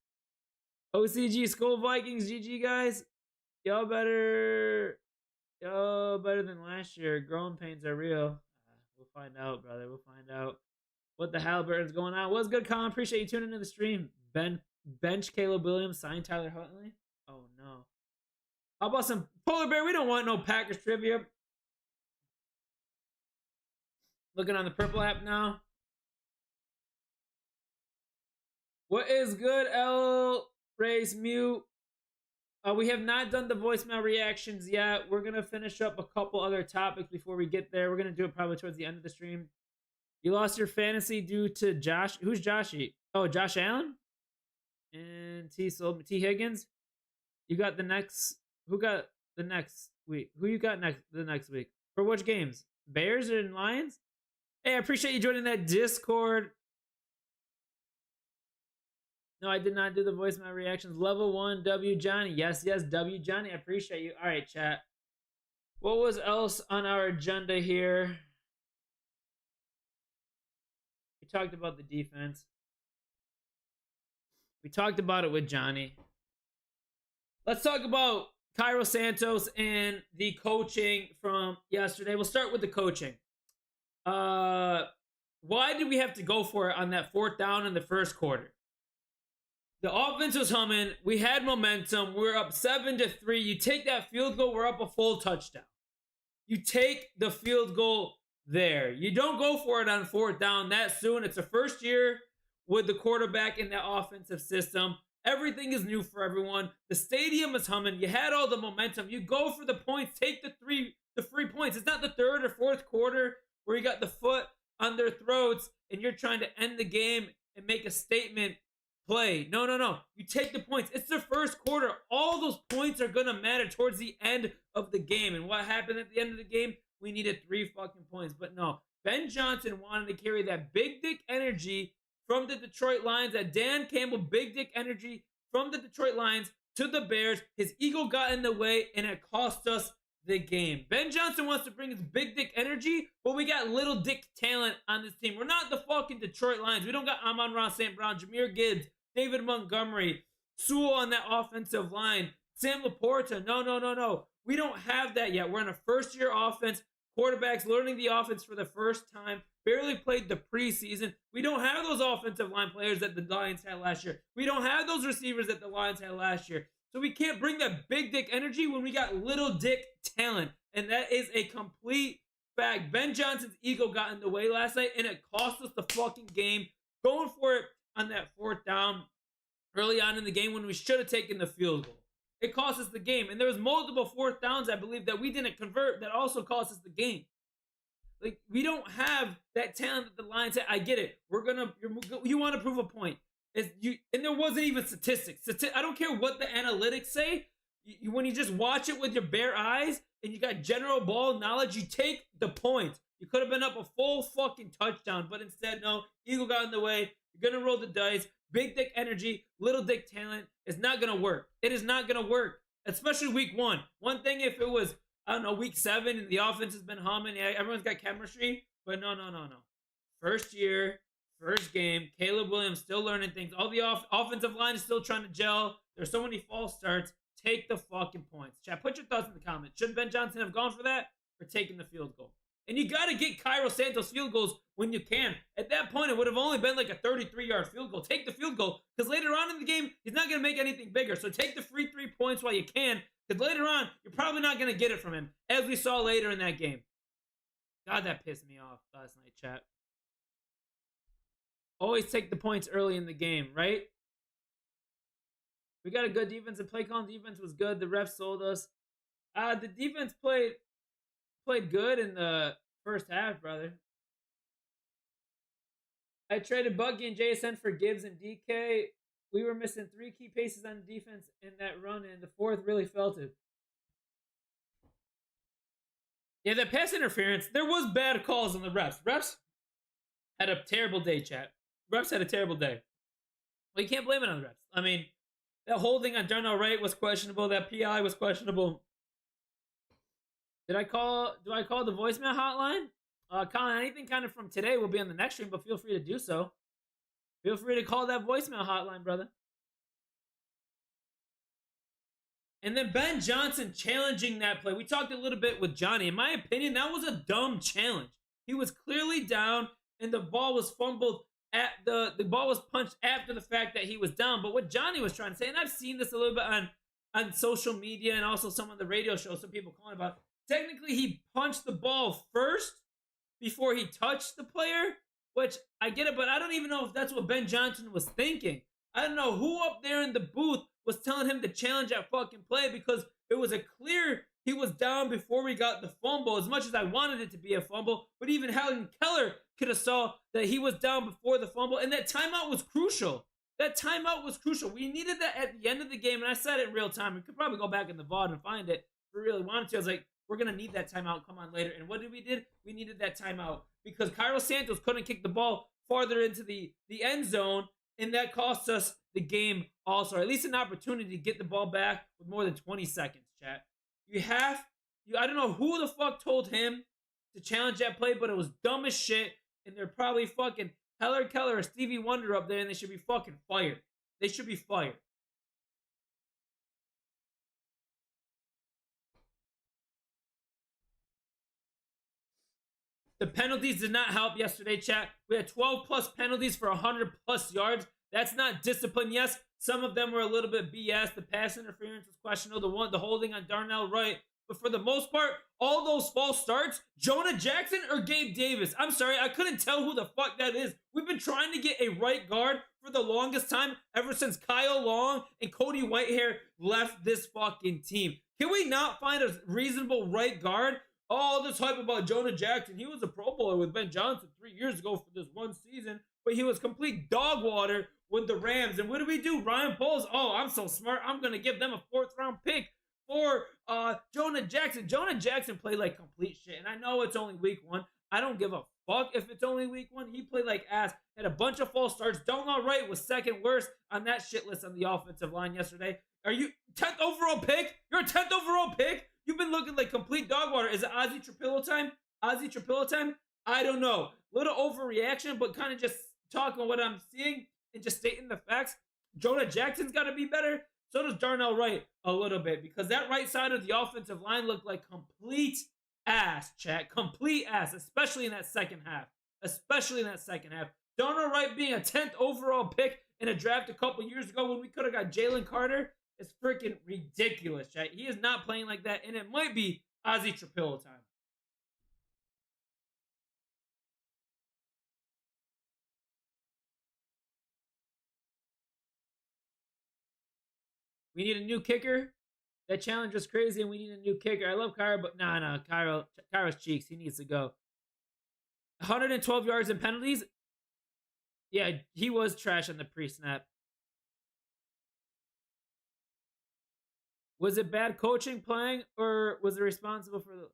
OCG, Skull Vikings, GG, guys. Y'all better than last year. Growing pains are real. We'll find out, brother. We'll find out what the Halliburton's going on. What's good, Colin? Appreciate you tuning into the stream. Bench Caleb Williams, sign Tyler Huntley. Oh no. How about some Polar Bear? We don't want no Packers trivia. Looking on the purple app now. What is good, L Race Mute? We have not done the voicemail reactions yet. We're going to finish up a couple other topics before we get there. We're going to do it probably towards the end of the stream. You lost your fantasy due to Josh. Who's Joshy? Oh, Josh Allen? And T Higgins? You got the next. Who got the next week? Who you got the next week? For which games? Bears and Lions? Hey, I appreciate you joining that Discord. No, I did not do the voicemail reactions. Level 1, W Johnny. Yes, W Johnny. I appreciate you. All right, chat. What was else on our agenda here? We talked about the defense. We talked about it with Johnny. Let's talk about Cairo Santos and the coaching from yesterday. We'll start with the coaching. Why did we have to go for it on that 4th down in the first quarter? The offense was humming. We had momentum. We're up 7-3. You take that field goal, we're up a full touchdown. You take the field goal there. You don't go for it on 4th down that soon. It's the first year with the quarterback in that offensive system. Everything is new for everyone. The stadium is humming. You had all the momentum. You go for the points. Take the free points. It's not the 3rd or 4th quarter where you got the foot on their throats and you're trying to end the game and make a statement play. No. You take the points. It's the first quarter. All those points are going to matter towards the end of the game. And what happened at the end of the game? We needed 3 fucking points. But no, Ben Johnson wanted to carry that big dick energy from the Detroit Lions, that Dan Campbell big dick energy from the Detroit Lions to the Bears. His ego got in the way, and it cost us the game. Ben Johnson wants to bring his big dick energy, but we got little dick talent on this team. We're not the fucking Detroit Lions. We don't got Amon-Ra St. Brown, Jahmyr Gibbs, David Montgomery, Sewell on that offensive line, Sam Laporta. No. We don't have that yet. We're in a first-year offense. Quarterbacks learning the offense for the first time. Barely played the preseason. We don't have those offensive line players that the Lions had last year. We don't have those receivers that the Lions had last year. So we can't bring that big dick energy when we got little dick talent. And that is a complete fact. Ben Johnson's ego got in the way last night, and it cost us the fucking game. Going for it on that 4th down early on in the game when we should have taken the field goal. It cost us the game. And there was multiple 4th downs, I believe, that we didn't convert that also cost us the game. Like, we don't have that talent that the Lions had. I get it. You want to prove a point. And there wasn't even statistics. I don't care what the analytics say. When you just watch it with your bare eyes and you got general ball knowledge, you take the points. You could have been up a full fucking touchdown, but instead, no. Eagle got in the way. You're going to roll the dice. Big dick energy, little dick talent. It's not going to work. It is not going to work, especially week 1. One thing if it was, I don't know, week 7 and the offense has been humming. Yeah, everyone's got chemistry, but no. First year, First game, Caleb Williams still learning things. All the offensive line is still trying to gel. There's so many false starts. Take the fucking points. Chat, put your thoughts in the comments. Should Ben Johnson have gone for that or taken the field goal? And you got to get Cairo Santos field goals when you can. At that point, it would have only been like a 33-yard field goal. Take the field goal because later on in the game, he's not going to make anything bigger. So take the free 3 points while you can because later on, you're probably not going to get it from him, as we saw later in that game. God, that pissed me off last night, chat. Always take the points early in the game, right? We got a good defense. The play calling defense was good. The refs sold us. The defense played good in the first half, brother. I traded Bucky and JSN for Gibbs and DK. We were missing 3 key paces on defense in that run, and the fourth really felt it. Yeah, that pass interference, there was bad calls on the refs. Refs had a terrible day, chat. Refs had a terrible day. Well, you can't blame it on the refs. I mean, that holding on Darnell Wright was questionable. That PI was questionable. Do I call the voicemail hotline? Colin, anything kind of from today will be on the next stream, but feel free to do so. Feel free to call that voicemail hotline, brother. And then Ben Johnson challenging that play. We talked a little bit with Johnny. In my opinion, that was a dumb challenge. He was clearly down, and the ball was fumbled at the ball was punched after the fact that he was down. But what Johnny was trying to say, and I've seen this a little bit on social media and also some of the radio shows, some people calling about, technically he punched the ball first before he touched the player, which I get it, but I don't even know if that's what Ben Johnson was thinking. I don't know who up there in the booth was telling him to challenge that fucking play because it was a clear he was down before we got the fumble, as much as I wanted it to be a fumble. But even Helen Keller could have saw that he was down before the fumble, and that timeout was crucial. That timeout was crucial. We needed that at the end of the game, and I said it in real time. We could probably go back in the VOD and find it if we really wanted to. I was like, we're going to need that timeout. Come on later. And what did we did? We needed that timeout because Cairo Santos couldn't kick the ball farther into the end zone, and that cost us the game also, or at least an opportunity to get the ball back with more than 20 seconds, chat. I don't know who the fuck told him to challenge that play, but it was dumb as shit, and they're probably fucking Heller Keller or Stevie Wonder up there, and they should be fucking fired. They should be fired. The penalties did not help yesterday, chat. We had 12 plus penalties for 100 plus yards. That's not discipline. Yes, some of them were a little bit BS. The pass interference was questionable. The holding on Darnell Wright. But for the most part, all those false starts, Jonah Jackson or Gabe Davis. I'm sorry, I couldn't tell who the fuck that is. We've been trying to get a right guard for the longest time, ever since Kyle Long and Cody Whitehair left this fucking team. Can we not find a reasonable right guard? All this hype about Jonah Jackson. He was a Pro Bowler with Ben Johnson 3 years ago for this one season, but he was complete dog water with the Rams. And what do we do? Ryan Poles, oh, I'm so smart. I'm going to give them a 4th round pick for Jonah Jackson. Jonah Jackson played like complete shit. And I know it's only week 1. I don't give a fuck if it's only week 1. He played like ass. Had a bunch of false starts. Darnell Wright was second worst on that shit list on the offensive line yesterday. Are you 10th overall pick? You're a 10th overall pick? You've been looking like complete dog water. Is it Ozzy Trapillo time? Ozzy Trapillo time? I don't know. Little overreaction, but kind of just talking what I'm seeing and just stating the facts. Jonah Jackson's got to be better. So does Darnell Wright a little bit, because that right side of the offensive line looked like complete ass, chat. Complete ass, especially in that second half. Especially in that second half. Darnell Wright being a 10th overall pick in a draft a couple years ago when we could have got Jalen Carter. It's freaking ridiculous, chat. He is not playing like that, and it might be Ozzy Trapillo time. We need a new kicker. That challenge was crazy, and we need a new kicker. I love Cairo, but no, Cairo's cheeks. He needs to go. 112 yards and penalties. Yeah, he was trash on the pre-snap. Was it bad coaching playing, or was it responsible for the...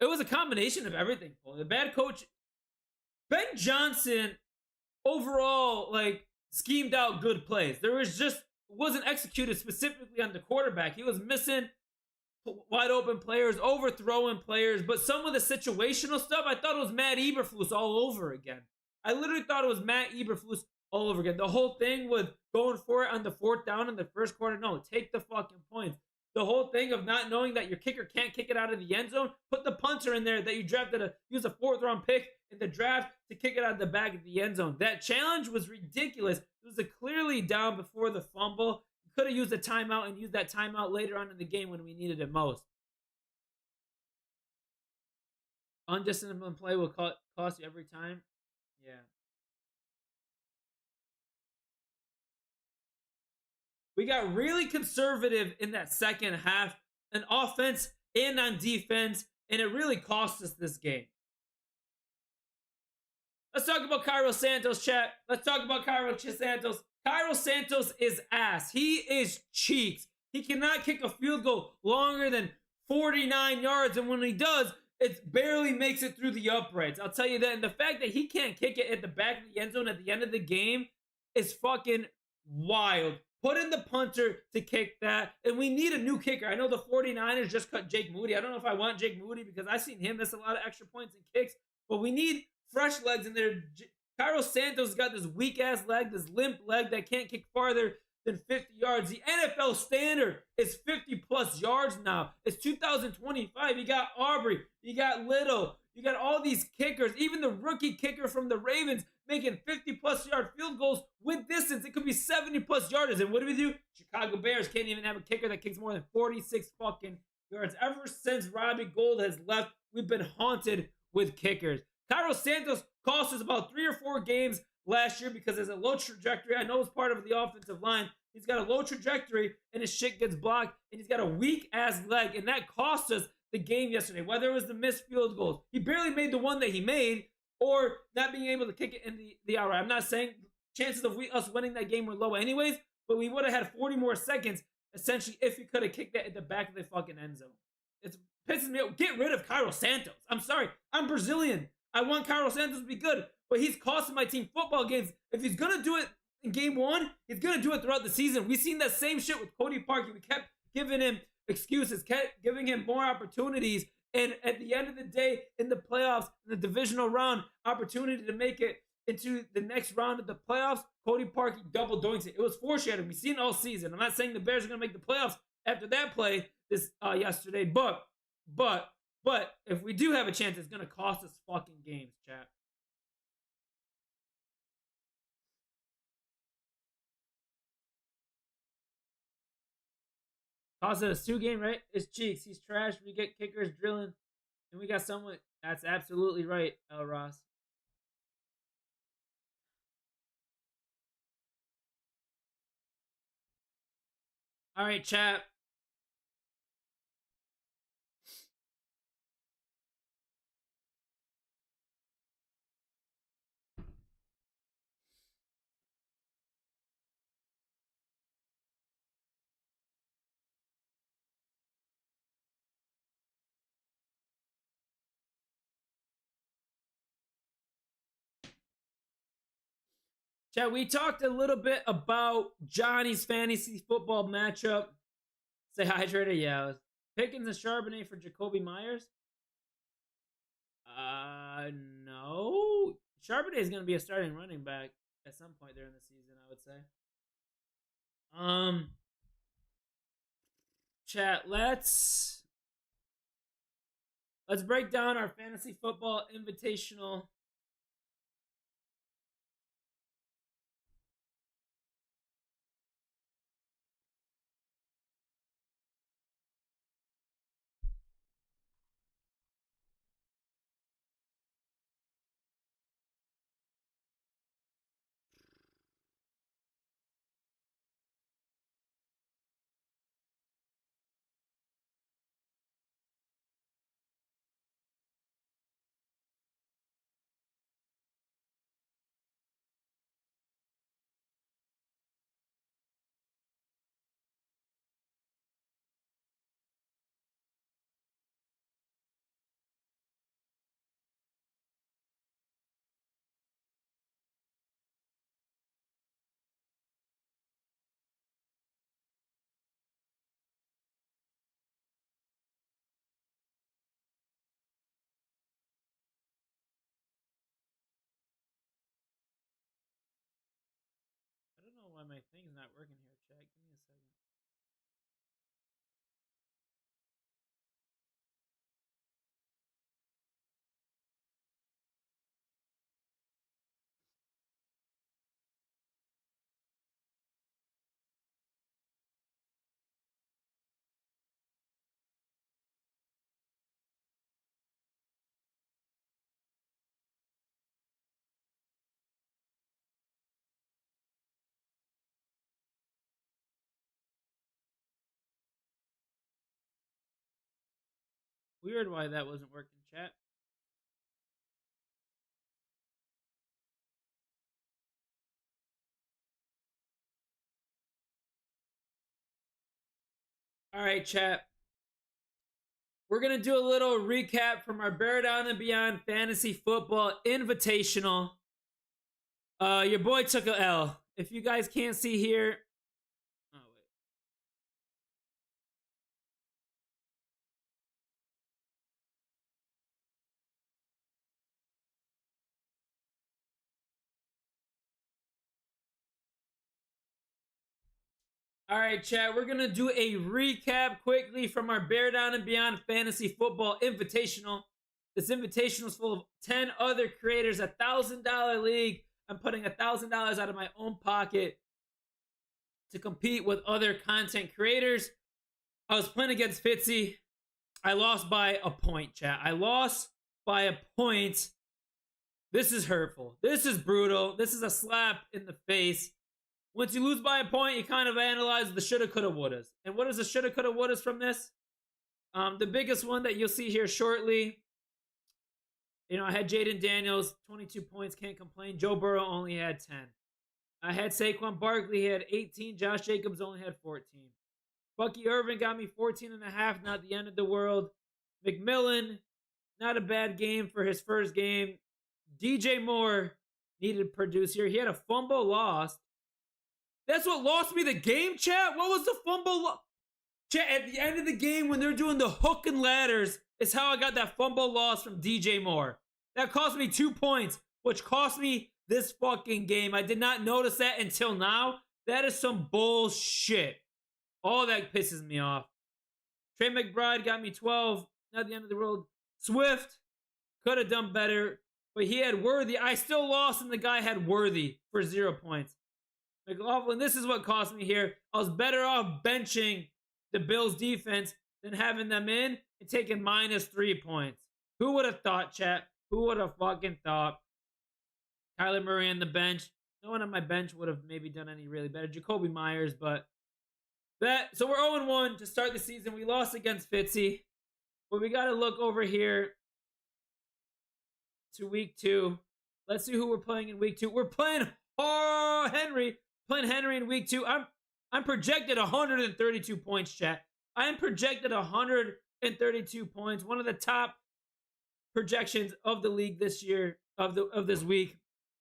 It was a combination of everything. The bad coach... Ben Johnson, overall, schemed out good plays. There was just... wasn't executed specifically on the quarterback. He was missing wide open players, overthrowing players, but some of the situational stuff, I thought it was Matt Eberflus all over again. I literally thought it was Matt Eberflus all over again. The whole thing with going for it on the 4th down in the first quarter. No, take the fucking points. The whole thing of not knowing that your kicker can't kick it out of the end zone. Put the punter in there that you drafted use a 4th round pick in the draft to kick it out of the back of the end zone. That challenge was ridiculous. It was a clearly down before the fumble. You could have used a timeout and used that timeout later on in the game when we needed it most. Undisciplined play will cost you every time. Yeah. We got really conservative in that second half, on offense and on defense, and it really cost us this game. Let's talk about Cairo Santos, chat. Let's talk about Cairo Santos. Cairo Santos is ass. He is cheeks. He cannot kick a field goal longer than 49 yards, and when he does, it barely makes it through the uprights. I'll tell you that. And the fact that he can't kick it at the back of the end zone at the end of the game is fucking wild. Put in the punter to kick that. And we need a new kicker. I know the 49ers just cut Jake Moody. I don't know if I want Jake Moody because I've seen him miss a lot of extra points and kicks. But we need fresh legs in there. Cairo Santos got this weak-ass leg, this limp leg that can't kick farther than 50 yards. The NFL standard is 50-plus yards now. It's 2025. You got Aubrey. You got Little. You got all these kickers. Even the rookie kicker from the Ravens making 50-plus yard field goals with distance. It could be 70-plus yarders. And what do? Chicago Bears can't even have a kicker that kicks more than 46 fucking yards. Ever since Robbie Gould has left, we've been haunted with kickers. Cairo Santos cost us about 3 or 4 games last year because there's a low trajectory. I know it's part of the offensive line. He's got a low trajectory and his shit gets blocked, and he's got a weak-ass leg, and that cost us the game yesterday, whether it was the missed field goals. He barely made the one that he made, or not being able to kick it in the outright. I'm not saying chances of us winning that game were low anyways, but we would have had 40 more seconds, essentially, if he could have kicked that at the back of the fucking end zone. It's pissing me off. Get rid of Cairo Santos. I'm sorry. I'm Brazilian. I want Cairo Santos to be good, but he's costing my team football games. If he's going to do it in game 1, he's going to do it throughout the season. We've seen that same shit with Cody Parkey. We kept giving him excuses, kept giving him more opportunities, and at the end of the day, in the playoffs, in the divisional round, opportunity to make it into the next round of the playoffs, Cody Parkey double doinks it. It was foreshadowing. We've seen it all season. I'm not saying the Bears are going to make the playoffs after that play this yesterday, but if we do have a chance, it's going to cost us fucking games, chat. Cost us 2 game, right? It's cheeks. He's trash. We get kickers drilling, and we got someone. That's absolutely right, El Ross. All right, chat. Chat, we talked a little bit about Johnny's fantasy football matchup. Say hi, Trader. Yeah. Pickens and Charbonnet for Jacoby Myers? No. Charbonnet is going to be a starting running back at some point during the season, I would say. Chat, let's break down our fantasy football invitational. my thing's not working here, chat. Give me a second. Weird why that wasn't working, chat. All right, chat. We're going to do a little recap from our Bear Down and Beyond Fantasy Football Invitational. Your boy took a L. If you guys can't see here, oh wait. All right, chat. We're gonna do a recap quickly from our Bear Down and Beyond Fantasy Football Invitational. This invitational is full of 10 other creators, $1,000 league. I'm putting $1,000 out of my own pocket to compete with other content creators. I was playing against Fitzy. I lost by a point, chat. I lost by a point. This is hurtful. This is brutal. This is a slap in the face. Once you lose by a point, you kind of analyze the shoulda, coulda, wouldas. And what is the shoulda, coulda, wouldas from this? The biggest one that you'll see here shortly. I had Jaden Daniels, 22 points, can't complain. Joe Burrow only had 10. I had Saquon Barkley, he had 18. Josh Jacobs only had 14. Bucky Irvin got me 14 and a half, not the end of the world. McMillan, not a bad game for his first game. DJ Moore needed to produce here. He had a fumble lost. That's what lost me the game, chat? What was the fumble? Chat, at the end of the game when they're doing the hook and ladders is how I got that fumble loss from DJ Moore. That cost me 2 points, which cost me this fucking game. I did not notice that until now. That is some bullshit. All that pisses me off. Trey McBride got me 12. Not the end of the world. Swift could have done better, but he had Worthy. I still lost, and the guy had Worthy for 0 points. McLaughlin, this is what cost me here. I was better off benching the Bills defense than having them in and taking -3 points. Who would have thought, chat? Who would have fucking thought? Kyler Murray on the bench. No one on my bench would have maybe done any really better. Jacoby Myers, but so we're 0-1 to start the season. We lost against Fitzy. But we got to look over here to week 2. Let's see who we're playing in week 2. We're playing Henry. Playing Henry in week 2. I'm projected 132 points, chat. I am projected 132 points. One of the top projections of the league this year, of this week.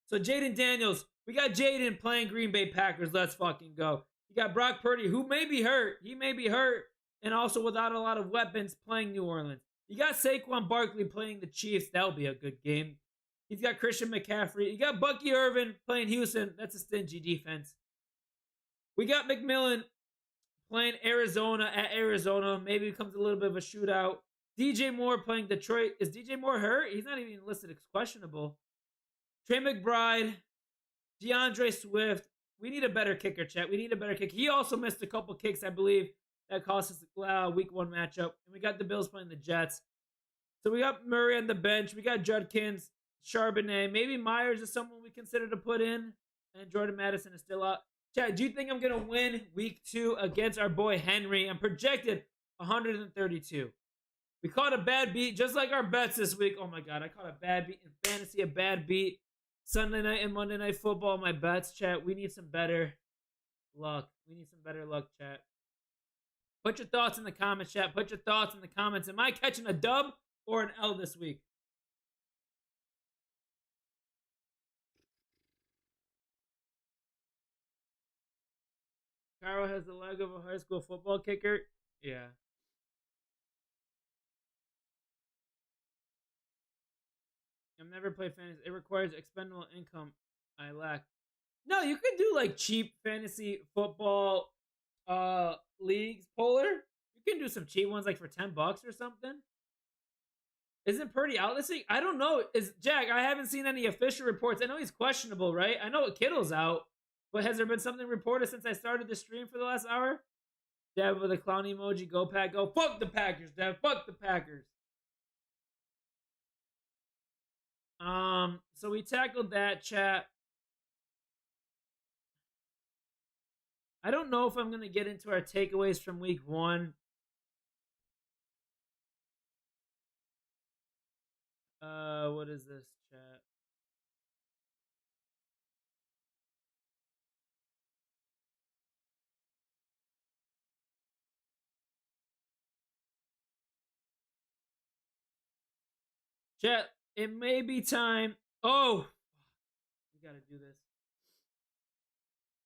So Jaden Daniels, we got Jaden playing Green Bay Packers. Let's fucking go. You got Brock Purdy, who may be hurt. He may be hurt. And also without a lot of weapons playing New Orleans. You got Saquon Barkley playing the Chiefs. That'll be a good game. He's got Christian McCaffrey. You got Bucky Irvin playing Houston. That's a stingy defense. We got McMillan playing Arizona at Arizona. Maybe it becomes a little bit of a shootout. DJ Moore playing Detroit. Is DJ Moore hurt? He's not even listed as questionable. Trey McBride. DeAndre Swift. We need a better kicker, chat. We need a better kick. He also missed a couple kicks, I believe. That cost us a week 1 matchup. And we got the Bills playing the Jets. So we got Murray on the bench. We got Judkins, Charbonnet. Maybe Myers is someone we consider to put in. And Jordan Madison is still out. Chat, do you think I'm going to win week 2 against our boy Henry? I'm projected 132. We caught a bad beat, just like our bets this week. Oh my God, I caught a bad beat in fantasy, a bad beat. Sunday night and Monday night football, my bets, chat. We need some better luck. We need some better luck, chat. Put your thoughts in the comments, chat. Put your thoughts in the comments. Am I catching a dub or an L this week? Carl has the leg of a high school football kicker. Yeah. I've never played fantasy. It requires expendable income I lack. No, you could do like cheap fantasy football leagues, Polar. You can do some cheap ones like for $10 or something. Isn't Purdy out this week? I don't know. Is Jack? I haven't seen any official reports. I know he's questionable, right? I know Kittle's out, but has there been something reported since I started the stream for the last hour? Dev with a clown emoji. Go Pack. Go. Fuck the Packers, Dev. Fuck the Packers. So we tackled that, chat. I don't know if I'm gonna get into our takeaways from week 1. What is this, chat? Chat, it may be time. Oh, we gotta do this.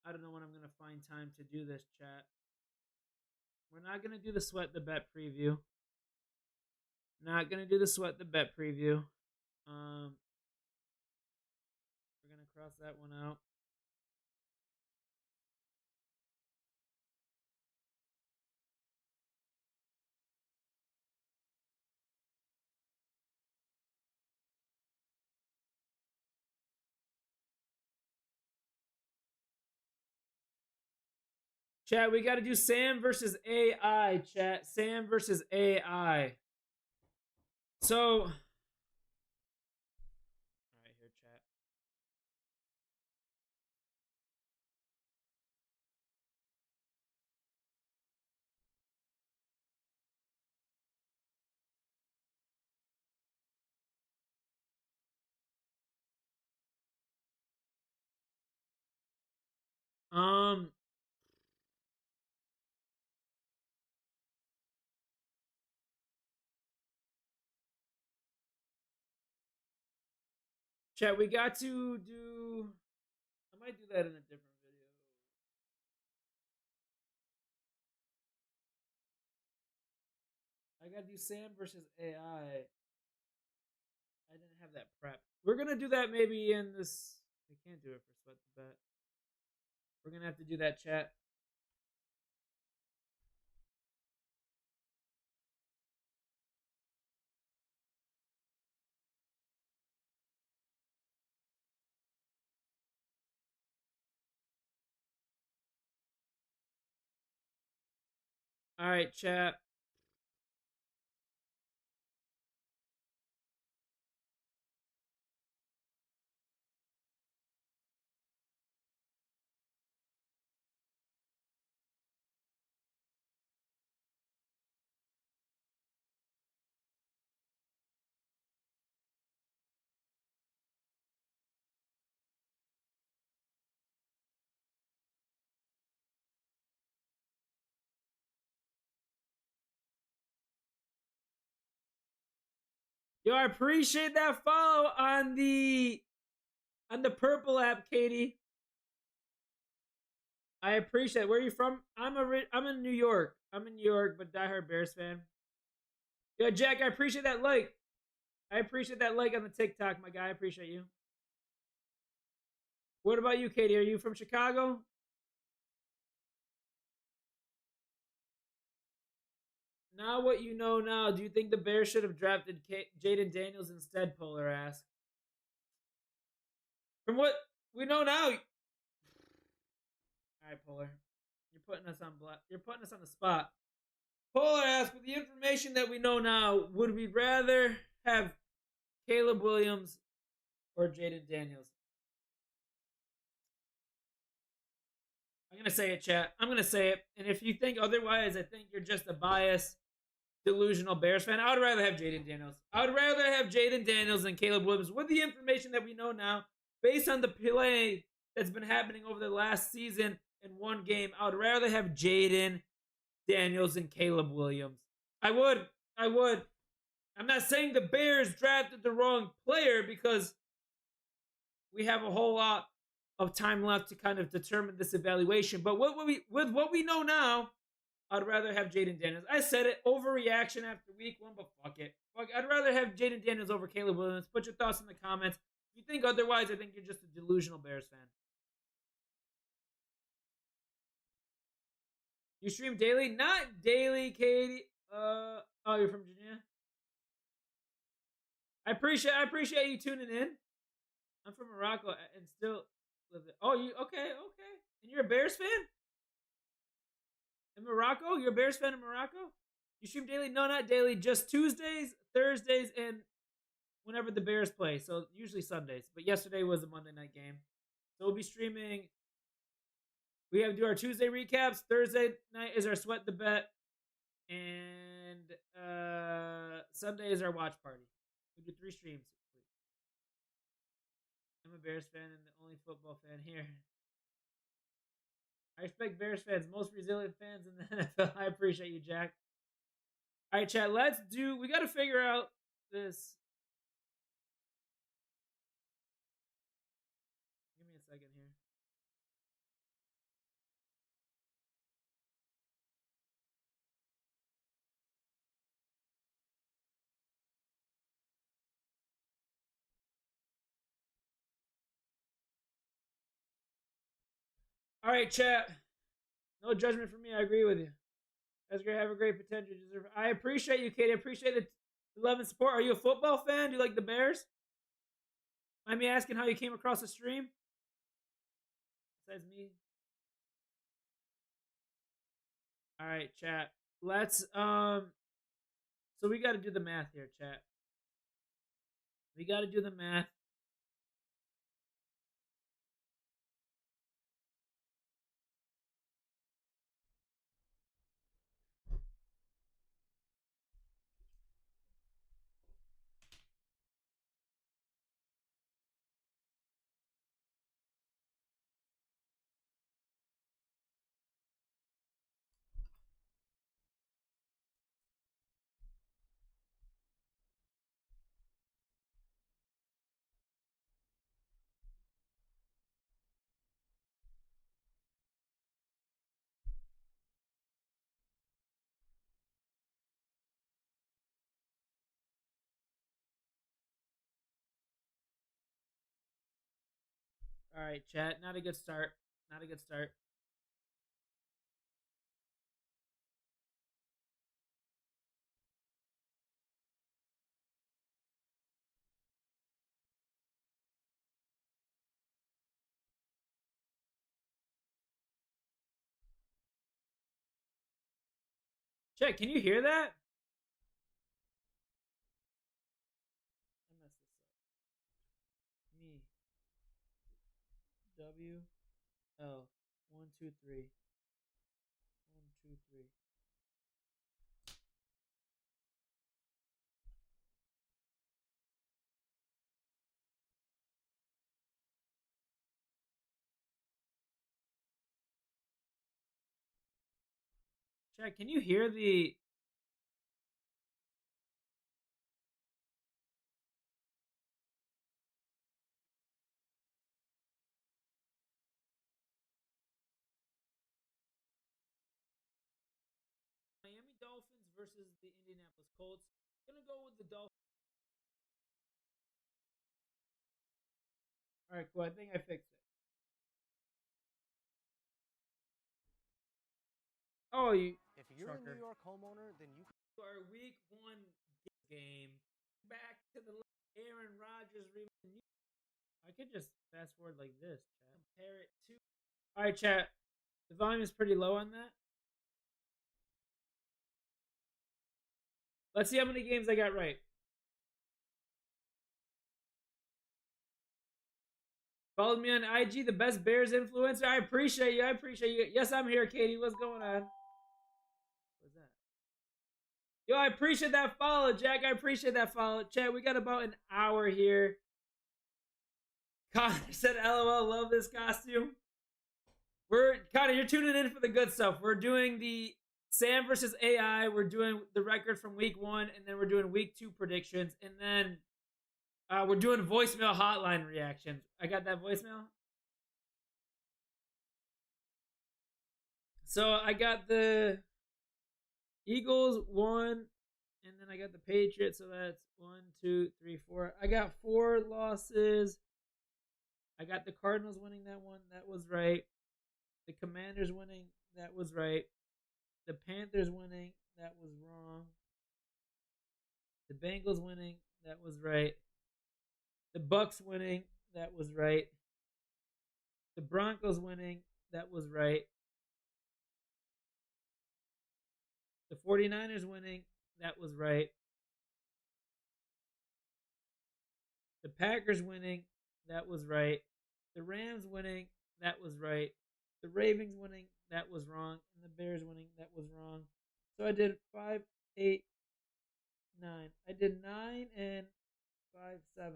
I don't know when I'm gonna find time to do this, chat. We're not gonna do the sweat the bet preview. Not gonna do the sweat the bet preview. We're gonna cross that one out. Chat, we got to do Sam versus AI, chat. Sam versus AI. So, all right, here, chat. Chat, we got to do. I might do that in a different video. I got to do Sam versus AI. I didn't have that prep. We're gonna do that maybe in this. We can't do it for sweat the bet. We're gonna have to do that, chat. All right, chat. Yo, I appreciate that follow on the purple app, Katie. I appreciate it. Where are you from? I'm in New York. I'm in New York, but diehard Bears fan. Yo, Jack, I appreciate that like. I appreciate that like on the TikTok, my guy. I appreciate you. What about you, Katie? Are you from Chicago? Now what you know now, do you think the Bears should have drafted Jaden Daniels instead, Polar asked. From what we know now. All right, Polar. You're putting us on the spot. Polar asked, with the information that we know now, would we rather have Caleb Williams or Jaden Daniels? I'm going to say it, chat. I'm going to say it. And if you think otherwise, I think you're just a biased, delusional Bears fan. I would rather have Jaden Daniels. I would rather have Jaden Daniels than Caleb Williams with the information that we know now, based on the play that's been happening over the last season in one game. I would rather have Jaden Daniels and Caleb Williams. I would. I'm not saying the Bears drafted the wrong player, because we have a whole lot of time left to kind of determine this evaluation. But with what we know now, I'd rather have Jaden Daniels. I said it, overreaction after week 1, but fuck it. I'd rather have Jaden Daniels over Caleb Williams. Put your thoughts in the comments. If you think otherwise, I think you're just a delusional Bears fan. You stream daily? Not daily, Katie. Oh, you're from Virginia. I appreciate you tuning in. I'm from Morocco and still live there. Oh, you okay? And you're a Bears fan in Morocco? You're a Bears fan in Morocco? You stream daily? No, not daily. Just Tuesdays, Thursdays, and whenever the Bears play. So usually Sundays. But yesterday was a Monday night game. So we'll be streaming. We have to do our Tuesday recaps. Thursday night is our sweat the bet. And Sunday is our watch party. We do 3 streams. I'm a Bears fan and the only football fan here. I respect Bears fans, most resilient fans in the NFL. I appreciate you, Jack. All right, chat. We got to figure out this. Give me a second here. All right, chat. No judgment from me. I agree with you. That's great. Have a great potential. I appreciate you, Katie. I appreciate the love and support. Are you a football fan? Do you like the Bears? Mind me asking how you came across the stream? Besides me. All right, chat. Let's So we got to do the math here, chat. We got to do the math. All right, chat. Not a good start. Not a good start. Chat, can you hear that? I messed this up. Me. W. L. 1, 2, 3. 1, 2, 3. Chat, can you hear the Miami Dolphins versus the Indianapolis Colts? Gonna go with the Dolphins. All right, cool. I think I fixed it. Oh, you. If you're a New York homeowner, then you Our week 1 game. Back to the Aaron Rodgers. I could just fast forward like this, chat. Compare it to. All right, chat. The volume is pretty low on that. Let's see how many games I got right. Follow me on IG, the best Bears influencer. I appreciate you. I appreciate you. Yes, I'm here, Katie. What's going on? What's that? Yo, I appreciate that follow, Jack. I appreciate that follow. Chat, we got about an hour here. Connor said, LOL, love this costume. Connor, you're tuning in for the good stuff. We're doing the Sam versus AI. We're doing the record from week 1, and then we're doing week 2 predictions, and then we're doing voicemail hotline reactions. I got that voicemail. So I got the Eagles 1, and then I got the Patriots. So that's 1, 2, 3, 4. I got 4 losses. I got the Cardinals winning that one. That was right. The Commanders winning. That was right. The Panthers winning. That was wrong. The Bengals winning. That was right. The Bucks winning. That was right. The Broncos winning. That was right. The 49ers winning. That was right. The Packers winning. That was right. The Rams winning. That was right. The Ravens winning. That was wrong. And the Bears winning. That was wrong. So I did 5, 8, 9. I did 9 and 5, 7.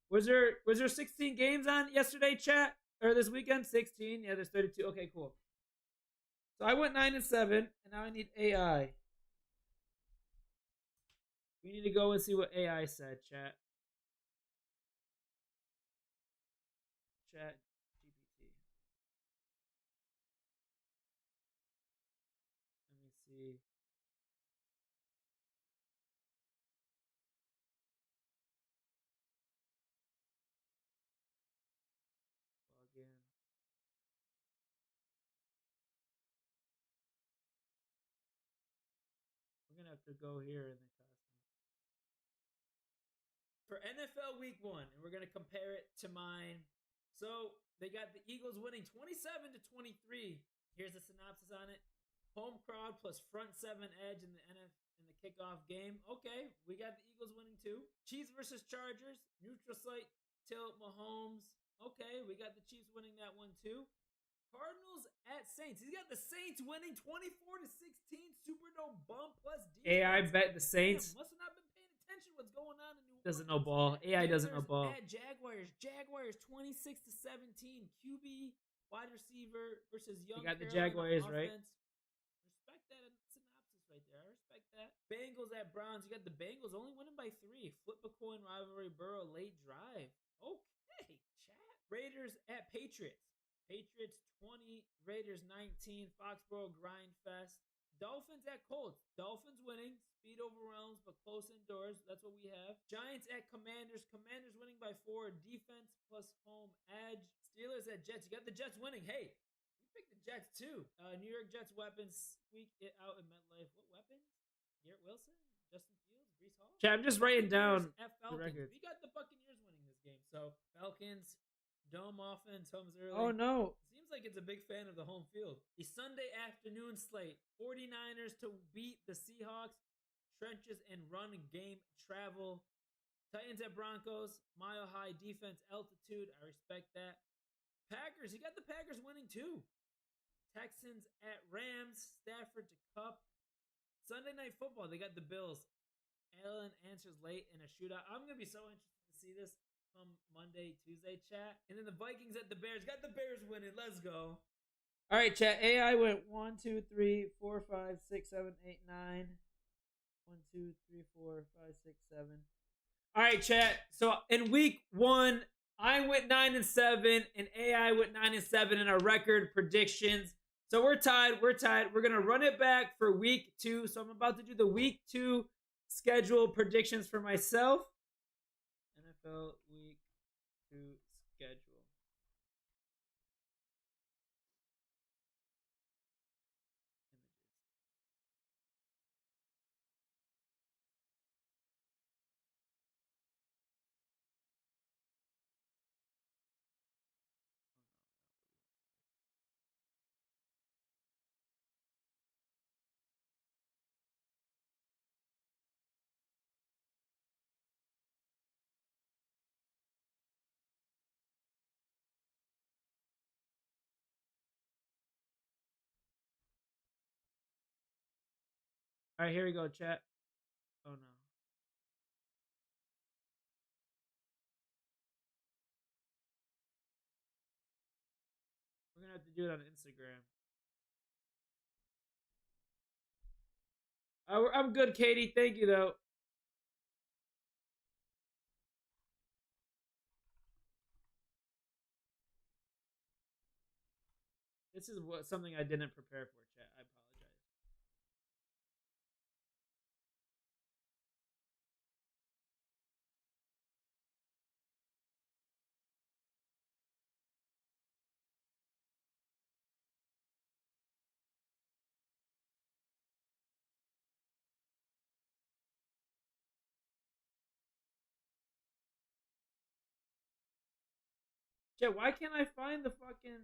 Was there 16 games on yesterday, chat? Or this weekend? 16. Yeah, there's 32. Okay, cool. So I went 9 and 7, and now I need AI. We need to go and see what AI said, chat. Chat GPT. Let me see. Log in. We're gonna have to go here in the custom for NFL Week 1, and we're gonna compare it to mine. So they got the Eagles winning 27 to 23. Here's the synopsis on it: home crowd plus front 7 edge in the in the kickoff game. Okay, we got the Eagles winning too. Chiefs versus Chargers, neutral site till Mahomes. Okay, we got the Chiefs winning that one too. Cardinals at Saints. He's got the Saints winning 24 to 16. Superdome bump plus defense. AI bet the Saints. Must have not been paying attention what's going on in New Orleans. Doesn't know ball. AI doesn't know ball. At Jaguars. Jaguars 26 to 17. QB wide receiver versus young. You got the Jaguars right. Respect that synopsis right there. I respect that. Bengals at Browns. You got the Bengals only winning by 3. Flip a coin rivalry. Burrow late drive. Okay, chat. Raiders at Patriots. Patriots 20, Raiders 19, Foxborough grind fest. Dolphins at Colts. Dolphins winning. Speed overwhelms, but close indoors. That's what we have. Giants at Commanders. Commanders winning by 4. Defense plus home edge. Steelers at Jets. You got the Jets winning. Hey, we picked the Jets too. New York Jets weapons squeak it out in MetLife. What weapons? Garrett Wilson, Justin Fields, Brees Hall. Chat, I'm just writing down the records. We got the Buccaneers winning this game. So Falcons. Dome offense comes early. Oh, no. Seems like it's a big fan of the home field. The Sunday afternoon slate. 49ers to beat the Seahawks. Trenches and run game travel. Titans at Broncos. Mile high defense altitude. I respect that. Packers. You got the Packers winning too. Texans at Rams. Stafford to Cup. Sunday night football. They got the Bills. Allen answers late in a shootout. I'm going to be so interested to see this. Monday, Tuesday chat. And then the Vikings at the Bears. Got the Bears winning. Let's go. All right, chat. AI went 1, 2, 3, 4, 5, 6, 7, 8, 9. 1, 2, 3, 4, 5, 6, 7. All right, chat. So in week 1, I went 9 and 7, and AI went 9 and 7 in our record predictions. So we're tied. We're tied. We're gonna run it back for week 2. So I'm about to do the week 2 schedule predictions for myself. NFL week 2 schedule. All right, here we go, chat. Oh, no. We're going to have to do it on Instagram. I'm good, Katie. Thank you, though. This is something I didn't prepare for, chat. I apologize. Chat, why can't I find the fucking...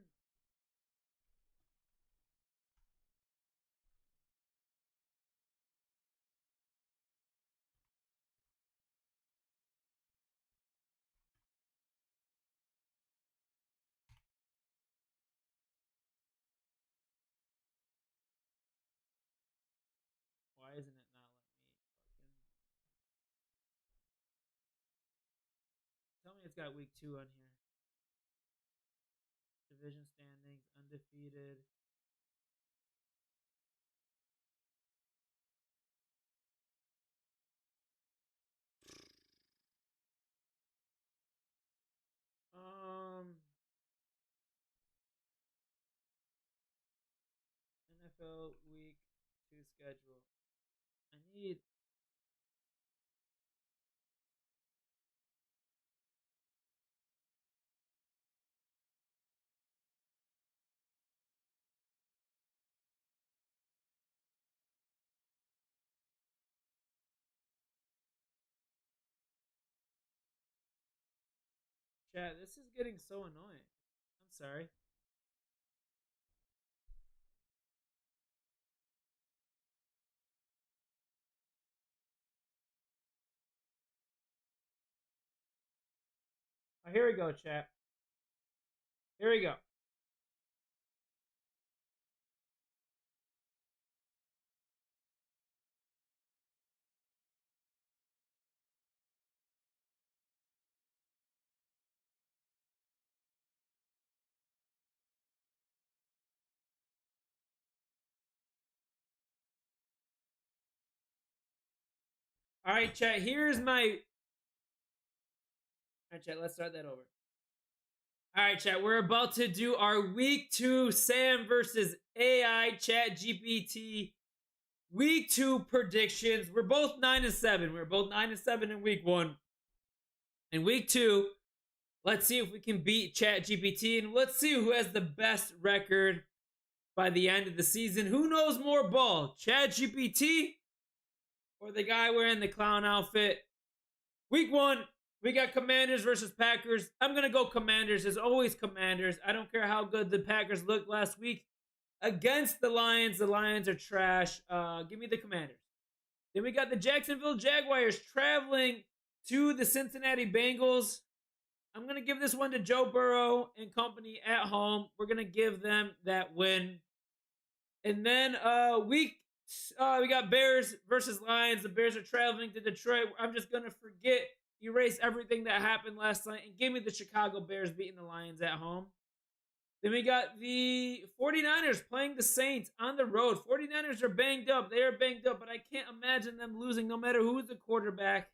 Why isn't it not letting me fucking... Tell me it's got week 2 on here. Division standings, undefeated. NFL week 2 schedule. I need... Chat, this is getting so annoying. I'm sorry. Oh, here we go, chat. Here we go. All right, chat. Here's my... All right, chat. Let's start that over. All right, chat. We're about to do our week 2 Sam versus AI Chat GPT week 2 predictions. We're both 9-7. We're both 9-7 in week 1. In week 2, let's see if we can beat Chat GPT, and let's see who has the best record by the end of the season. Who knows more ball, Chat GPT or the guy wearing the clown outfit? Week 1, we got Commanders versus Packers. I'm going to go Commanders. As always, Commanders. I don't care how good the Packers looked last week against the Lions. The Lions are trash. Give me the Commanders. Then we got the Jacksonville Jaguars traveling to the Cincinnati Bengals. I'm going to give this one to Joe Burrow and company at home. We're going to give them that win. And then we got Bears versus Lions. The Bears are traveling to Detroit. I'm just going to erase everything that happened last night and give me the Chicago Bears beating the Lions at home. Then we got the 49ers playing the Saints on the road. 49ers are banged up. They are banged up, but I can't imagine them losing no matter who's the quarterback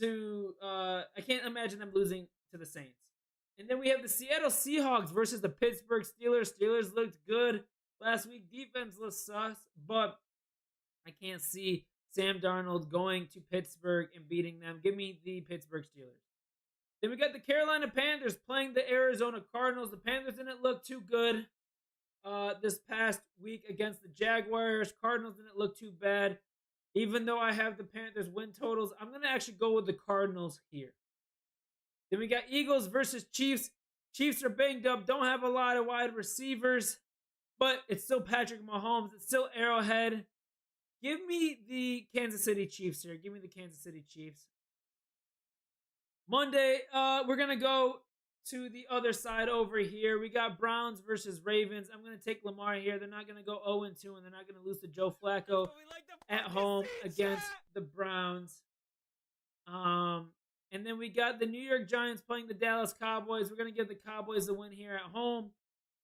I can't imagine them losing to the Saints. And then we have the Seattle Seahawks versus the Pittsburgh Steelers. Steelers looked good last week. Defense looks sus, but I can't see Sam Darnold going to Pittsburgh and beating them. Give me the Pittsburgh Steelers. Then we got the Carolina Panthers playing the Arizona Cardinals. The Panthers didn't look too good this past week against the Jaguars. Cardinals didn't look too bad. Even though I have the Panthers win totals, I'm going to actually go with the Cardinals here. Then we got Eagles versus Chiefs. Chiefs are banged up, don't have a lot of wide receivers, but it's still Patrick Mahomes. It's still Arrowhead. Give me the Kansas City Chiefs here. Give me the Kansas City Chiefs. Monday, we're going to go to the other side over here. We got Browns versus Ravens. I'm going to take Lamar here. They're not going to go 0-2, and they're not going to lose to Joe Flacco at home against the Browns. And then we got the New York Giants playing the Dallas Cowboys. We're going to give the Cowboys the win here at home.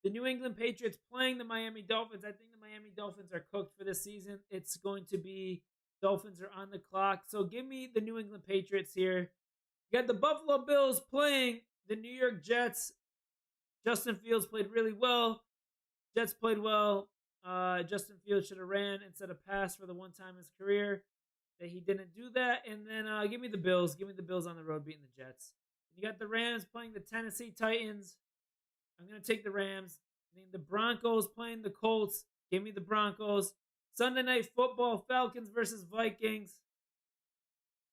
The New England Patriots playing the Miami Dolphins. I think the Miami Dolphins are cooked for this season. It's going to be Dolphins are on the clock. So give me the New England Patriots here. You got the Buffalo Bills playing the New York Jets. Justin Fields played really well. Jets played well. Justin Fields should have ran instead of passed for the one time in his career. That he didn't do that. And then give me the Bills. Give me the Bills on the road beating the Jets. You got the Rams playing the Tennessee Titans. I'm going to take the Rams. And then the Broncos playing the Colts. Give me the Broncos. Sunday Night Football, Falcons versus Vikings.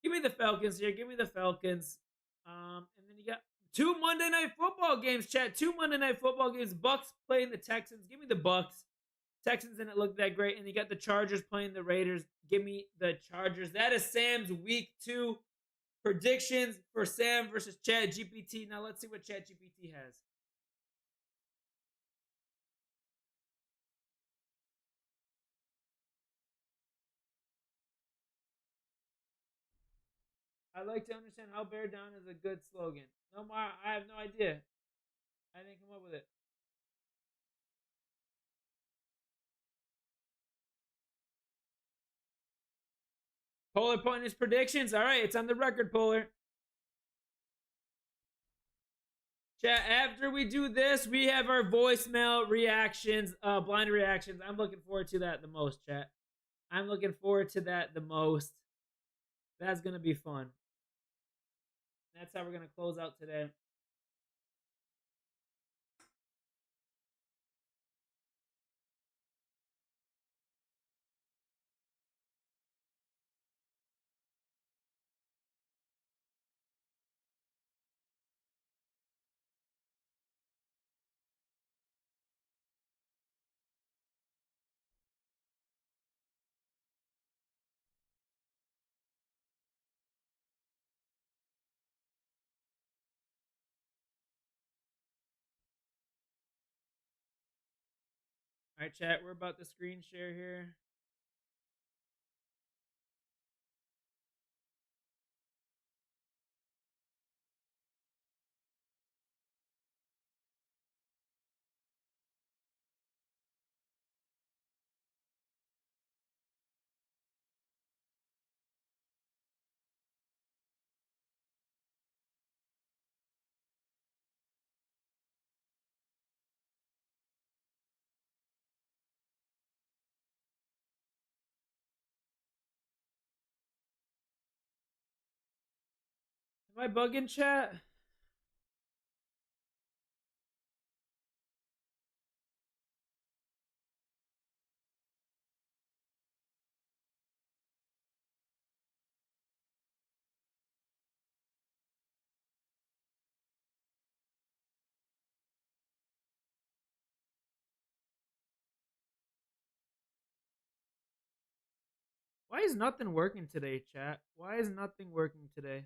Give me the Falcons here. Give me the Falcons. And then you got 2 Monday Night Football games, chat. 2 Monday Night Football games. Bucks playing the Texans. Give me the Bucks. Texans didn't look that great. And you got the Chargers playing the Raiders. Give me the Chargers. That is Sam's week 2 predictions for Sam versus Chat GPT. Now let's see what Chat GPT has. I'd like to understand how bear down is a good slogan. No more. I have no idea. I didn't come up with it. Polar putting his predictions. All right, it's on the record, Polar. Chat, after we do this, we have our voicemail reactions, blind reactions. I'm looking forward to that the most, chat. I'm looking forward to that the most. That's going to be fun. That's how we're going to close out today. All right, chat, we're about to screen share here. Am I bugging, chat? Why is nothing working today, chat? Why is nothing working today?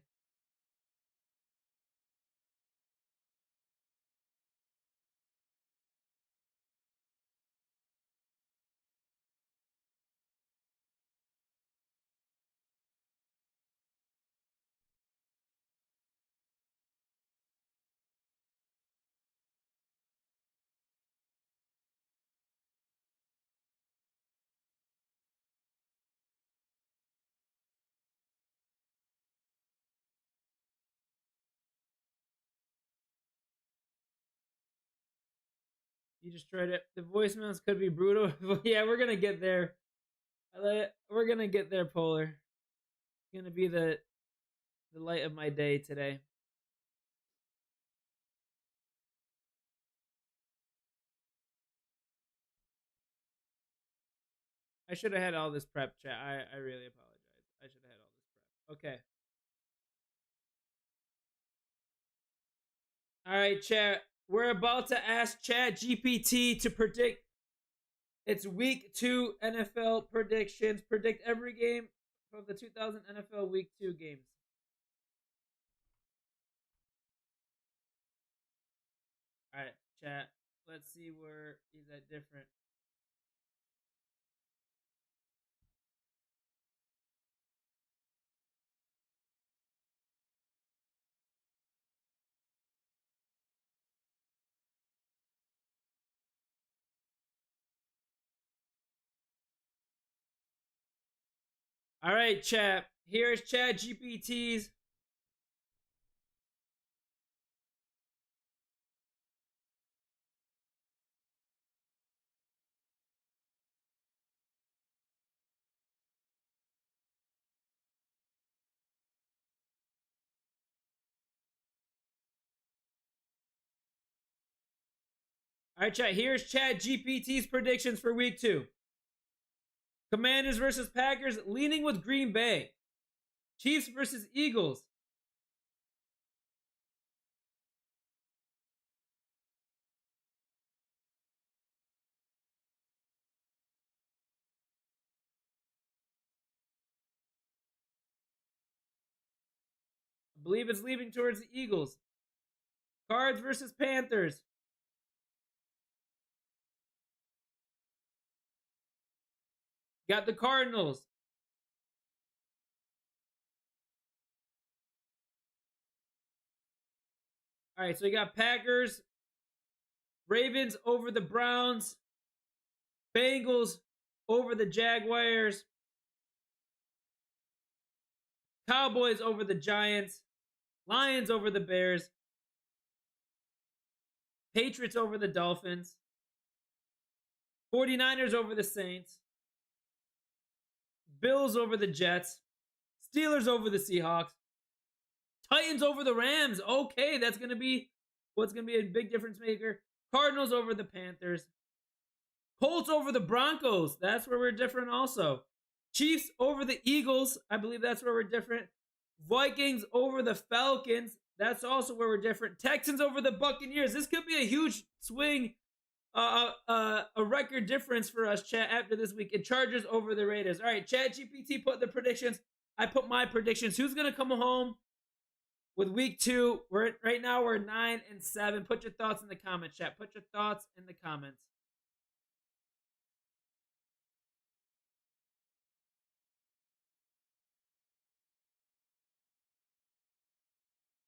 You just tried it. The voicemails could be brutal. Yeah, we're gonna get there. We're gonna get there, Polar. It's gonna be the light of my day today. I should have had all this prep, chat. I really apologize. I should have had all this prep. Okay. All right, chat. We're about to ask Chat GPT to predict its week 2 NFL predictions. Predict every game from the 2000 NFL week 2 games. All right, chat. Let's see where is that different. All right, chat. Here's Chat GPT's. All right, chat. Here's Chat GPT's predictions for week 2. Commanders versus Packers, leaning with Green Bay. Chiefs versus Eagles. believe it's leaving towards the Eagles. Cards versus Panthers. Got the Cardinals. All right, so you got Packers, Ravens over the Browns, Bengals over the Jaguars, Cowboys over the Giants, Lions over the Bears, Patriots over the Dolphins, 49ers over the Saints, Bills over the Jets, Steelers over the Seahawks, Titans over the Rams. Okay, that's going to be what's going to be a big difference maker. Cardinals over the Panthers. Colts over the Broncos. That's where we're different also. Chiefs over the Eagles. I believe that's where we're different. Vikings over the Falcons. That's also where we're different. Texans over the Buccaneers. This could be a huge swing, a record difference for us, chat, after this week. And Chargers over the Raiders. All right, Chat GPT put the predictions. I put my predictions. Who's going to come home with week 2? Right now we're 9-7. Put your thoughts in the comments, chat. Put your thoughts in the comments.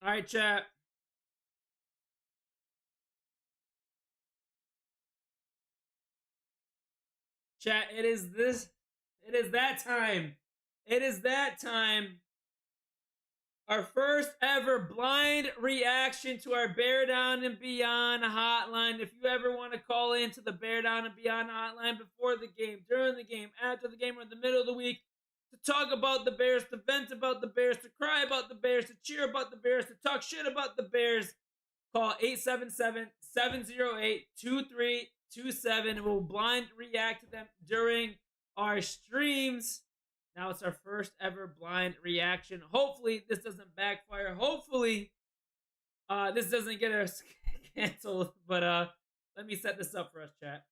All right, chat. Chat, it is that time. It is that time. Our first ever blind reaction to our Bear Down and Beyond hotline. If you ever want to call into the Bear Down and Beyond hotline before the game, during the game, after the game, or in the middle of the week, to talk about the Bears, to vent about the Bears, to cry about the Bears, to cheer about the Bears, to talk shit about the Bears, call 877-708-2327 and we'll blind react to them during our streams. Now it's our first ever blind reaction. Hopefully this doesn't backfire. Hopefully this doesn't get us canceled. But let me set this up for us, chat.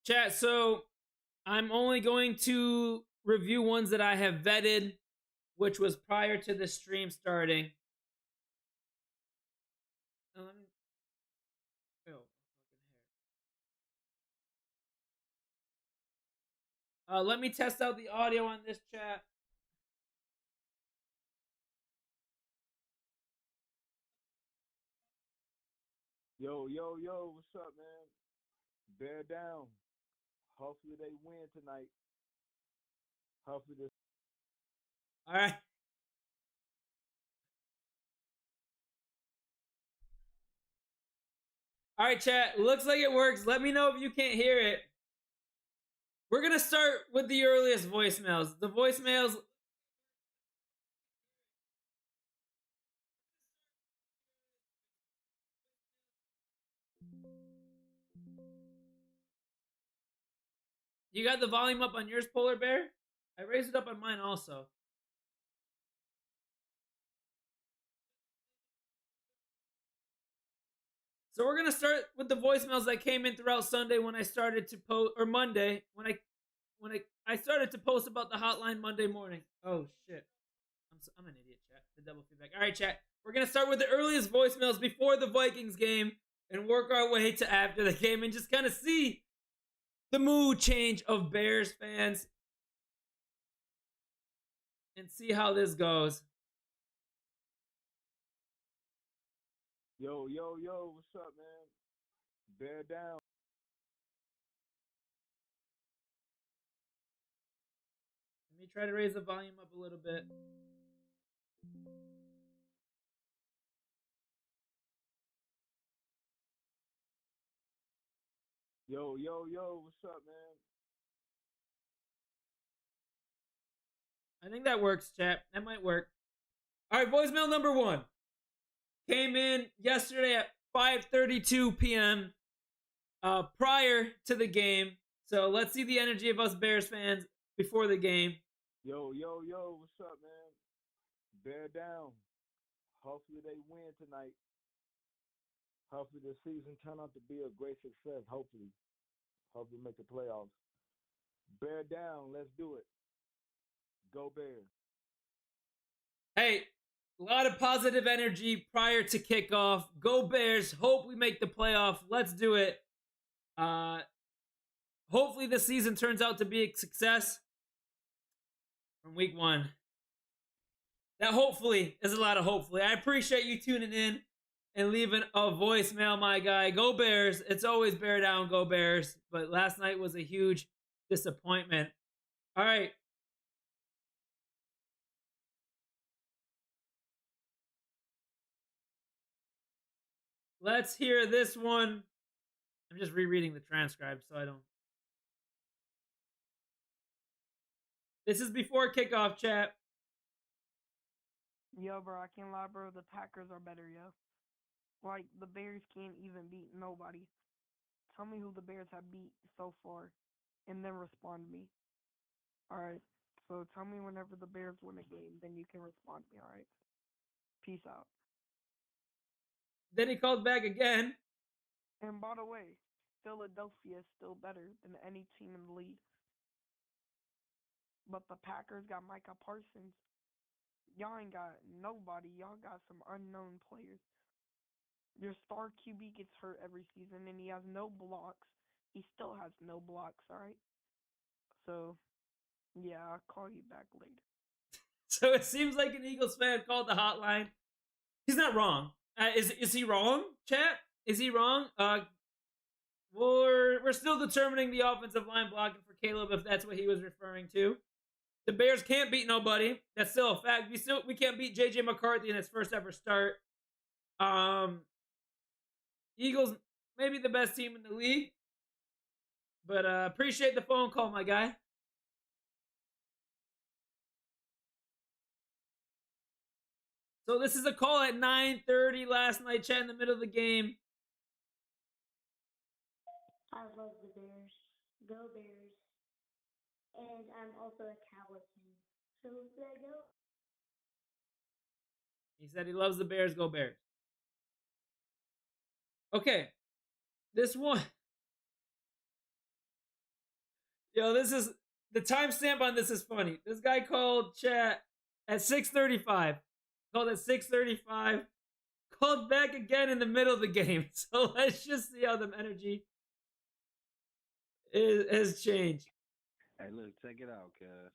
Chat, so I'm only going to review ones that I have vetted, which was prior to the stream starting. Let me test out the audio on this, chat. Yo, what's up, man? Bear down. Hopefully they win tonight. Hopefully this. All right. All right, chat. Looks like it works. Let me know if you can't hear it. We're going to start with the earliest voicemails. The voicemails. You got the volume up on yours, Polar Bear? I raised it up on mine also. So we're gonna start with the voicemails that came in throughout Sunday when I started to post, or Monday when I started to post about the hotline Monday morning. Oh shit, I'm an idiot, chat. The double feedback. All right, chat. We're gonna start with the earliest voicemails before the Vikings game and work our way to after the game and just kind of see the mood change of Bears fans and see how this goes. Yo, what's up, man? Bear down. Let me try to raise the volume up a little bit. Yo, what's up, man? I think that works, chat. That might work. All right, voicemail number 1 came in yesterday at 5:32 p.m. Prior to the game. So let's see the energy of us Bears fans before the game. Yo, yo, yo, what's up, man? Bear down. Hopefully they win tonight. Hopefully the season turn out to be a great success. Hopefully. Hopefully make the playoffs. Bear down. Let's do it. Go Bears. Hey, a lot of positive energy prior to kickoff. Go Bears. Hope we make the playoff. Let's do it. Hopefully the season turns out to be a success from week 1. That hopefully is a lot of hopefully. I appreciate you tuning in and leaving a voicemail, my guy. Go Bears. It's always bear down, go Bears. But last night was a huge disappointment. All right. Let's hear this one. I'm just rereading the transcribe so I don't. This is before kickoff, chat. Yo, bro, I can't lie, bro. The Packers are better, yo. Like, the Bears can't even beat nobody. Tell me who the Bears have beat so far, and then respond to me. All right. So tell me whenever the Bears win a game, then you can respond to me, all right? Peace out. Then he called back again. And by the way, Philadelphia is still better than any team in the league. But the Packers got Micah Parsons. Y'all ain't got nobody. Y'all got some unknown players. Your star QB gets hurt every season, and he has no blocks. He still has no blocks, all right? So, yeah, I'll call you back later. So it seems like an Eagles fan called the hotline. He's not wrong. Is he wrong, chat? Is he wrong? We're still determining the offensive line blocking for Caleb if that's what he was referring to. The Bears can't beat nobody. That's still a fact. We can't beat JJ McCarthy in his first ever start. Eagles maybe the best team in the league. But appreciate the phone call, my guy. So this is a call at 9:30 last night, chat in the middle of the game. I love the Bears. Go Bears. And I'm also a Cowboys fan. So there I go. He said he loves the Bears. Go Bears. Okay. This one. Yo, this is the timestamp on this is funny. This guy called chat at 6:35. Called at 6:35. Called back again in the middle of the game. So let's just see how the energy has changed. Hey, look, check it out, cuz.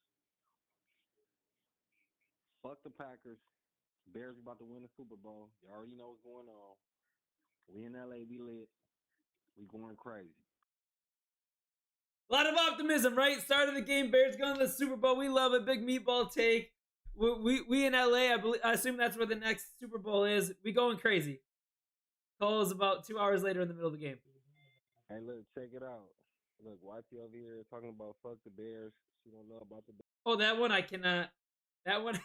Fuck the Packers. Bears about to win the Super Bowl. You already know what's going on. We in LA, we lit. We going crazy. A lot of optimism, right? Start of the game, Bears going to the Super Bowl. We love it. Big meatball take. We in LA, I assume that's where the next Super Bowl is. We going crazy. Calls about 2 hours later in the middle of the game. Hey, look, check it out. Look, Wifey over here talking about fuck the Bears. She don't know about the Bears. Oh, that one I cannot. That one.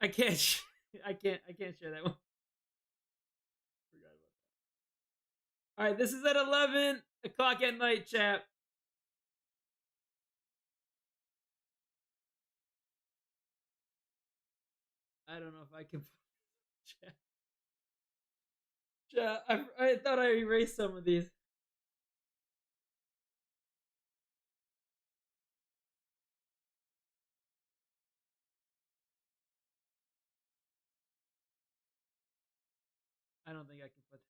I can't. I can't share that one. Forgot about that. All right, this is at 11 o'clock at night, chap. I don't know if I can. Chat. I thought I erased some of these. I don't think I can put.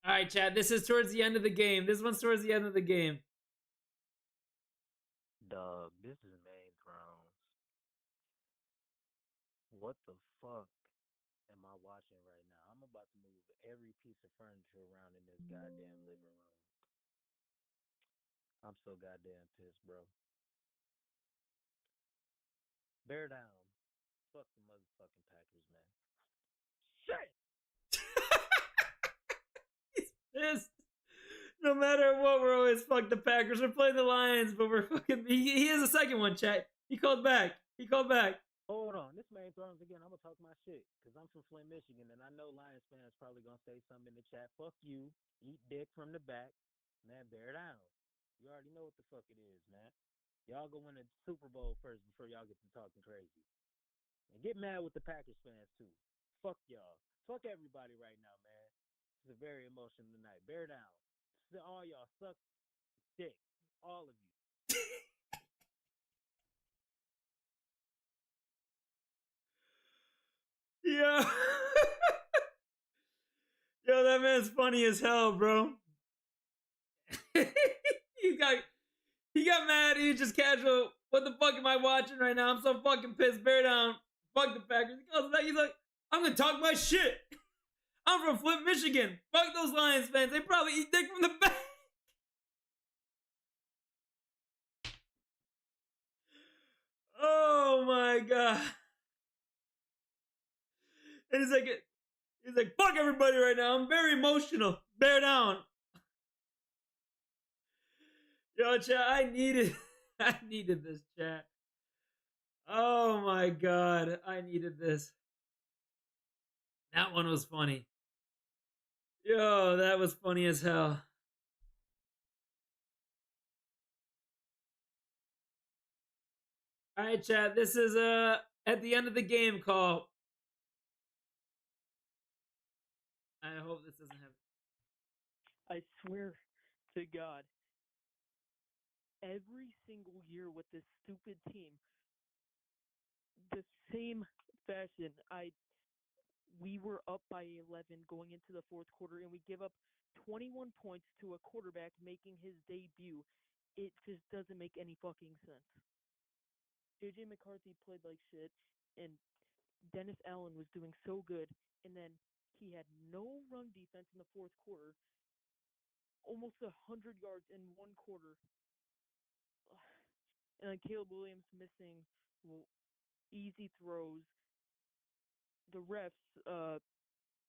All right, Chad. This is towards the end of the game. This one's towards the end of the game. Dog, this is main thrones. What the fuck am I watching right now? I'm about to move every piece of furniture around in this goddamn living room. I'm so goddamn pissed, bro. Bear down. Fuck the motherfucking Packers, man. Shit! He's pissed. No matter what, we're always fuck the Packers. We're playing the Lions, but we're fucking. He has a second one, chat. He called back. He called back. Hold on, this man Thrones again. I'm gonna talk my shit because I'm from Flint, Michigan, and I know Lions fans probably gonna say something in the chat. Fuck you, eat dick from the back, man. Bear down. You already know what the fuck it is, man. Y'all go win the Super Bowl first before y'all get to talking crazy. And get mad with the Packers fans too. Fuck y'all. Fuck everybody right now, man. It's a very emotional night. Bear down. All y'all suck dick. All of you. Yo. Yo, that man's funny as hell, bro. he got he got mad. He was just casual. What the fuck am I watching right now? I'm so fucking pissed. Bear down. Fuck the Packers. He goes back. He's like, I'm gonna talk my shit. I'm from Flint, Michigan. Fuck those Lions fans. They probably eat dick from the back. Oh my god. And he's like, fuck everybody right now. I'm very emotional. Bear down. Yo, chat, I needed this, chat. Oh my god, I needed this. That one was funny. Yo, that was funny as hell. All right, chat. This is at the end of the game call. I hope this doesn't have. I swear to God, every single year with this stupid team, the same fashion. We were up by 11 going into the fourth quarter, and we give up 21 points to a quarterback making his debut. It just doesn't make any fucking sense. JJ McCarthy played like shit, and Dennis Allen was doing so good, and then he had no run defense in the fourth quarter, almost 100 yards in one quarter, and then Caleb Williams missing easy throws. The refs,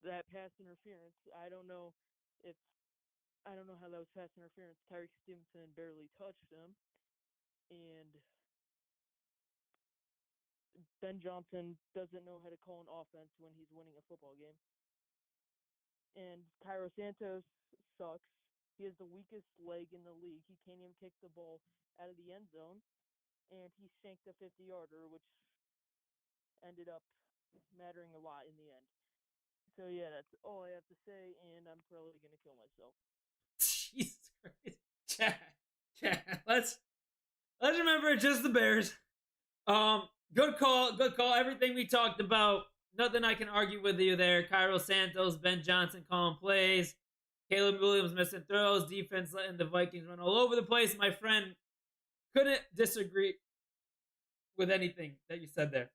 that pass interference. If I don't know how that was pass interference. Tyreek Stevenson barely touched him, and Ben Johnson doesn't know how to call an offense when he's winning a football game. And Cairo Santos sucks. He has the weakest leg in the league. He can't even kick the ball out of the end zone, and he shanked a 50-yarder, which ended up mattering a lot in the end. So yeah, that's all I have to say, and I'm probably gonna kill myself. Jesus Christ. Chat. Let's remember it's just the Bears. Good call. Everything we talked about, nothing I can argue with you there. Cairo Santos, Ben Johnson calling plays, Caleb Williams missing throws, defense letting the Vikings run all over the place. My friend, couldn't disagree with anything that you said there.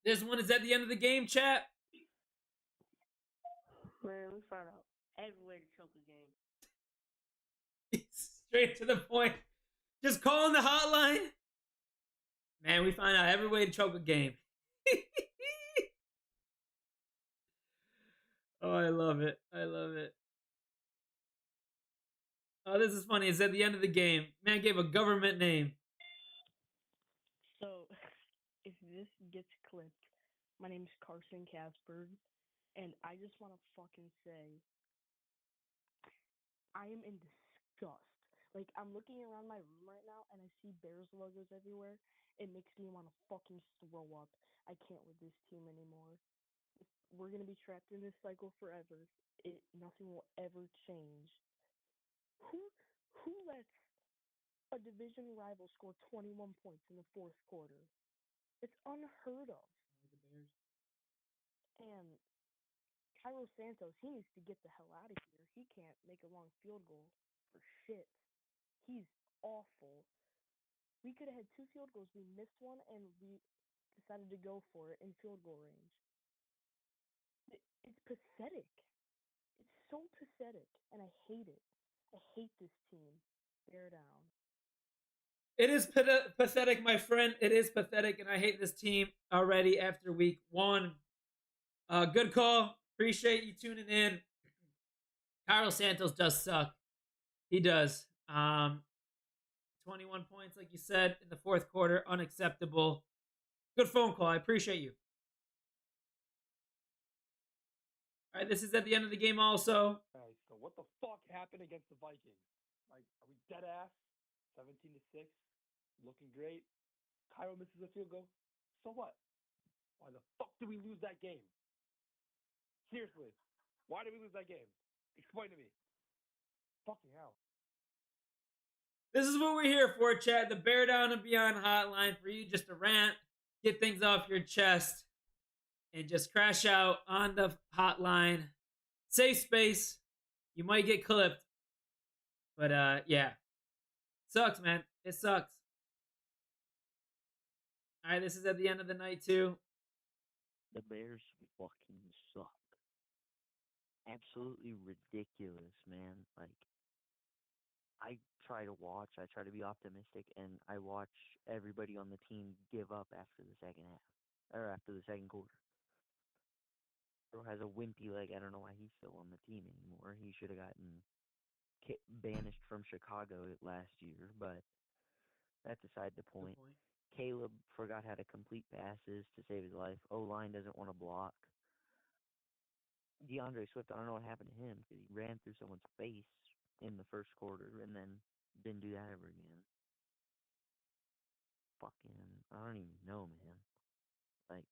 This one is at the end of the game, chat. Man, we found out every way to choke a game. Straight to the point. Just calling the hotline. Man, we find out every way to choke a game. Oh, I love it. Oh, this is funny. It's at the end of the game. Man gave a government name. So, if this gets clipped, my name's Carson Casberg, and I just want to fucking say, I am in disgust. Like, I'm looking around my room right now, and I see Bears logos everywhere. It makes me want to fucking throw up. I can't with this team anymore. We're gonna be trapped in this cycle forever. Nothing will ever change. Who lets a division rival score 21 points in the fourth quarter? It's unheard of. And Cairo Santos, he needs to get the hell out of here. He can't make a long field goal for shit. He's awful. We could have had 2 field goals. We missed one, and we decided to go for it in field goal range. It's pathetic. It's so pathetic, and I hate it. I hate this team. Bear down. It is pathetic, my friend. It is pathetic, and I hate this team already after week 1. Good call. Appreciate you tuning in. Carlos Santos does suck. He does. 21 points, like you said, in the fourth quarter. Unacceptable. Good phone call. I appreciate you. All right, this is at the end of the game also. All right, so what the fuck happened against the Vikings? Like, are we dead ass? 17-6, looking great. Cairo misses a field goal. So what? Why the fuck did we lose that game? Seriously, why did we lose that game? Explain to me. Fucking hell. This is what we're here for, Chad. The Bear Down and Beyond hotline for you just to rant, get things off your chest, and just crash out on the hotline. Safe space. You might get clipped. But, yeah. Sucks, man. It sucks. All right, this is at the end of the night, too. The Bears fucking suck. Absolutely ridiculous, man. Like, I try to watch, I try to be optimistic, and I watch everybody on the team give up after the second half, or after the second quarter. Bro has a wimpy leg. I don't know why he's still on the team anymore. He should have gotten banished from Chicago last year, but that's beside the point. Caleb forgot how to complete passes to save his life. O-line doesn't want to block. DeAndre Swift, I don't know what happened to him because he ran through someone's face in the first quarter and then didn't do that ever again. Fucking, I don't even know, man. Like,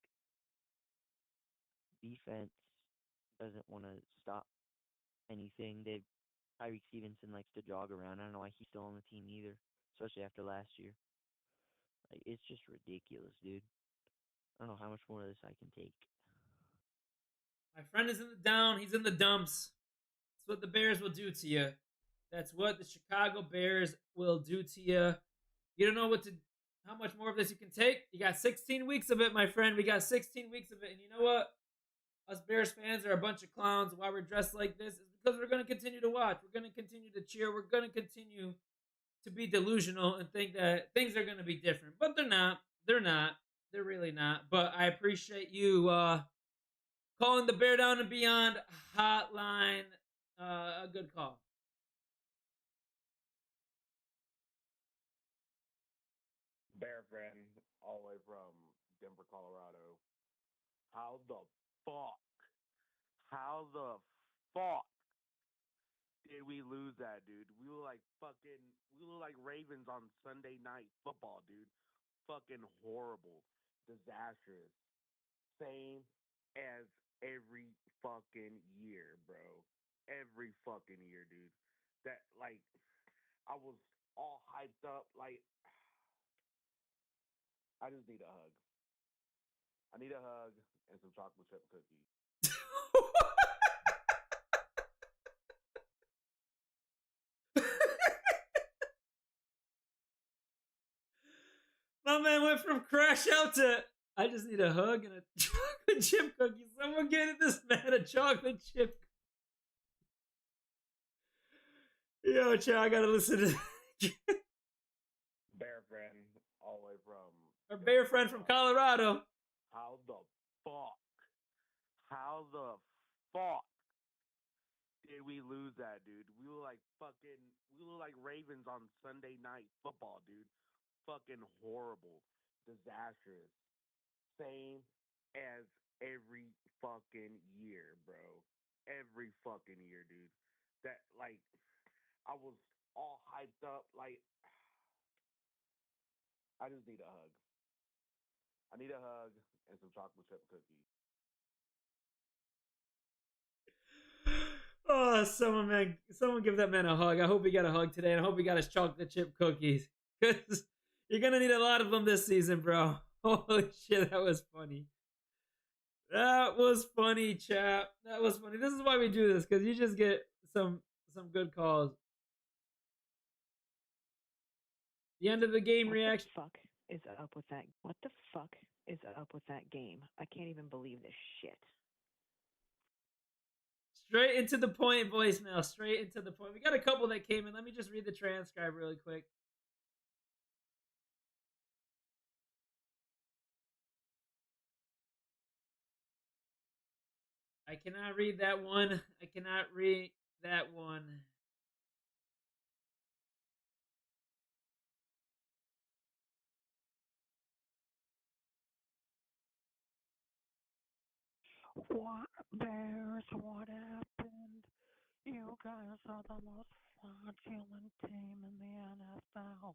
defense doesn't want to stop anything. Tyreek Stevenson likes to jog around. I don't know why he's still on the team either, especially after last year. Like, it's just ridiculous, dude. I don't know how much more of this I can take. My friend is in the down. He's in the dumps. That's what the Bears will do to you. That's what the Chicago Bears will do to you. You don't know how much more of this you can take. You got 16 weeks of it, my friend. We got 16 weeks of it. And you know what? Us Bears fans are a bunch of clowns. Why we're dressed like this is because we're going to continue to watch. We're going to continue to cheer. We're going to continue to be delusional and think that things are going to be different. But they're not. They're not. They're really not. But I appreciate you calling the Bear Down and Beyond hotline. A good call. Bear friend, all the way from Denver, Colorado. How the fuck did we lose that, dude? We look like Ravens on Sunday Night Football, dude. Fucking horrible, disastrous. Same as every fucking year, bro. Every fucking year, dude. That, like, I was all hyped up, like, I just need a hug. I need a hug and some chocolate chip cookies. My man went from crash out to I just need a hug and a chocolate chip cookie. Someone get this man a chocolate chip. Yo, Chow, I gotta listen to Bear friend, all the way from our bear friend from Colorado. How the fuck did we lose that, dude? We look like Ravens on Sunday Night Football, dude. Fucking horrible, disastrous. Same as every fucking year, bro. Every fucking year, dude. That, like, I was all hyped up, like, I just need a hug. I need a hug and some chocolate chip cookies. Oh, someone give that man a hug. I hope he got a hug today, and I hope he got his chocolate chip cookies. Because you're going to need a lot of them this season, bro. Holy shit, that was funny. That was funny, chap. That was funny. This is why we do this, because you just get some good calls. The end of the game reaction. What the fuck is up with that? What the fuck is up with that game? I can't even believe this shit. Straight into the point voicemail. Straight into the point. We got a couple that came in. Let me just read the transcribe really quick. I cannot read that one. I cannot read that one. What Bears? What happened? You guys are the most fraudulent team in the NFL.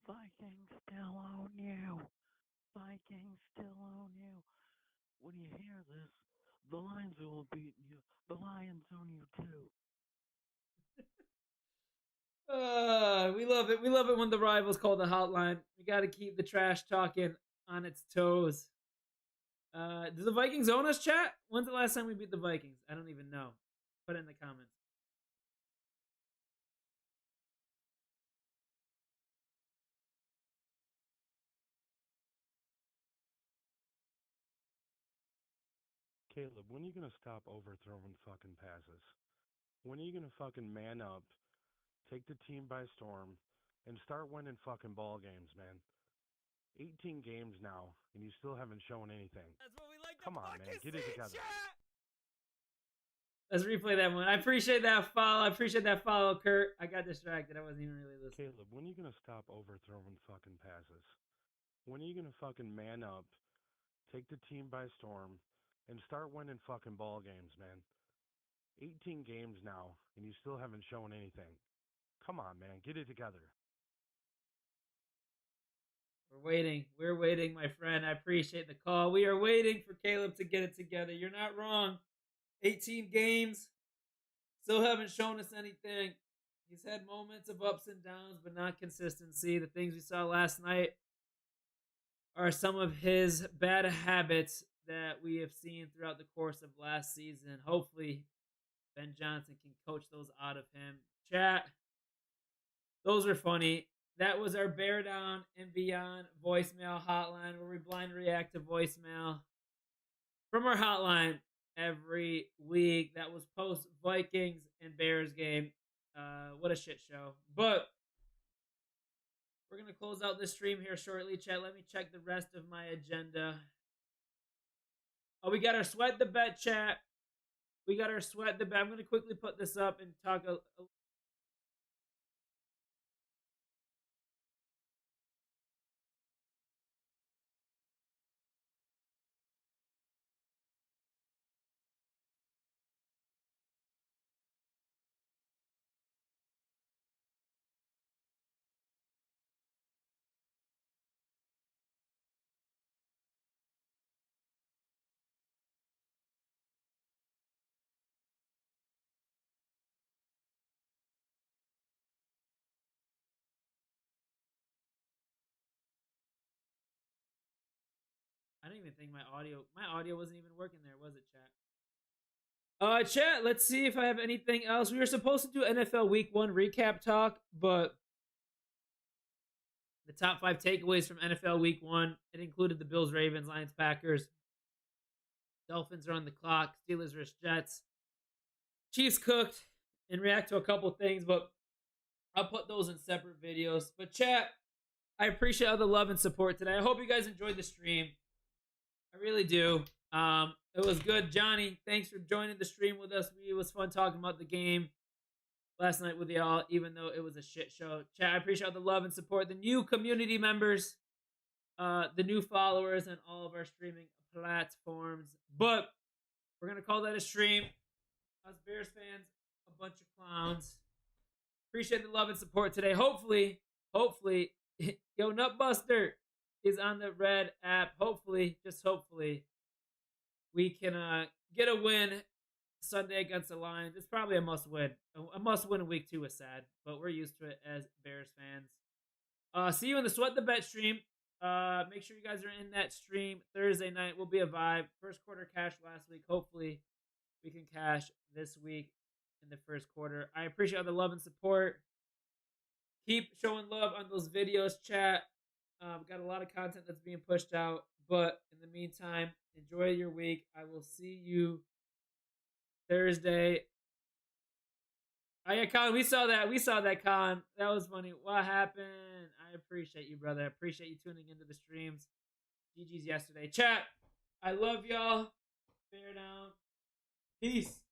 Vikings still own you. Vikings still own you. When you hear this, the Lions will beat you. The Lions own you too. We love it. We love it when the rivals call the hotline. We got to keep the trash talking on its toes. Do the Vikings own us, chat? When's the last time we beat the Vikings? I don't even know. Put it in the comments. Caleb, when are you gonna stop overthrowing fucking passes? When are you gonna fucking man up, take the team by storm, and start winning fucking ball games, man? 18 games now, and you still haven't shown anything. That's what we like Come on, man, get it together. Let's replay that one. I appreciate that follow. Kurt. I got distracted. I wasn't even really listening. Caleb, when are you gonna stop overthrowing fucking passes? When are you gonna fucking man up, take the team by storm, and start winning fucking ball games, man? 18 games now, and you still haven't shown anything. Come on, man, get it together. We're waiting, my friend. I appreciate the call. We are waiting for Caleb to get it together. You're not wrong. 18 games. Still haven't shown us anything. He's had moments of ups and downs, but not consistency. The things we saw last night are some of his bad habits that we have seen throughout the course of last season. Hopefully, Ben Johnson can coach those out of him. Chat, those were funny. That was our Bear Down and Beyond voicemail hotline where we blind react to voicemail from our hotline every week. That was post Vikings and Bears game. What a shit show. But we're going to close out this stream here shortly. Chat, let me check the rest of my agenda. Oh, we got our Sweat the Bet chat. We got our Sweat the Bet. I'm going to quickly put this up and talk a I don't even think my audio wasn't even working there, was it, chat? Chat, let's see if I have anything else. We were supposed to do NFL Week 1 recap talk, but the top 5 takeaways from NFL Week 1, it included the Bills, Ravens, Lions, Packers. Dolphins are on the clock. Steelers vs. Jets. Chiefs cooked, and react to a couple things, but I'll put those in separate videos. But chat, I appreciate all the love and support today. I hope you guys enjoyed the stream. I really do. It was good. Johnny, thanks for joining the stream with us. It was fun talking about the game last night with y'all, even though it was a shit show. Chat, I appreciate all the love and support. The new community members, the new followers, and all of our streaming platforms. But we're going to call that a stream. Us Bears fans, a bunch of clowns. Appreciate the love and support today. Hopefully, yo, Nutbuster is on the Red app. Hopefully, just hopefully, we can get a win Sunday against the Lions. It's probably a must win. A must win in week 2 is sad, but we're used to it as Bears fans. See you in the Sweat the Bet stream. Make sure you guys are in that stream Thursday night. Will be a vibe. First quarter cash last week. Hopefully, we can cash this week in the first quarter. I appreciate all the love and support. Keep showing love on those videos, chat. Got a lot of content that's being pushed out. But in the meantime, enjoy your week. I will see you Thursday. Oh yeah, Colin, we saw that, Colin. That was funny. What happened? I appreciate you, brother. I appreciate you tuning into the streams. GG's yesterday. Chat, I love y'all. Bear down. Peace.